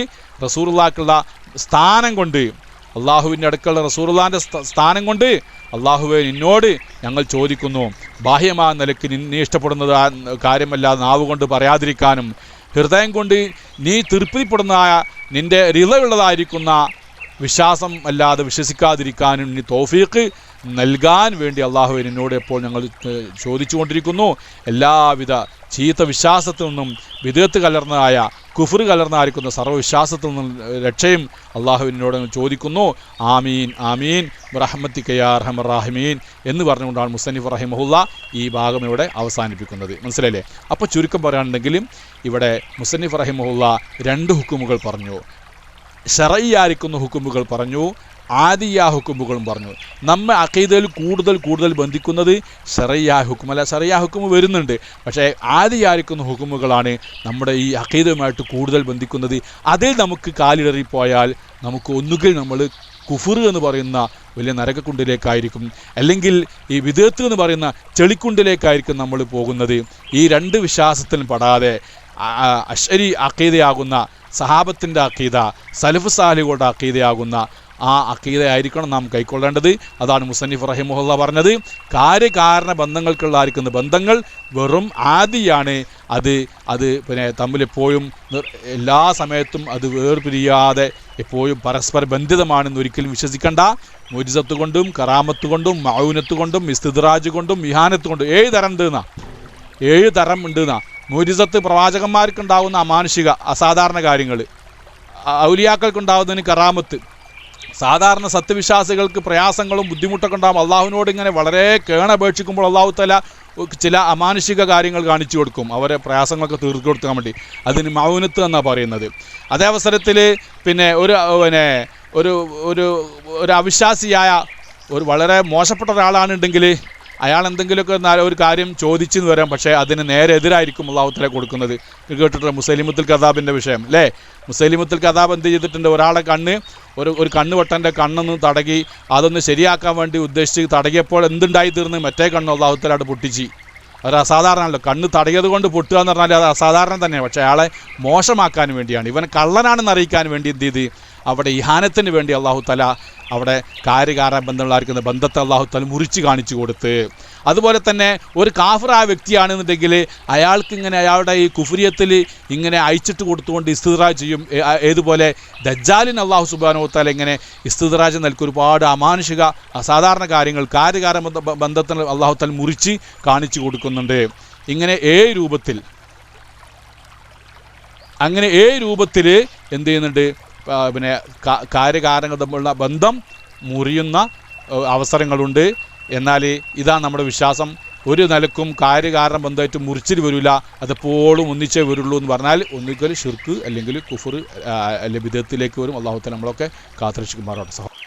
റസൂലുള്ളാഹിക്കുള്ള സ്ഥാനം കൊണ്ട്, അള്ളാഹുവിൻ്റെ അടുക്കലുള്ള റസൂലുള്ളാഹിൻ്റെ സ്ഥാനം കൊണ്ട് അള്ളാഹുവെ നിന്നോട് ഞങ്ങൾ ചോദിക്കുന്നു, ബാഹ്യമായ നിലയ്ക്ക് നീ ഇഷ്ടപ്പെടുന്നത് കാര്യമല്ലാതെ നാവ് കൊണ്ട് പറയാതിരിക്കാനും, ഹൃദയം കൊണ്ട് നീ തൃപ്തിപ്പെടുന്നതായ നിൻ്റെ റിളയുള്ളതായിരിക്കുന്ന വിശ്വാസം അല്ലാതെ വിശ്വസിക്കാതിരിക്കാനും നീ തൗഫീഖ് നൽകാൻ വേണ്ടി അള്ളാഹു എന്നോട് എപ്പോൾ ഞങ്ങൾ ചോദിച്ചുകൊണ്ടിരിക്കുന്നു. എല്ലാവിധ ചീത്ത വിശ്വാസത്തിൽ നിന്നും വിദഗ്ധ കലർന്നതായ കുഫർ കലർന്നായിരിക്കുന്ന സർവ്വവിശ്വാസത്തിൽ നിന്നും രക്ഷയും അള്ളാഹുവിനോട് ചോദിക്കുന്നു. ആമീൻ ആമീൻ റഹ്മത്തിക യാ അർഹമർ റഹീമീൻ എന്ന് പറഞ്ഞുകൊണ്ടാണ് മുസന്നിഫ് റഹിമഹുല്ല ഈ ഭാഗം ഇവിടെ അവസാനിപ്പിക്കുന്നത്. മനസ്സിലായില്ലേ? അപ്പോൾ ചുരുക്കം പറയുകയാണെന്നുണ്ടെങ്കിൽ ഇവിടെ മുസന്നിഫ് റഹിമഹുല്ല 2 ഹുക്കുമുകൾ പറഞ്ഞു. ശറഈയായിരിക്കുന്ന ഹുക്കുമുകൾ പറഞ്ഞു, ആദിയാ ഹുക്കുമുകളും പറഞ്ഞു. നമ്മെ അഖീദയിൽ കൂടുതൽ ബന്ധിക്കുന്നത് ശറഈയാ ഹുക്കുമല്ല. ശറഈയാ ഹുക്കുമ് വരുന്നുണ്ട്, പക്ഷേ ആദിയായിരിക്കുന്ന ഹുക്കുമുകളാണ് നമ്മുടെ ഈ അഖീദയുമായിട്ട് കൂടുതൽ ബന്ധിക്കുന്നത്. അതിൽ നമുക്ക് കാലിടറിപ്പോയാൽ നമുക്ക് ഒന്നുകിൽ നമ്മൾ കുഫർ എന്ന് പറയുന്ന വലിയ നരകക്കുണ്ടിലേക്കായിരിക്കും, അല്ലെങ്കിൽ ഈ വിദഗ്ധ എന്ന് പറയുന്ന ചെളിക്കുണ്ടിലേക്കായിരിക്കും നമ്മൾ പോകുന്നത്. ഈ 2 വിശ്വാസത്തിലും പെടാതെ അശ്അരി അഖീദയാകുന്ന സഹാബത്തിൻ്റെ അഖീദ, സലഫ് സാലിഹുകളുടെ അഖീദയാകുന്ന ആ അഖീദയായിരിക്കണം നാം കൈക്കൊള്ളേണ്ടത്. അതാണ് മുസന്നിഫ് റഹിമഹുല്ല പറഞ്ഞത്. കാര്യകാരണ ബന്ധങ്ങൾക്കുള്ളായിരിക്കുന്ന ബന്ധങ്ങൾ വെറും ആദിയാണ്. അത് പിന്നെ തമ്മിലെപ്പോഴും എല്ലാ സമയത്തും അത് വേർപിരിയാതെ എപ്പോഴും പരസ്പര ബന്ധിതമാണെന്ന് ഒരിക്കലും വിശ്വസിക്കേണ്ട. മുജിസത്ത് കൊണ്ടും കറാമത്ത് കൊണ്ടും മൗനത്ത് കൊണ്ടും ഇസ്തിദ്റാജ് കൊണ്ടും ഇഹാനത്ത് കൊണ്ടും 7 തരം ഉണ്ടെന്നാ. 7 തരം ഉണ്ടെന്നാ. മുജിസത്ത് പ്രവാചകന്മാർക്കുണ്ടാകുന്ന അമാനുഷിക അസാധാരണ കാര്യങ്ങൾ, ഔലിയാക്കൾക്കുണ്ടാകുന്നതിന് കറാമത്ത്, സാധാരണ സത്യവിശ്വാസികൾക്ക് പ്രയാസങ്ങളും ബുദ്ധിമുട്ടൊക്കെ ഉണ്ടാകും. അള്ളാഹുവിനോട് ഇങ്ങനെ വളരെ കേണപേക്ഷിക്കുമ്പോൾ അള്ളാഹു തആല ചില അമാനുഷിക കാര്യങ്ങൾ കാണിച്ചു കൊടുക്കും, അവരെ പ്രയാസങ്ങളൊക്കെ തീർത്തു കൊടുക്കാൻ വേണ്ടി. അതിന് മൗനത്ത് എന്നാണ് പറയുന്നത്. അതേ അവസരത്തിൽ പിന്നെ ഒരു അവിശ്വാസിയായ ഒരു വളരെ മോശപ്പെട്ട ഒരാളാണെന്നുണ്ടെങ്കിൽ അയാൾ എന്തെങ്കിലുമൊക്കെ ഒരു കാര്യം ചോദിച്ചെന്ന് വരാം, പക്ഷേ അതിന് നേരെ എതിരായിരിക്കും അള്ളാഹു തആല കൊടുക്കുന്നത്. കേട്ടിട്ടുണ്ട് മുസൈലിമത്തുൽ കദാബിൻ്റെ വിഷയം അല്ലേ? മുസൈലിമത്തുൽ കദാബ് എന്ത് ചെയ്തിട്ടുണ്ട്? ഒരാളെ ഒരു കണ്ണുവട്ടൻ്റെ കണ്ണൊന്ന് തടകി അതൊന്ന് ശരിയാക്കാൻ വേണ്ടി ഉദ്ദേശിച്ച് തടകിയപ്പോൾ എന്തുണ്ടായി തീർന്ന് മറ്റേ കണ്ണ് അള്ളാഹു തആല പൊട്ടിച്ച്. അത് അസാധാരണമല്ലോ. കണ്ണ് തടയത് കൊണ്ട് പൊട്ടുക എന്ന് പറഞ്ഞാൽ അത് അസാധാരണം തന്നെയാണ്. പക്ഷേ അയാളെ മോശമാക്കാൻ വേണ്ടിയാണ്, ഇവൻ കള്ളനാണെന്ന് അറിയിക്കാൻ വേണ്ടി എന്ത് ചെയ്ത് അവിടെ ഇഹാനത്തിന് വേണ്ടി അള്ളാഹു തആല അവിടെ കാര്യകാരണ ബന്ധമുള്ളായിരിക്കുന്ന ബന്ധത്തെ അള്ളാഹു തആല മുറിച്ച് കാണിച്ചു കൊടുത്ത്. അതുപോലെ തന്നെ ഒരു കാഫിറായ വ്യക്തിയാണെന്നുണ്ടെങ്കിൽ അയാൾക്ക് ഇങ്ങനെ അയാളുടെ ഈ കുഫ്രിയത്തിൽ ഇങ്ങനെ അയച്ചിട്ട് കൊടുത്തുകൊണ്ട് ഇസ്തിദ്റാജ് ചെയ്യും. ഏതുപോലെ ദജ്ജാലിന് അള്ളാഹു സുബ്ഹാനഹു വ തആല ഇങ്ങനെ ഇസ്തിദ്റാജ് നൽകി ഒരുപാട് അമാനുഷിക അസാധാരണ കാര്യങ്ങൾ കാര്യകാരണ ബന്ധത്തിന് അള്ളാഹു തആല മുറിച്ച് കാണിച്ചു കൊടുക്കുന്നുണ്ട്. ഇങ്ങനെ 7 രൂപത്തിൽ എന്ത് ചെയ്യുന്നുണ്ട്? പിന്നെ കാര്യകാരണങ്ങൾ തമ്മിലുള്ള ബന്ധം മുറിയുന്ന അവസരങ്ങളുണ്ട്. എന്നാൽ ഇതാണ് നമ്മുടെ വിശ്വാസം. ഒരു നിലക്കും കാര്യകാരണ ബന്ധമായിട്ട് മുറിച്ചിട്ട് വരില്ല, അതെപ്പോഴും ഒന്നിച്ചേ വരുള്ളൂ എന്ന് പറഞ്ഞാൽ ഒന്നുകിൽ ഷിർക്ക് അല്ലെങ്കിൽ കുഫർ അല്ലെങ്കിൽ ബിദഅത്തിലേക്ക് വരും. അല്ലാഹു തആല നമ്മളൊക്കെ കാത്തുരക്ഷിക്കുമാറാവട്ടെ.